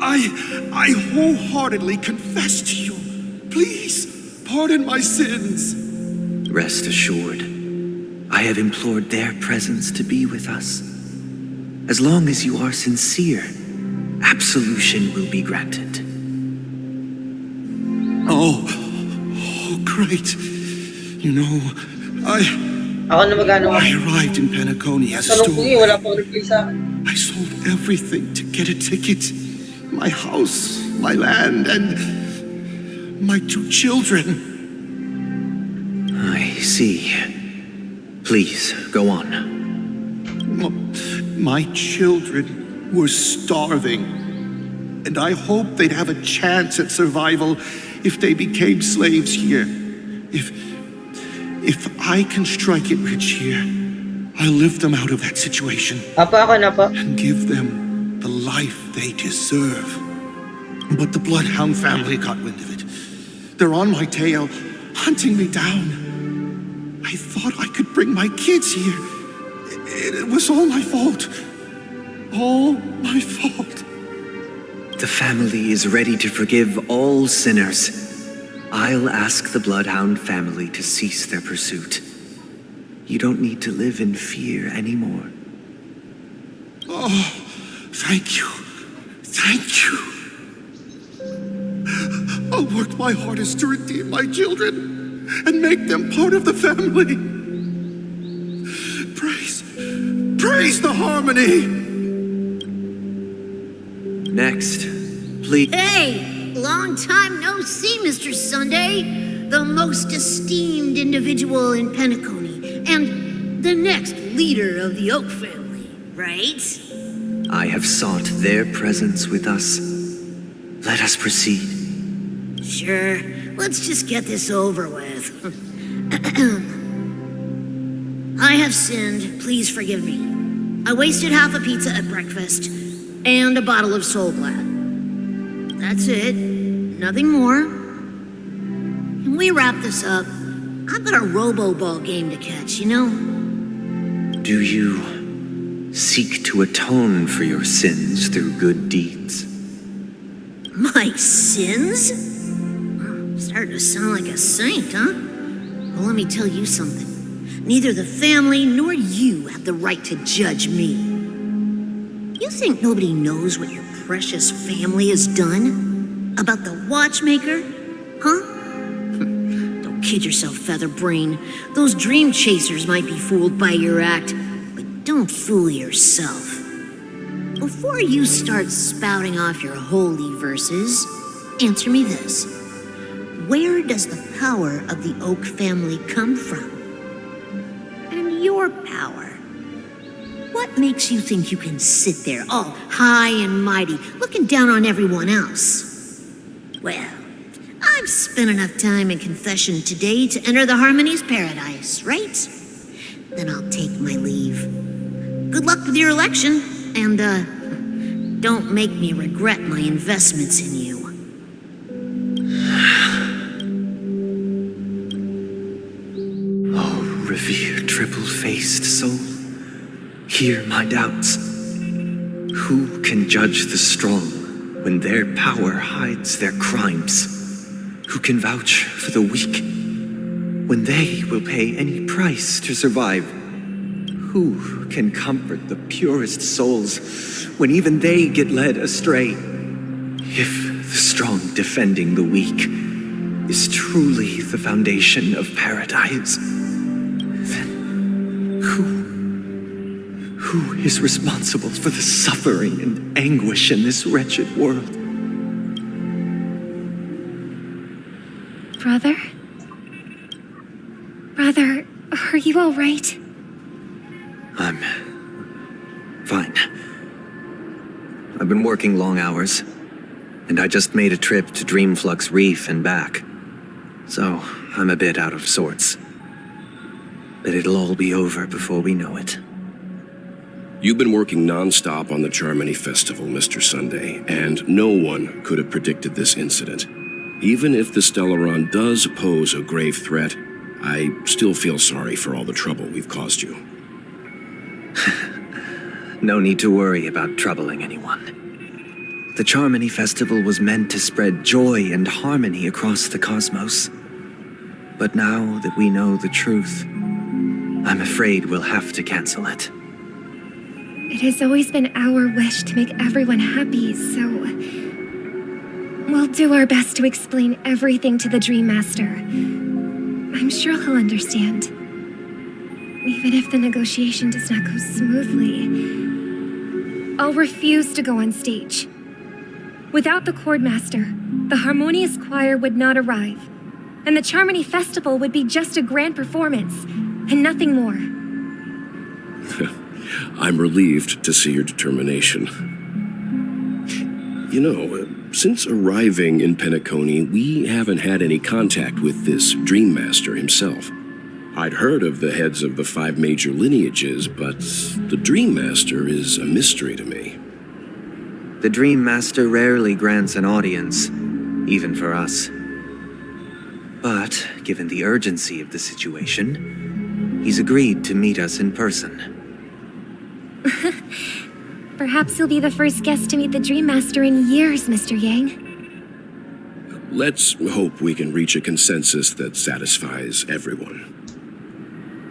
I wholeheartedly confess to you. Please, pardon my sins. Rest assured, I have implored their presence to be with us. As long as you are sincere, absolution will be granted. Oh, great. You know, I arrived in Penacony as a stowaway. I sold everything to get a ticket. My house, my land, and my 2 children. I see. Please, go on. My children were starving, and I hoped they'd have a chance at survival if they became slaves here. If I can strike it rich here, I'll lift them out of that situation and give them the life they deserve. But the Bloodhound family got wind of it. They're on my tail, hunting me down. I thought I could bring my kids here. It was all my fault. All my fault. The family is ready to forgive all sinners. I'll ask the Bloodhound family to cease their pursuit. You don't need to live in fear anymore. Oh, thank you. Thank you. I'll work my hardest to redeem my children and make them part of the family. Praise the harmony. Next, please. Hey, long time no see, Mr. Sunday. The most esteemed individual in Penacony and the next leader of the Oak family, right? I have sought their presence with us. Let us proceed. Sure, let's just get this over with. I have sinned, please forgive me. I wasted half a pizza at breakfast and a bottle of Soul Glad. That's it, nothing more. Can we wrap this up? I've got a robo-ball game to catch, you know? Do you seek to atone for your sins through good deeds? My sins? I'm starting to sound like a saint, huh? Well, let me tell you something. Neither the family nor you have the right to judge me. You think nobody knows what your precious family has done? About the watchmaker? Huh? Don't kid yourself, Featherbrain. Those dream chasers might be fooled by your act, but don't fool yourself. Before you start spouting off your holy verses, answer me this. Where does the power of the Oak family come from? And your power? What makes you think you can sit there all high and mighty, looking down on everyone else? Well, I've spent enough time in confession today to enter the Harmony's paradise, right? Then I'll take my leave. Good luck with your election, and don't make me regret my investments in you. Oh, revered triple-faced soul, hear my doubts. Who can judge the strong when their power hides their crimes? Who can vouch for the weak when they will pay any price to survive? Who can comfort the purest souls when even they get led astray? If the strong defending the weak is truly the foundation of paradise, then who is responsible for the suffering and anguish in this wretched world? Brother? Brother, are you all right? I'm fine. I've been working long hours, and I just made a trip to Dreamflux Reef and back. So I'm a bit out of sorts. But it'll all be over before we know it. You've been working non-stop on the Charmony Festival, Mr. Sunday, and no one could have predicted this incident. Even if the Stellaron does pose a grave threat, I still feel sorry for all the trouble we've caused you. No need to worry about troubling anyone. The Charmony Festival was meant to spread joy and harmony across the cosmos. But now that we know the truth, I'm afraid we'll have to cancel it. It has always been our wish to make everyone happy, so we'll do our best to explain everything to the Dream Master. I'm sure he'll understand. Even if the negotiation does not go smoothly, I'll refuse to go on stage. Without the Chord Master, the Harmonious Choir would not arrive, and the Charmony Festival would be just a grand performance, and nothing more. I'm relieved to see your determination. You know, since arriving in Penacony, we haven't had any contact with this Dream Master himself. I'd heard of the heads of the 5 major lineages, but the Dream Master is a mystery to me. The Dream Master rarely grants an audience, even for us. But, given the urgency of the situation, he's agreed to meet us in person. Perhaps you'll be the first guest to meet the Dream Master in years, Mr. Yang. Let's hope we can reach a consensus that satisfies everyone.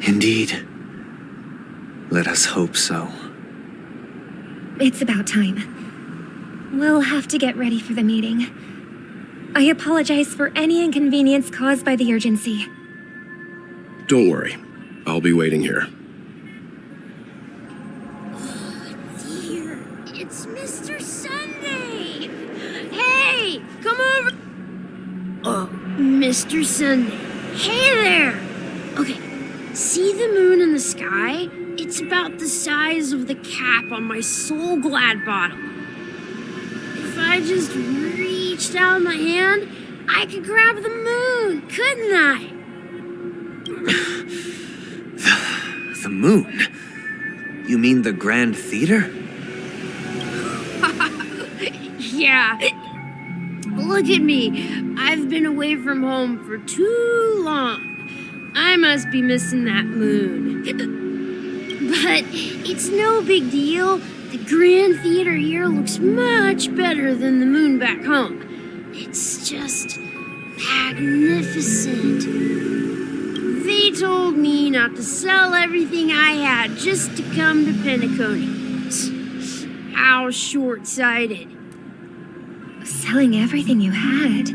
Indeed. Let us hope so. It's about time. We'll have to get ready for the meeting. I apologize for any inconvenience caused by the urgency. Don't worry. I'll be waiting here. It's Mr. Sunday! Hey, come over! Oh, Mr. Sunday. Hey there! Okay, see the moon in the sky? It's about the size of the cap on my Soul Glad bottle. If I just reached out my hand, I could grab the moon, couldn't I? The moon? You mean the Grand Theater? Yeah. Look at me. I've been away from home for too long. I must be missing that moon. But it's no big deal. The Grand Theater here looks much better than the moon back home. It's just magnificent. They told me not to sell everything I had just to come to Penacony. How short-sighted. Selling everything you had?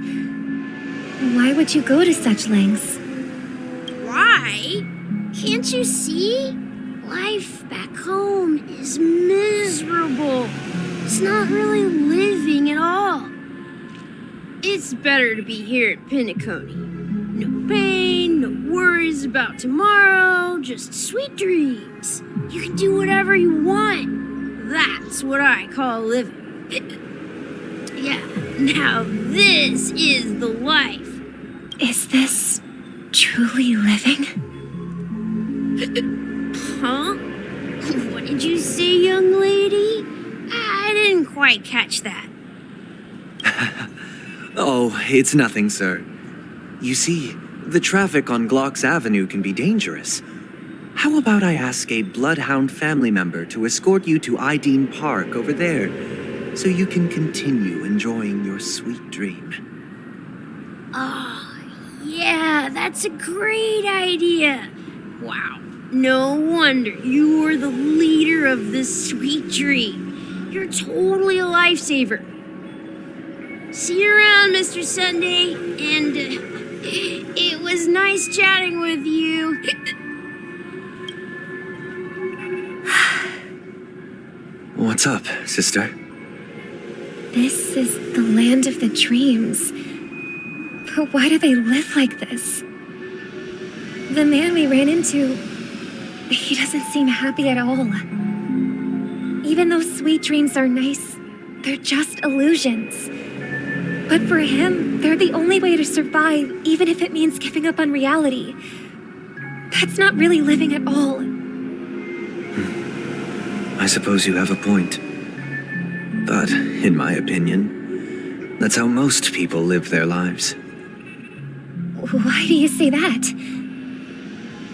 Why would you go to such lengths? Why? Can't you see? Life back home is miserable. It's not really living at all. It's better to be here at Penacony. No pain, no worries about tomorrow, just sweet dreams. You can do whatever you want. That's what I call living. Yeah, now this is the life. Is this truly living? Huh? What did you say, young lady? I didn't quite catch that. Oh, it's nothing, sir. You see, the traffic on Glock's Avenue can be dangerous. How about I ask a Bloodhound family member to escort you to Ideen Park over there, so you can continue enjoying your sweet dream? Oh, yeah, that's a great idea. Wow, no wonder you were the leader of this sweet dream. You're totally a lifesaver. See you around, Mr. Sunday, and it was nice chatting with you. What's up, sister? This is the land of the dreams. But why do they live like this? The man we ran into, he doesn't seem happy at all. Even though sweet dreams are nice, they're just illusions. But for him, they're the only way to survive, even if it means giving up on reality. That's not really living at all. I suppose you have a point. But, in my opinion, that's how most people live their lives. Why do you say that?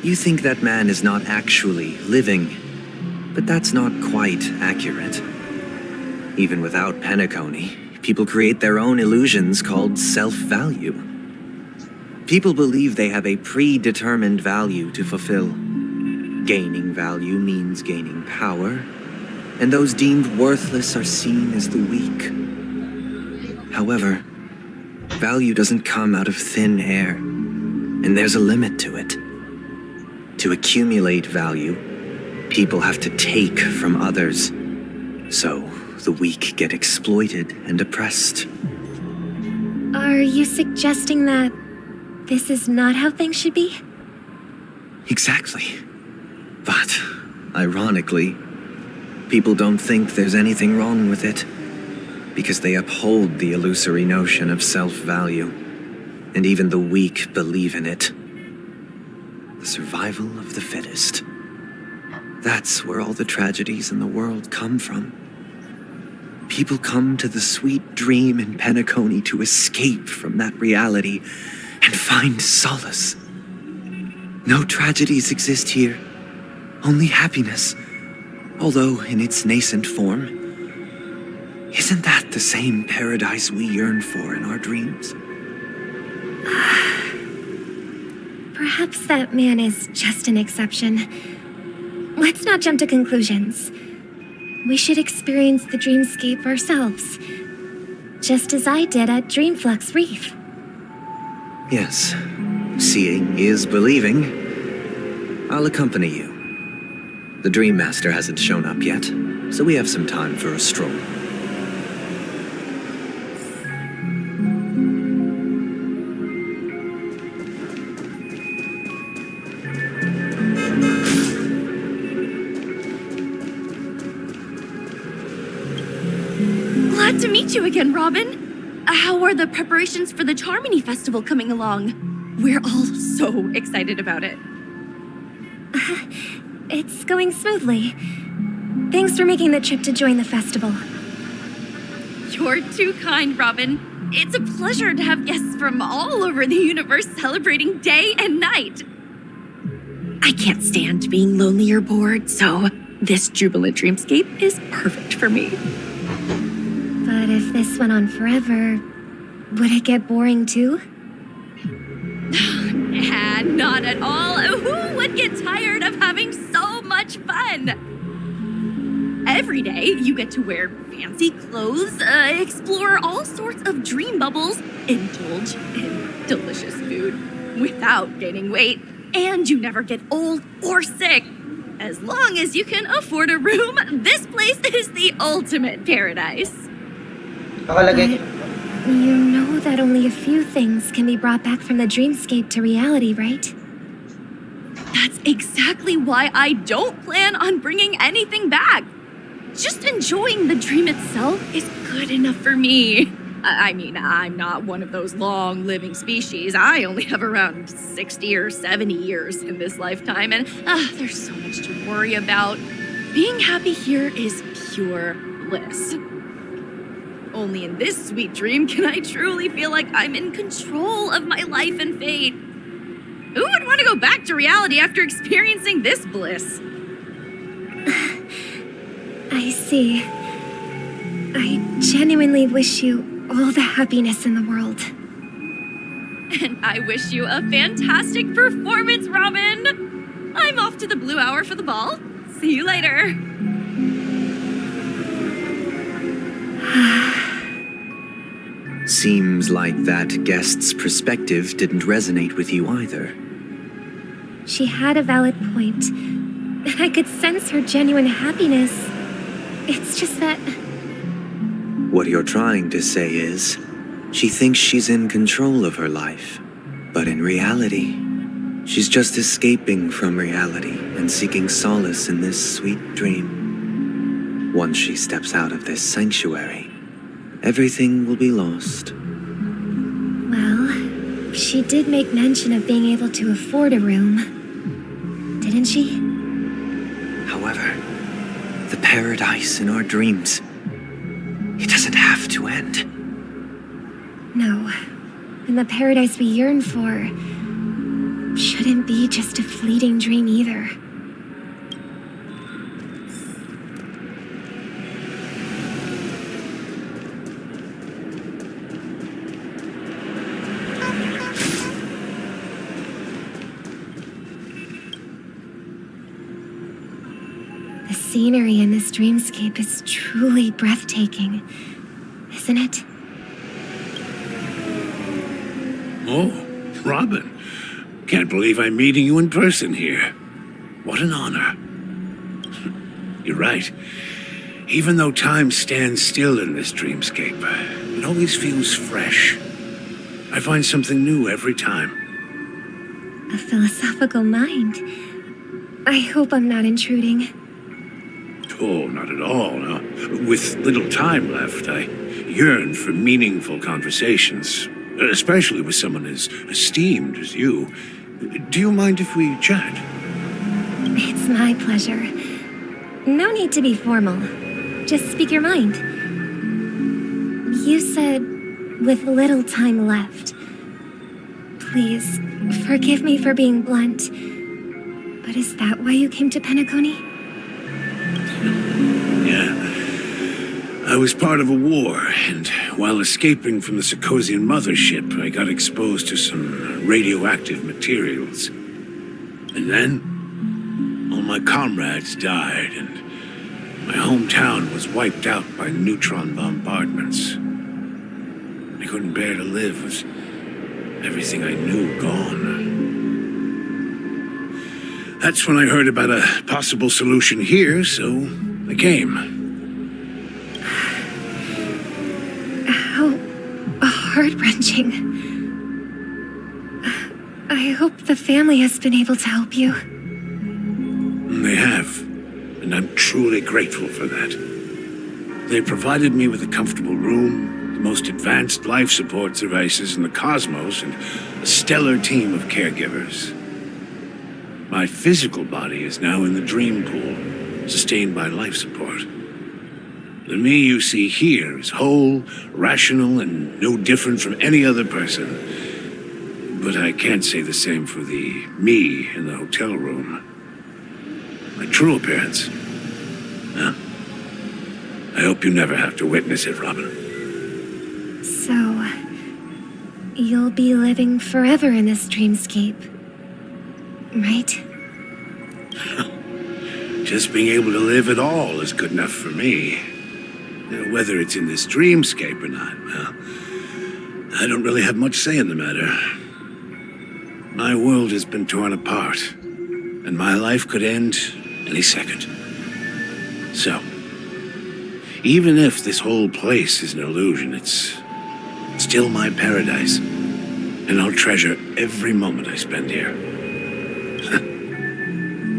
You think that man is not actually living, but that's not quite accurate. Even without Penacony, people create their own illusions called self-value. People believe they have a predetermined value to fulfill. Gaining value means gaining power, and those deemed worthless are seen as the weak. However, value doesn't come out of thin air, and there's a limit to it. To accumulate value, people have to take from others, so the weak get exploited and oppressed. Are you suggesting that this is not how things should be? Exactly. But, ironically, people don't think there's anything wrong with it, because they uphold the illusory notion of self-value, and even the weak believe in it. The survival of the fittest. That's where all the tragedies in the world come from. People come to the sweet dream in Penacony to escape from that reality and find solace. No tragedies exist here, only happiness, although in its nascent form. Isn't that the same paradise we yearn for in our dreams? Perhaps that man is just an exception. Let's not jump to conclusions. We should experience the dreamscape ourselves, just as I did at Dreamflux Reef. Yes, seeing is believing. I'll accompany you. The Dream Master hasn't shown up yet, so we have some time for a stroll. Glad to meet you again, Robin. How are the preparations for the Charmony Festival coming along? We're all so excited about it. It's going smoothly. Thanks for making the trip to join the festival. You're too kind, Robin. It's a pleasure to have guests from all over the universe celebrating day and night. I can't stand being lonely or bored, so this jubilant dreamscape is perfect for me. But if this went on forever, would it get boring too? Nah, not at all. Who would get tired of having so much fun? Every day, you get to wear fancy clothes, explore all sorts of dream bubbles, indulge in delicious food without gaining weight, and you never get old or sick. As long as you can afford a room, this place is the ultimate paradise. But you know that only a few things can be brought back from the dreamscape to reality, right? That's exactly why I don't plan on bringing anything back. Just enjoying the dream itself is good enough for me. I mean, I'm not one of those long-living species. I only have around 60 or 70 years in this lifetime, and there's so much to worry about. Being happy here is pure bliss. Only in this sweet dream can I truly feel like I'm in control of my life and fate. Who would want to go back to reality after experiencing this bliss? I see. I genuinely wish you all the happiness in the world. And I wish you a fantastic performance, Robin! I'm off to the Blue Hour for the ball. See you later. Seems like that guest's perspective didn't resonate with you either. She had a valid point, and I could sense her genuine happiness. It's just that... What you're trying to say is, she thinks she's in control of her life, but in reality, she's just escaping from reality and seeking solace in this sweet dream. Once she steps out of this sanctuary, everything will be lost. Well, she did make mention of being able to afford a room, didn't she? However, the paradise in our dreams, it doesn't have to end. No, and the paradise we yearn for shouldn't be just a fleeting dream either. scenery in this dreamscape is truly breathtaking, isn't it? Oh, Robin. Can't believe I'm meeting you in person here. What an honor. You're right. Even though time stands still in this dreamscape, it always feels fresh. I find something new every time. A philosophical mind. I hope I'm not intruding. Oh, not at all, no. With little time left, I yearn for meaningful conversations, especially with someone as esteemed as you. Do you mind if we chat? It's my pleasure. No need to be formal. Just speak your mind. You said, with little time left. Please, forgive me for being blunt. But is that why you came to Penacony? Yeah. I was part of a war, and while escaping from the Sarkosian mothership, I got exposed to some radioactive materials. And then, all my comrades died, and my hometown was wiped out by neutron bombardments. I couldn't bear to live with everything I knew gone. That's when I heard about a possible solution here, so I came. How heart-wrenching. I hope the family has been able to help you. They have, and I'm truly grateful for that. They provided me with a comfortable room, the most advanced life support devices in the cosmos, and a stellar team of caregivers. My physical body is now in the dream pool, sustained by life support. The me you see here is whole, rational, and no different from any other person. But I can't say the same for the me in the hotel room. My true appearance. Well, I hope you never have to witness it, Robin. So, you'll be living forever in this dreamscape, right? Just being able to live at all is good enough for me. Whether it's in this dreamscape or not, well, I don't really have much say in the matter. My world has been torn apart, and my life could end any second. So, even if this whole place is an illusion, it's still my paradise, and I'll treasure every moment I spend here.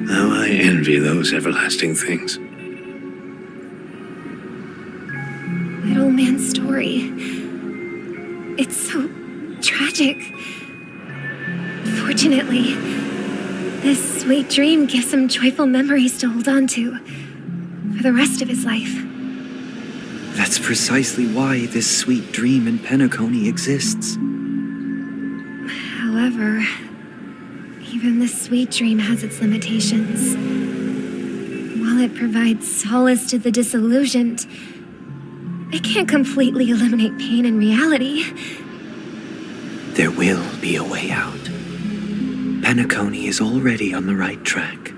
How I envy those everlasting things. That old man's story. It's so tragic. Fortunately, this sweet dream gives him joyful memories to hold on to for the rest of his life. That's precisely why this sweet dream in Penacony exists. However, even this sweet dream has its limitations. While it provides solace to the disillusioned, it can't completely eliminate pain in reality. There will be a way out. Penacony is already on the right track.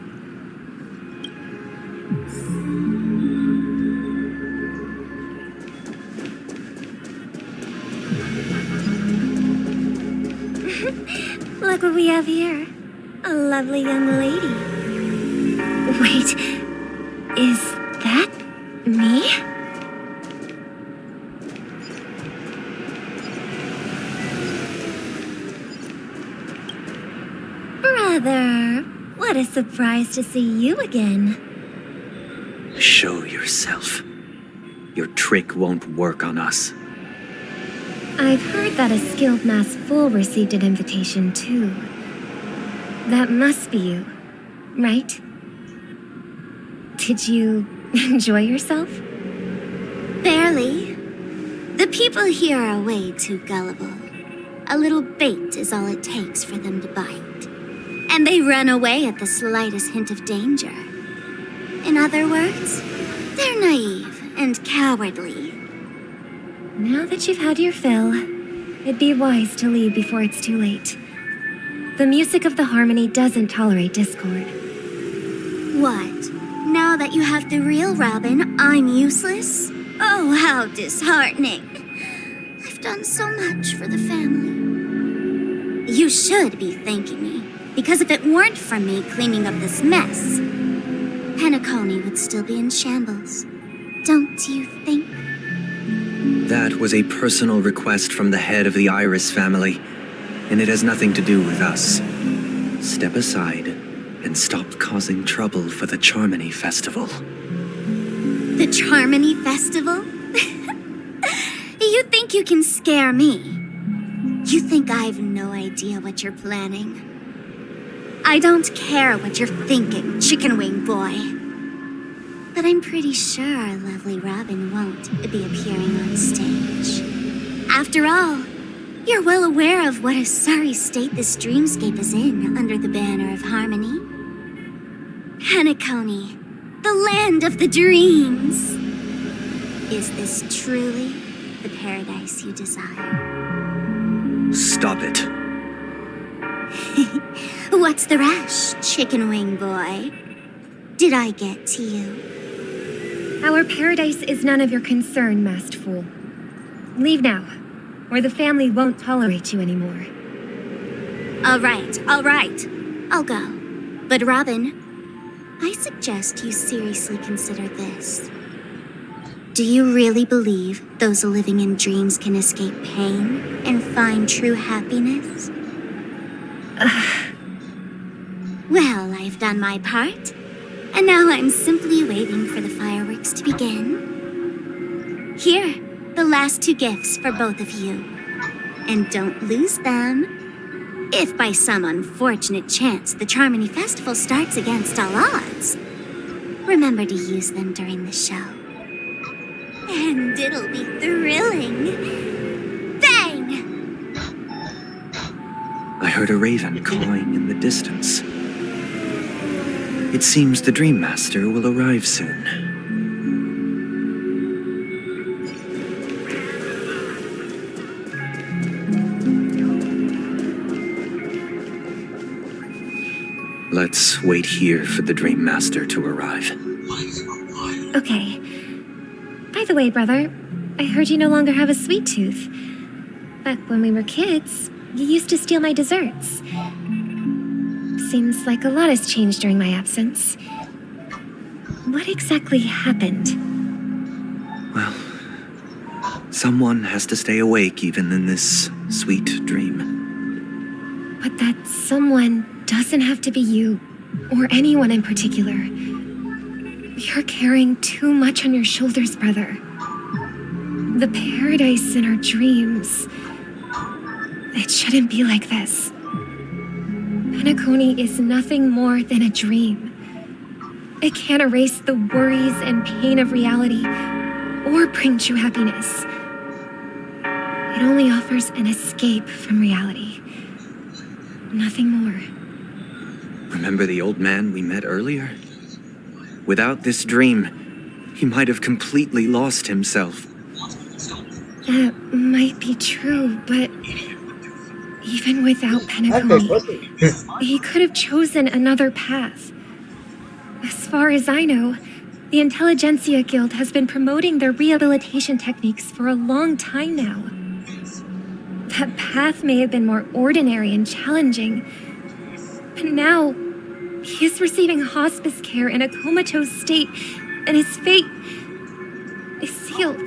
Look what we have here. A lovely young lady. Wait, is that me? Brother, what a surprise to see you again. Show yourself. Your trick won't work on us. I've heard that a skilled mass fool received an invitation too. That must be you, right? Did you enjoy yourself? Barely. The people here are way too gullible. A little bait is all it takes for them to bite. And they run away at the slightest hint of danger. In other words, they're naive and cowardly. Now that you've had your fill, it'd be wise to leave before it's too late. The music of the harmony doesn't tolerate discord. What? now that you have the real Robin, I'm useless? Oh, how disheartening. I've done so much for the family. You should be thanking me, because if it weren't for me cleaning up this mess, Penacony would still be in shambles. Don't you think? That was a personal request from the head of the Iris family, and it has nothing to do with us. Step aside and stop causing trouble for the Charmony Festival. The Charmony Festival? You think you can scare me? You think I've no idea what you're planning? I don't care what you're thinking, chicken wing boy. But I'm pretty sure our lovely Robin won't be appearing on stage. After all, you're well aware of what a sorry state this dreamscape is in under the banner of harmony. Penacony, the land of the dreams. Is this truly the paradise you desire? Stop it. What's the rush, chicken wing boy? Did I get to you? Our paradise is none of your concern, masked fool. Leave now, or the family won't tolerate you anymore. All right. I'll go. But Robin, I suggest you seriously consider this. Do you really believe those living in dreams can escape pain and find true happiness? Well, I've done my part, and now I'm simply waiting for the fireworks to begin. Here, the last 2 gifts for both of you. And don't lose them. If by some unfortunate chance the Charmony Festival starts against all odds, remember to use them during the show. And it'll be thrilling. Bang! I heard a raven cawing in the distance. It seems the Dream Master will arrive soon. Let's wait here for the Dream Master to arrive. Okay. By the way, brother, I heard you no longer have a sweet tooth. Back when we were kids, you used to steal my desserts. Seems like a lot has changed during my absence. What exactly happened? Well, someone has to stay awake even in this sweet dream. But that someone doesn't have to be you, or anyone in particular. You're carrying too much on your shoulders, brother. The paradise in our dreams. It shouldn't be like this. Penacony is nothing more than a dream. It can't erase the worries and pain of reality, or bring true happiness. It only offers an escape from reality. Nothing more. Remember the old man we met earlier? Without this dream, he might have completely lost himself. That might be true, but even without Penacony, he could have chosen another path. As far as I know, the Intelligentsia Guild has been promoting their rehabilitation techniques for a long time now. That path may have been more ordinary and challenging, but now he is receiving hospice care in a comatose state, and his fate is sealed.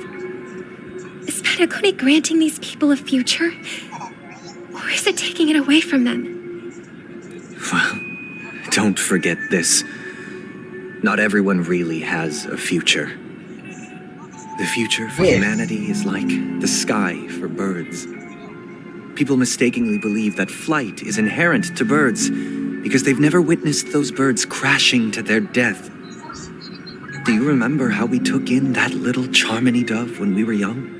Is Penacony granting these people a future? Or is it taking it away from them? Well, don't forget this. Not everyone really has a future. The future for humanity is like the sky for birds. People mistakenly believe that flight is inherent to birds because they've never witnessed those birds crashing to their death. Do you remember how we took in that little Charmony dove when we were young?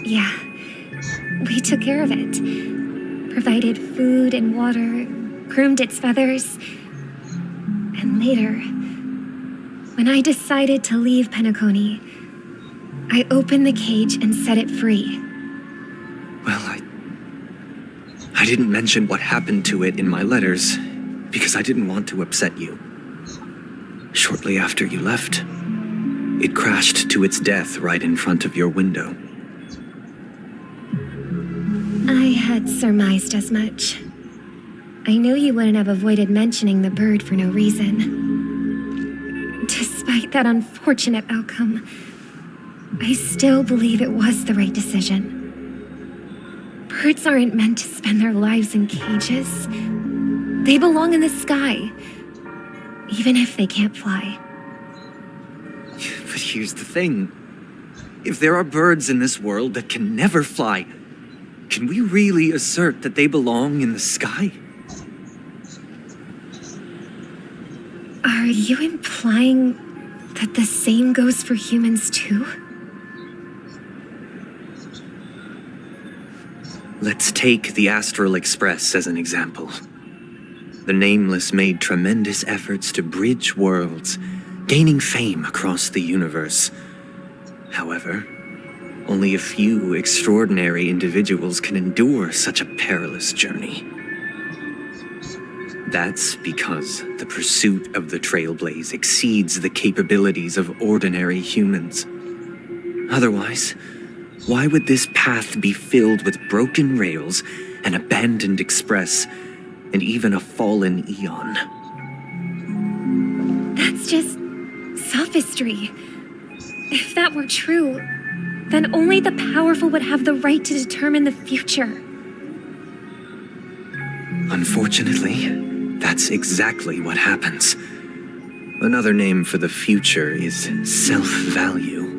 Yeah. We took care of it. Provided food and water, groomed its feathers. And later, when I decided to leave Penacony, I opened the cage and set it free. Well, I didn't mention what happened to it in my letters because I didn't want to upset you. Shortly after you left, it crashed to its death right in front of your window. I had surmised as much. I knew you wouldn't have avoided mentioning the bird for no reason. Despite that unfortunate outcome, I still believe it was the right decision. Birds aren't meant to spend their lives in cages. They belong in the sky, even if they can't fly. But here's the thing. If there are birds in this world that can never fly, can we really assert that they belong in the sky? Are you implying that the same goes for humans too? Let's take the Astral Express as an example. The Nameless made tremendous efforts to bridge worlds, gaining fame across the universe. However, only a few extraordinary individuals can endure such a perilous journey. That's because the pursuit of the Trailblaze exceeds the capabilities of ordinary humans. Otherwise, why would this path be filled with broken rails, an abandoned express, and even a fallen Eon? That's just sophistry. If that were true, then only the powerful would have the right to determine the future. Unfortunately, that's exactly what happens. Another name for the future is self-value.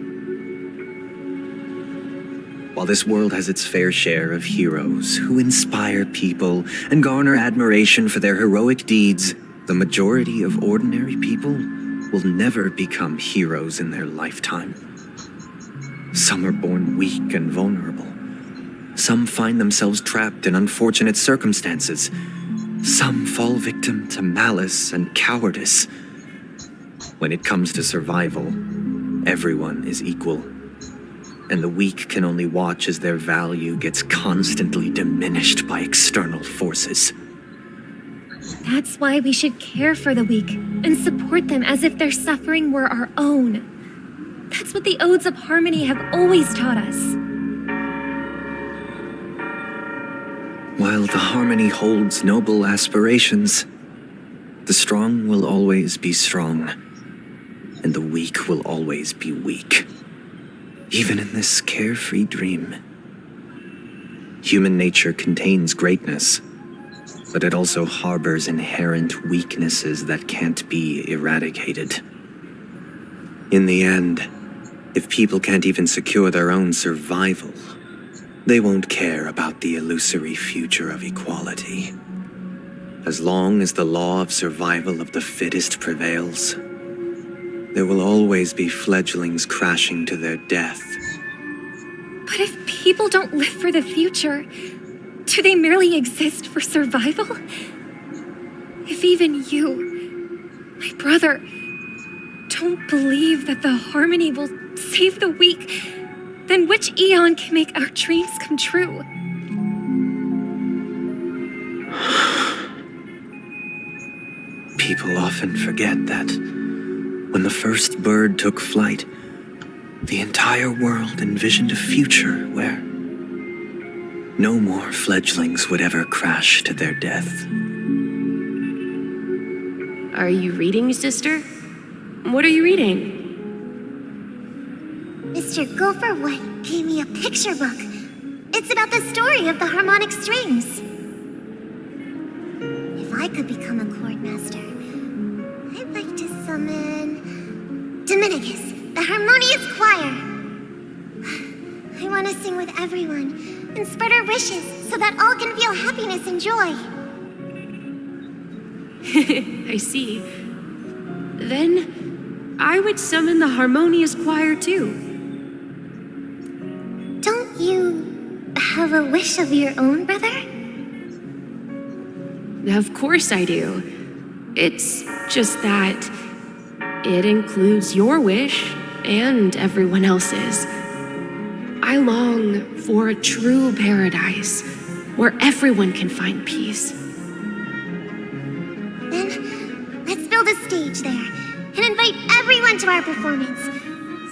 While this world has its fair share of heroes who inspire people and garner admiration for their heroic deeds, the majority of ordinary people will never become heroes in their lifetime. Some are born weak and vulnerable. Some find themselves trapped in unfortunate circumstances. Some fall victim to malice and cowardice. When it comes to survival, everyone is equal. And the weak can only watch as their value gets constantly diminished by external forces. That's why we should care for the weak and support them as if their suffering were our own. That's what the Odes of Harmony have always taught us. While the Harmony holds noble aspirations, the strong will always be strong, and the weak will always be weak. Even in this carefree dream. Human nature contains greatness, but it also harbors inherent weaknesses that can't be eradicated. In the end, if people can't even secure their own survival, they won't care about the illusory future of equality. As long as the law of survival of the fittest prevails, there will always be fledglings crashing to their death. But if people don't live for the future, do they merely exist for survival? If even you, my brother, don't believe that the Harmony will save the weak, then which Eon can make our dreams come true? People often forget that when the first bird took flight, the entire world envisioned a future where no more fledglings would ever crash to their death. Are you reading, sister? What are you reading? Mr. Gopherwood gave me a picture book. It's about the story of the harmonic strings. If I could become a chord master, I'd like to summon Dominicus, the harmonious choir. I want to sing with everyone and spread our wishes so that all can feel happiness and joy. I see. Then I would summon the harmonious choir too. Don't you have a wish of your own, brother? Of course I do. It's just that it includes your wish and everyone else's. I long for a true paradise where everyone can find peace. Then let's build a stage there and everyone to our performance,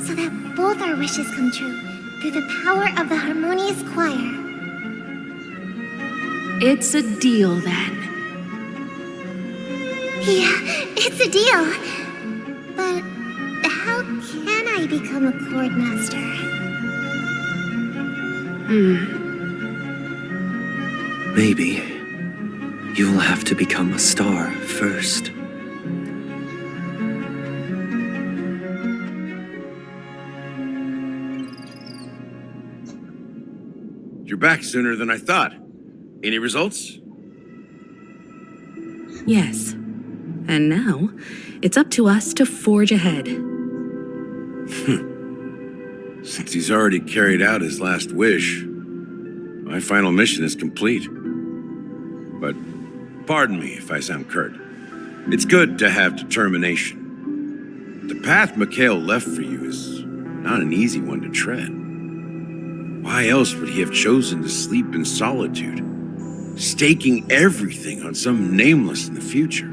so that both our wishes come true through the power of the harmonious choir. It's a deal then. Yeah, it's a deal. But how can I become a chord master? Maybe you'll have to become a star first. You're back sooner than I thought. Any results? Yes. And now, it's up to us to forge ahead. Since he's already carried out his last wish, my final mission is complete. But pardon me if I sound curt. It's good to have determination. The path Mikhail left for you is not an easy one to tread. Why else would he have chosen to sleep in solitude, staking everything on some nameless in the future?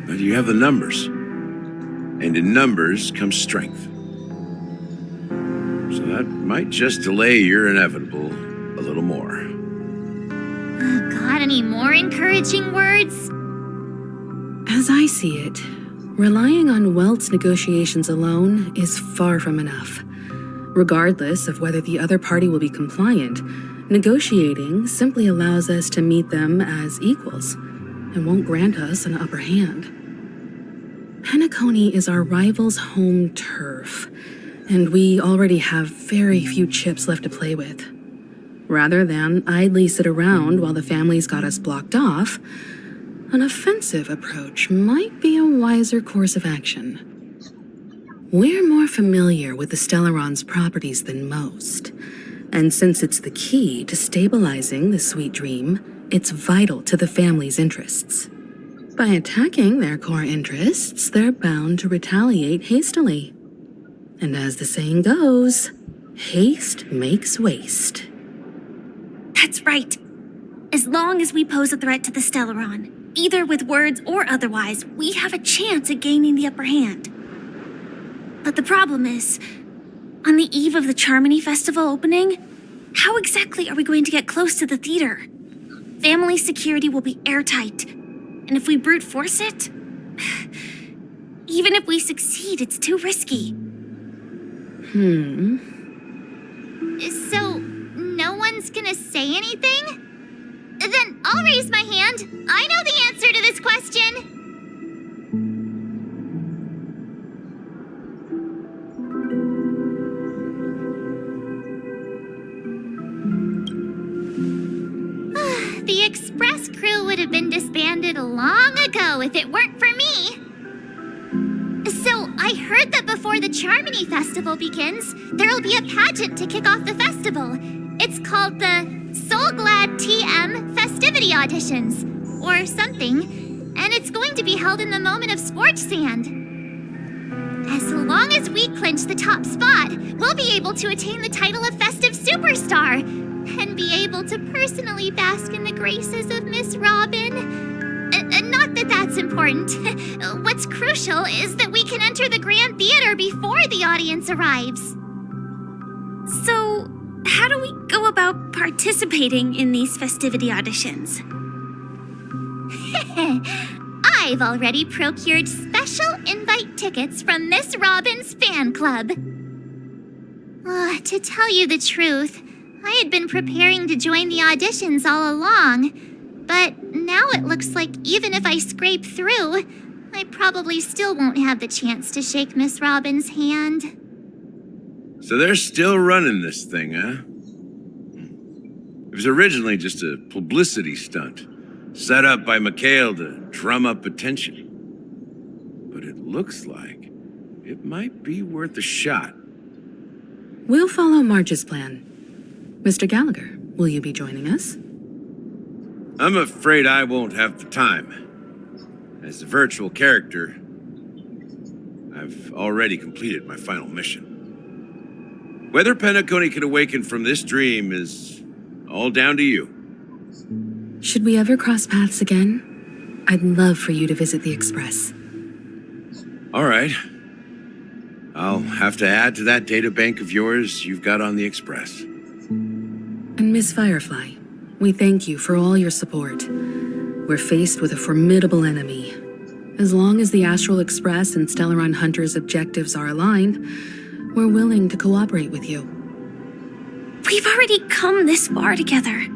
But you have the numbers, and in numbers comes strength. So that might just delay your inevitable a little more. Got any more encouraging words? As I see it, relying on Welt's negotiations alone is far from enough. Regardless of whether the other party will be compliant, negotiating simply allows us to meet them as equals and won't grant us an upper hand. Penacony is our rival's home turf, and we already have very few chips left to play with. Rather than idly sit around while the family's got us blocked off, an offensive approach might be a wiser course of action. We're more familiar with the Stellaron's properties than most, and since it's the key to stabilizing the sweet dream, it's vital to the family's interests. By attacking their core interests, they're bound to retaliate hastily. And as the saying goes, haste makes waste. That's right. As long as we pose a threat to the Stellaron, either with words or otherwise, we have a chance at gaining the upper hand. But the problem is, on the eve of the Charmony Festival opening, how exactly are we going to get close to the theater? Family security will be airtight, and if we brute force it, even if we succeed, it's too risky. So, no one's gonna say anything? Then I'll raise my hand. I know the answer to this question. The Express crew would have been disbanded long ago if it weren't for me. So, I heard that before the Charmony Festival begins, there'll be a pageant to kick off the festival. It's called the Soul Glad TM Festivity Auditions, or something, and it's going to be held in the moment of Scorch Sand. As long as we clinch the top spot, we'll be able to attain the title of Festive Superstar, and be able to personally bask in the graces of Miss Robin. Not that that's important. What's crucial is that we can enter the Grand Theater before the audience arrives. So, how do we go about participating in these festivity auditions? I've already procured special invite tickets from Miss Robin's fan club. To tell you the truth, I had been preparing to join the auditions all along, but now it looks like even if I scrape through, I probably still won't have the chance to shake Miss Robin's hand. So they're still running this thing, huh? It was originally just a publicity stunt, set up by Mikhail to drum up attention. But it looks like it might be worth a shot. We'll follow Marge's plan. Mr. Gallagher, will you be joining us? I'm afraid I won't have the time. As a virtual character, I've already completed my final mission. Whether Penacony can awaken from this dream is all down to you. Should we ever cross paths again? I'd love for you to visit the Express. All right. I'll have to add to that data bank of yours you've got on the Express. And Miss Firefly, we thank you for all your support. We're faced with a formidable enemy. As long as the Astral Express and Stellaron Hunter's objectives are aligned, we're willing to cooperate with you. We've already come this far together.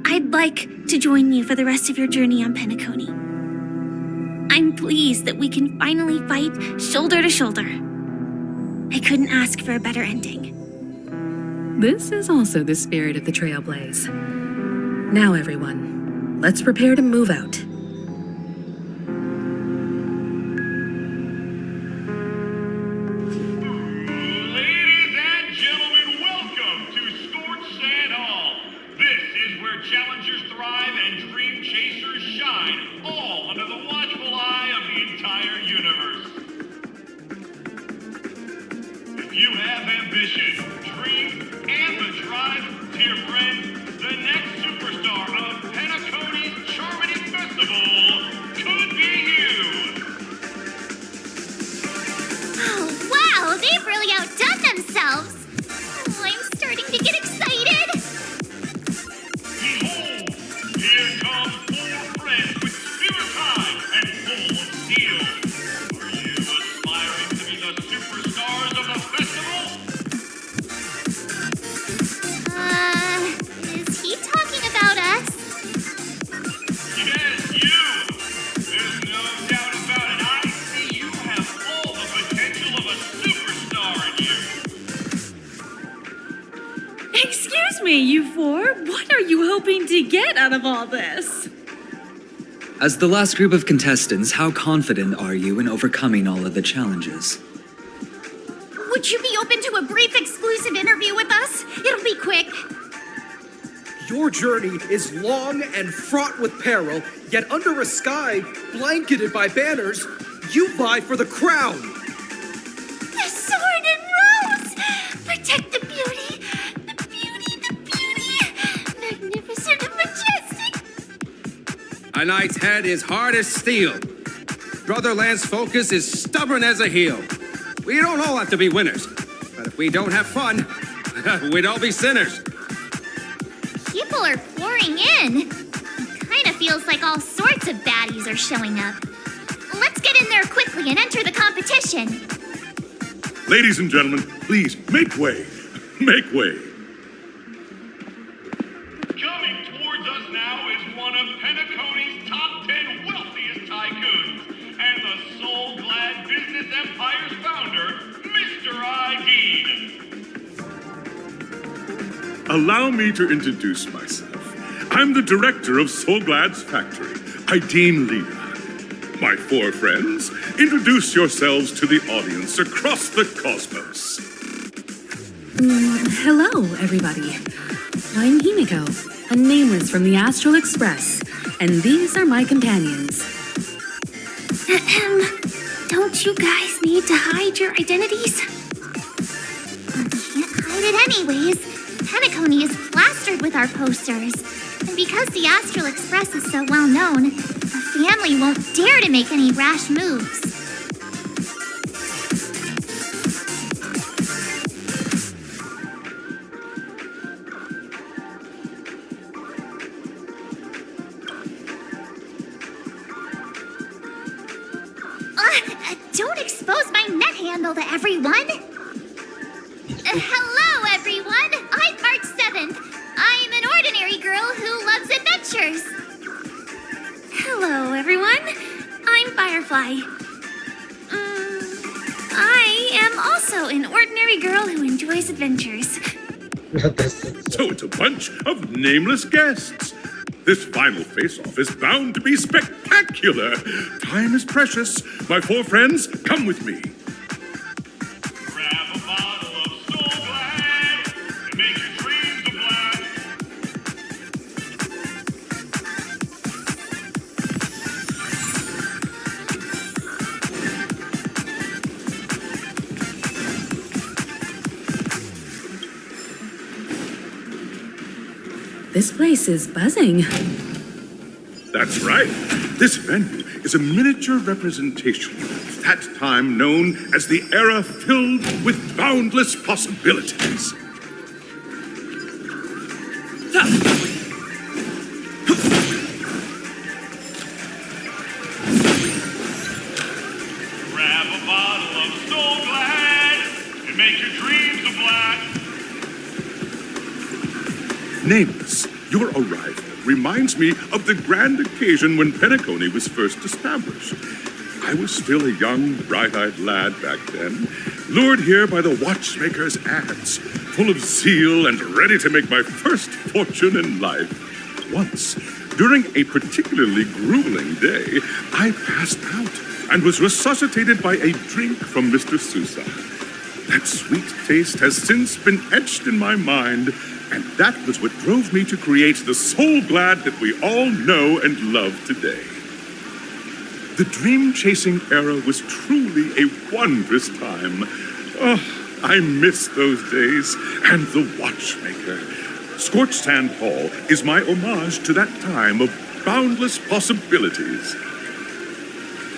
I'd like to join you for the rest of your journey on Penacony. I'm pleased that we can finally fight shoulder to shoulder. I couldn't ask for a better ending. This is also the spirit of the Trailblaze. Now, everyone, let's prepare to move out. Ladies and gentlemen, welcome to Scorched Sand Hall. This is where challengers thrive and dream chasers shine, all under the watchful eye of the entire universe. If you have ambition, dream, and the drive, dear friend, the next superstar of Penacony's Charmony Festival could be you. Oh, wow, they've really outdone themselves. Oh, I'm starting to get excited. Behold, here come 4 friends with spirit high and full of steel. Are you aspiring to be the superstars of the festival? Is he talking about us? Yes, you! There's no doubt about it. I see you have all the potential of a superstar in you. Excuse me, you four. What are you hoping to get out of all this? As the last group of contestants, how confident are you in overcoming all of the challenges? Would you be open to a brief exclusive interview with us? It'll be quick. Your journey is long and fraught with peril, yet under a sky blanketed by banners, you vie for the crown. The sword and rose! Protect the beauty! The beauty, the beauty! Magnificent and majestic! A knight's head is hard as steel. Brother Lance's focus is stubborn as a heel. We don't all have to be winners, but if we don't have fun, we'd all be sinners. People are pouring in. It kind of feels like all sorts of baddies are showing up. Let's get in there quickly and enter the competition. Ladies and gentlemen, please make way. Make way. Coming towards us now is one of Penacony's top 10 wealthiest tycoons and the soul-glad business empire's founder, Mr. Ideed. Allow me to introduce myself. I'm the director of Soulglad's factory, Ideen Lena. My 4 friends, introduce yourselves to the audience across the cosmos. Hello, everybody. I'm Himiko, a nameless from the Astral Express, and these are my companions. Don't you guys need to hide your identities? Can't hide it anyways. Penacony is plastered with our posters. And because the Astral Express is so well known, the family won't dare to make any rash moves. Don't expose my net handle to everyone! Hello, everyone! I'm March 7th. I'm an ordinary girl who loves adventures. Hello, everyone. I'm Firefly. I am also an ordinary girl who enjoys adventures. So it's a bunch of nameless guests. This final face-off is bound to be spectacular. Time is precious. My 4 friends, come with me. Grab a bottle of Soul Glad and make your dreams a blast. This place is buzzing. That's right. This venue is a miniature representation of that time known as the era filled with boundless possibilities. Grab a bottle of Soul Glad and make your dreams a blast. Nameless, your arrival reminds me of the grand occasion when Penacony was first established. I was still a young, bright-eyed lad back then, lured here by the watchmaker's ads, full of zeal and ready to make my first fortune in life. Once, during a particularly grueling day, I passed out and was resuscitated by a drink from Mr. Sousa. That sweet taste has since been etched in my mind, and that was what drove me to create the Soul Glad that we all know and love today. The dream-chasing era was truly a wondrous time. Oh, I miss those days and the watchmaker. Scorched Sand Hall is my homage to that time of boundless possibilities.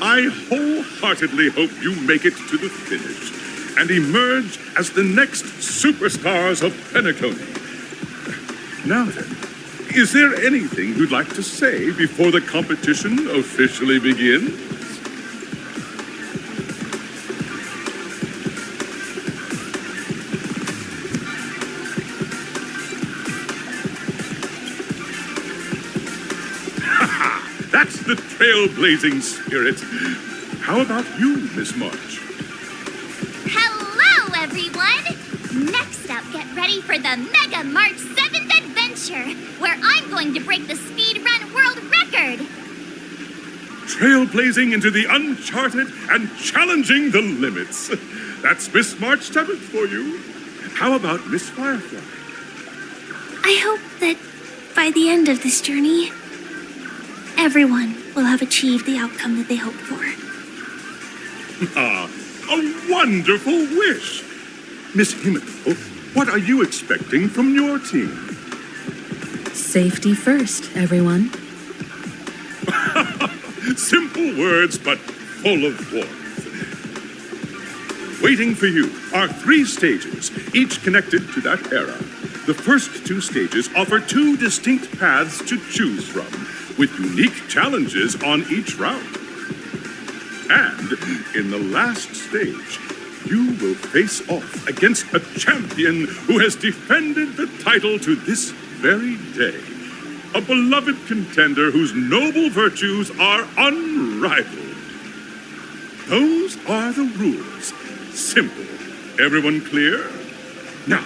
I wholeheartedly hope you make it to the finish and emerge as the next superstars of Penacony. Now then, is there anything you'd like to say before the competition officially begins? That's the trailblazing spirit. How about you, Miss March? Hello, everyone! Next up, get ready for the Mega March 7th Adventure, where I'm going to break the speedrun world record! Trailblazing into the uncharted and challenging the limits. That's Miss March 7th for you. How about Miss Firefly? I hope that by the end of this journey, everyone will have achieved the outcome that they hoped for. Ah, a wonderful wish! Miss Himiko, what are you expecting from your team? Safety first, everyone. Simple words, but full of warmth. Waiting for you are 3 stages, each connected to that era. The first 2 stages offer 2 distinct paths to choose from, with unique challenges on each route. And in the last stage, you will face off against a champion who has defended the title to this very day. A beloved contender whose noble virtues are unrivaled. Those are the rules. Simple. Everyone clear? Now,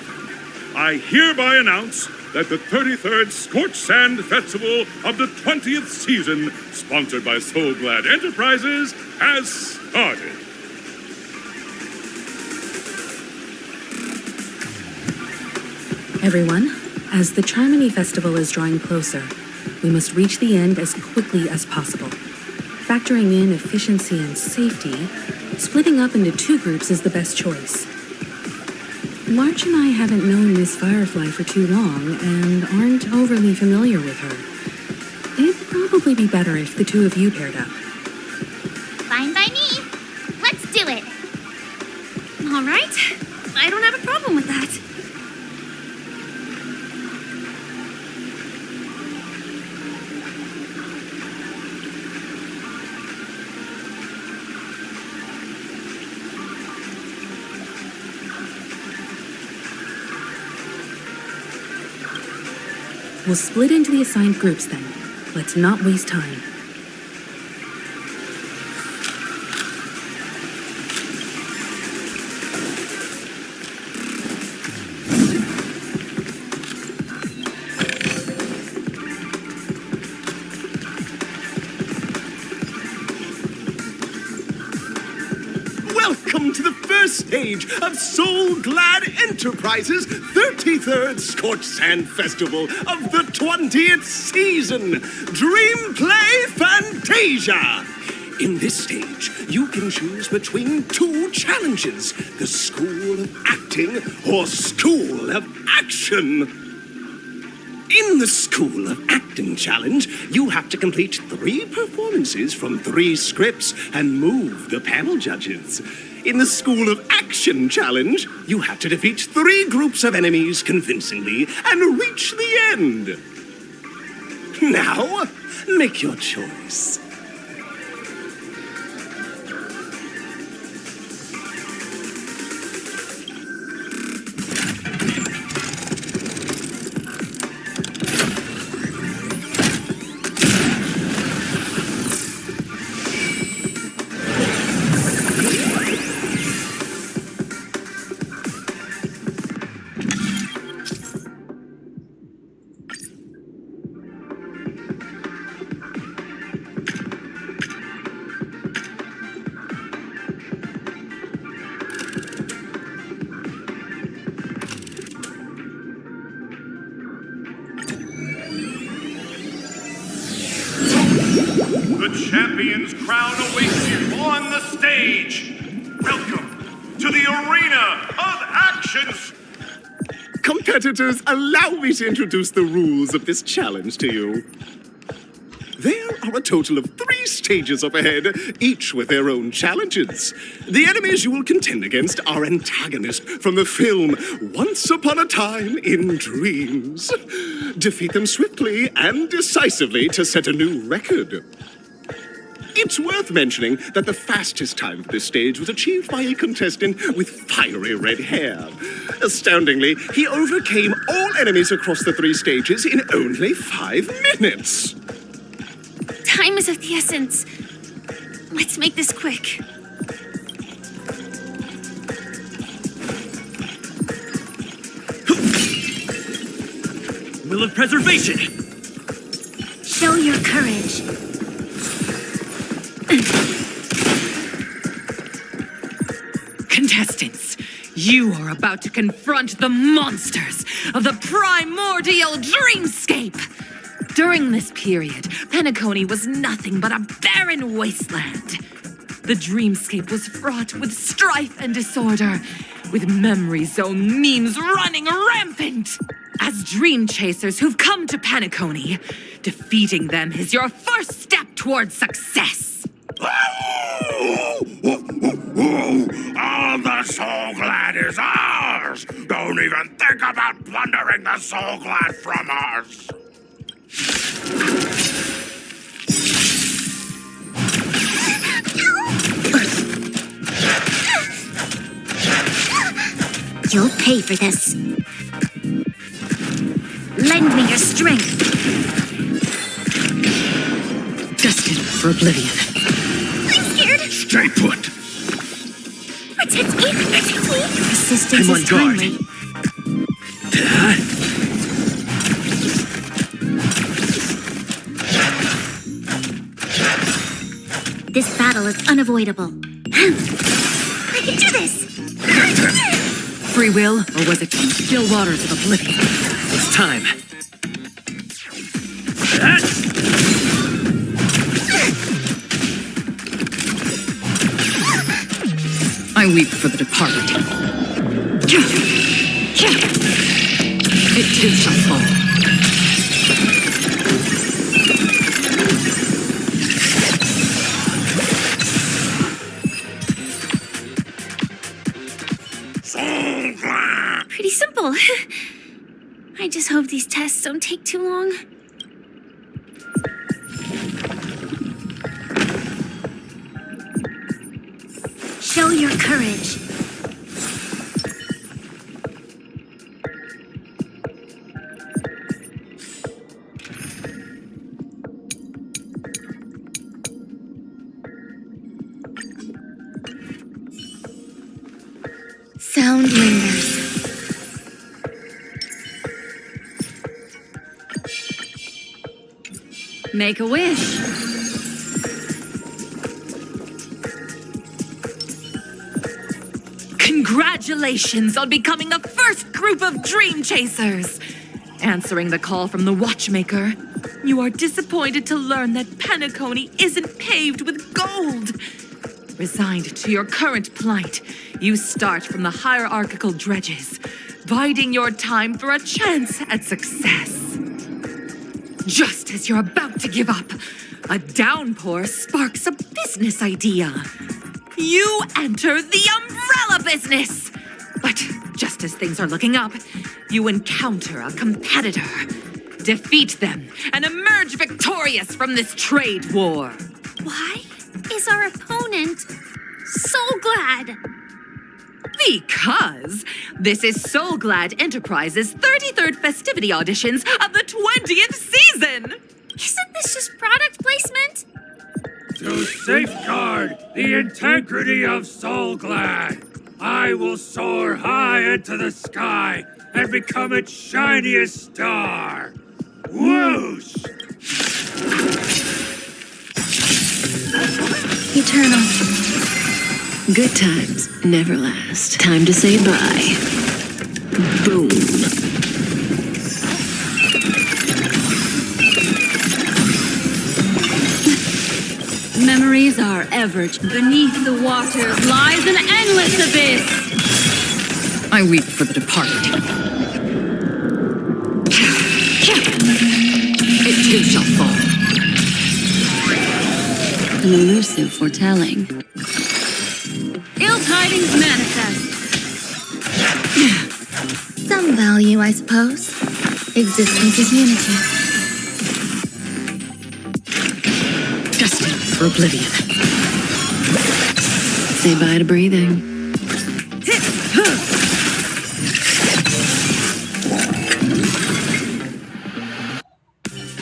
I hereby announce that the 33rd Scorched Sand Festival of the 20th season, sponsored by Soul Glad Enterprises, has started. Everyone, as the Charmony Festival is drawing closer, we must reach the end as quickly as possible. Factoring in efficiency and safety, splitting up into 2 groups is the best choice. March and I haven't known Miss Firefly for too long and aren't overly familiar with her. It'd probably be better if the 2 of you paired up. Fine by me. Let's do it. All right. I don't have a problem with that. We'll split into the assigned groups then. Let's not waste time. Welcome to the first stage of Soul Glad Enterprises' 33rd Scorched Sand Festival of the 20th season, Dream Play Fantasia. In this stage, you can choose between 2 challenges, the School of Acting or School of Action. In the School of Acting Challenge, you have to complete 3 performances from 3 scripts and move the panel judges. In the School of Action Challenge, you have to defeat 3 groups of enemies convincingly and reach the end. Now, make your choice. The champion's crown awaits you on the stage. Welcome to the arena of actions. Competitors, allow me to introduce the rules of this challenge to you. There are a total of 3 stages up ahead, each with their own challenges. The enemies you will contend against are antagonists from the film Once Upon a Time in Dreams. Defeat them swiftly and decisively to set a new record. It's worth mentioning that the fastest time for this stage was achieved by a contestant with fiery red hair. Astoundingly, he overcame all enemies across the 3 stages in only 5 minutes. Time is of the essence. Let's make this quick. Will of preservation! Show your courage. Contestants, you are about to confront the monsters of the primordial dreamscape. During this period, Penacony was nothing but a barren wasteland. The dreamscape was fraught with strife and disorder, with memory zone memes running rampant. As dream chasers who've come to Penacony, defeating them is your first step towards success. All the Soul Glad is ours! Don't even think about plundering the Soul Glad from us! You'll pay for this. Lend me your strength. Destined for oblivion. I'm scared. Stay put! Protect me! Protect me! Resistance I'm on is guard. timely. This battle is unavoidable. I can do this! Free will, or was it the still waters of oblivion? It's time. I weep for the departed. It too shall fall. Pretty simple. I just hope these tests don't take too long. Show your courage. Sound lingers. Make a wish. Congratulations on becoming the first group of Dream Chasers! Answering the call from the Watchmaker, you are disappointed to learn that Penacony isn't paved with gold. Resigned to your current plight, you start from the hierarchical dredges, biding your time for a chance at success. Just as you're about to give up, a downpour sparks a business idea. You enter the umbrella business! But just as things are looking up, you encounter a competitor. Defeat them and emerge victorious from this trade war. Why is our opponent so glad? Because this is Soul Glad Enterprises' 33rd festivity auditions of the 20th season! Isn't this just product placement? To safeguard the integrity of Soul Glad, I will soar high into the sky and become its shiniest star. Whoosh! Eternal. Good times never last. Time to say bye. Boom. Memories are ever. Beneath the waters lies an endless abyss. I weep for the departed. It too shall fall. An elusive foretelling. Ill tidings manifest. Some value, I suppose. Existence is unity. Destined for oblivion. Say bye to breathing.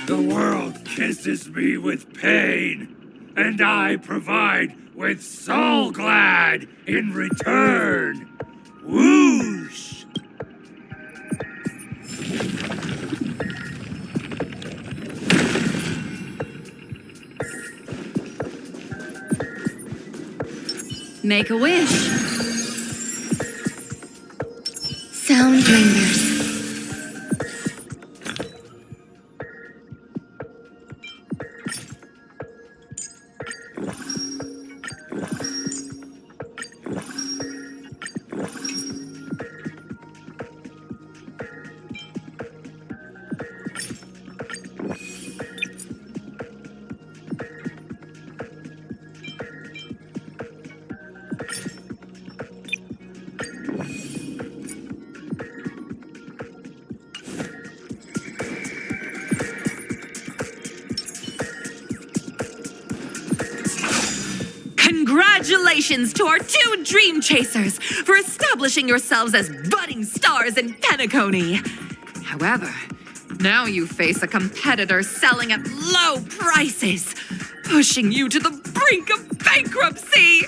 The world kisses me with pain, and I provide with Soul Glad in return. Whoosh! Make a wish. Sound lingers. Congratulations to our two dream chasers for establishing yourselves as budding stars in Penacony. However, now you face a competitor selling at low prices, pushing you to the brink of bankruptcy.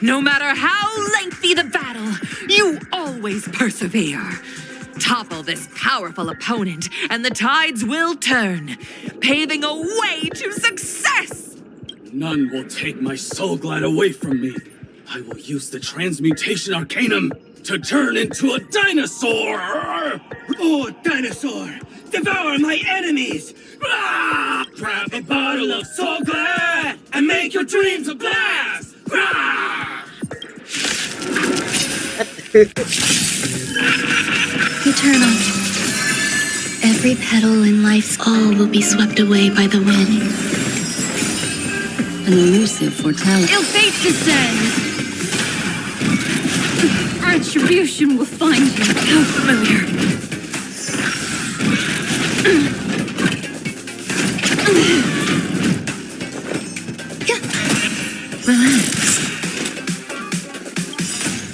No matter how lengthy the battle, you always persevere. Topple this powerful opponent, and the tides will turn, paving a way to success. None will take my Soul Glad away from me. I will use the transmutation arcanum to turn into a dinosaur! Oh, dinosaur! Devour my enemies! Ah! Grab a bottle of Soul Glad and make your dreams a blast! Ah! Eternal. Every petal in life's all will be swept away by the wind. An elusive foretelling. Ill fate descends! Retribution will find you. How familiar. Relax.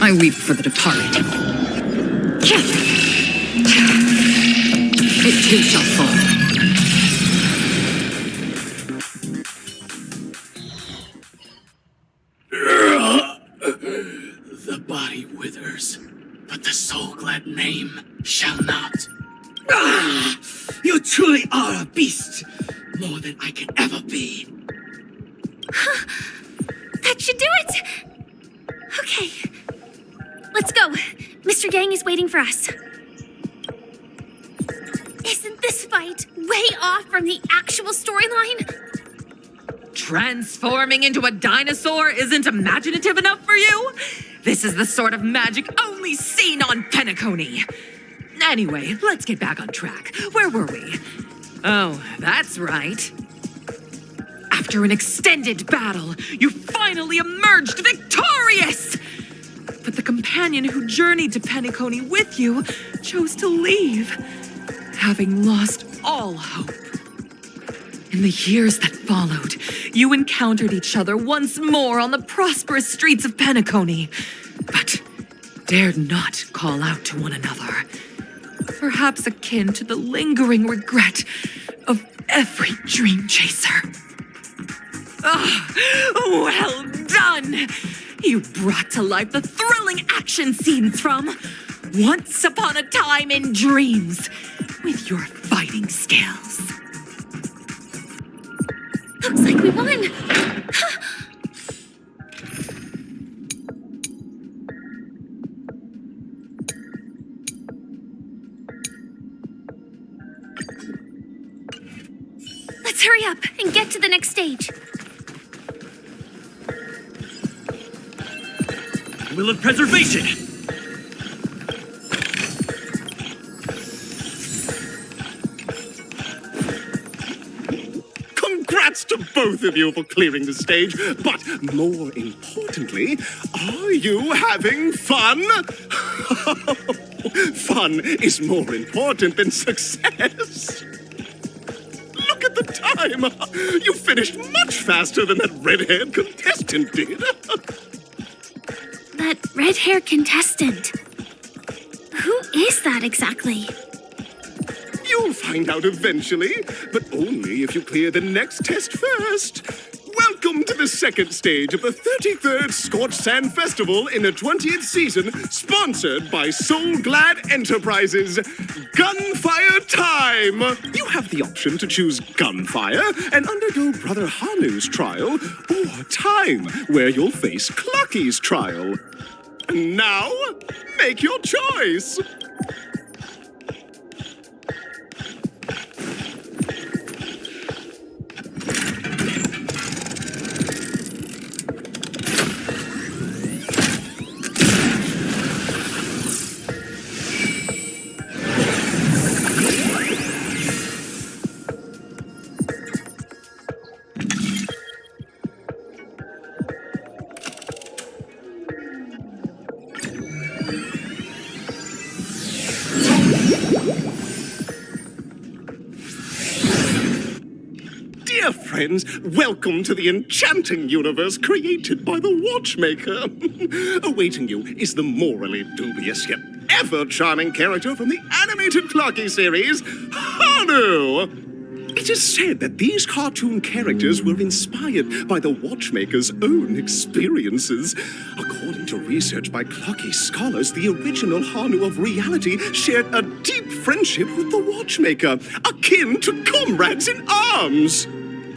I weep for the departed. It too shall fall. The body withers, but the Soul Glad name shall not. Ah! You truly are a beast! More than I can ever be. That should do it! Okay. Let's go. Mr. Yang is waiting for us. Isn't this fight way off from the actual storyline? Transforming into a dinosaur isn't imaginative enough for you? This is the sort of magic only seen on Penacony. Anyway, let's get back on track. Where were we? Oh, that's right. After an extended battle, you finally emerged victorious! But the companion who journeyed to Penacony with you chose to leave, having lost all hope. In the years that followed, you encountered each other once more on the prosperous streets of Penacony, but dared not call out to one another. Perhaps akin to the lingering regret of every dream chaser. Ah, well done! You brought to life the thrilling action scenes from Once Upon a Time in Dreams with your fighting skills. Looks like we won! Let's hurry up and get to the next stage. Will of Preservation! Congrats to both of you for clearing the stage, but more importantly, are you having fun? Fun is more important than success. Look at the time! You finished much faster than that red-haired contestant did. That red-haired contestant. Who is that exactly? You'll find out eventually, but only if you clear the next test first. Welcome to the second stage of the 33rd Scorched Sand Festival in the 20th season, sponsored by Soul Glad Enterprises. Gunfire time! You have the option to choose gunfire and undergo Brother Hanu's trial, or time, where you'll face Clucky's trial. Now, make your choice! Dear friends, welcome to the enchanting universe created by the Watchmaker. Awaiting you is the morally dubious yet ever-charming character from the animated Clocky series, Hanu! It is said that these cartoon characters were inspired by the Watchmaker's own experiences. According to research by Clocky scholars, the original Hanu of reality shared a deep friendship with the Watchmaker, akin to comrades in arms.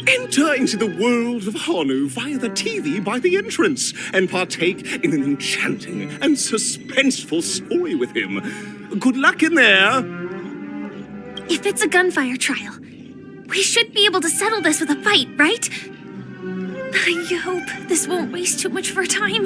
Enter into the world of Hanu via the TV by the entrance and partake in an enchanting and suspenseful story with him. Good luck in there. If it's a gunfire trial, we should be able to settle this with a fight, right? I hope this won't waste too much of our time.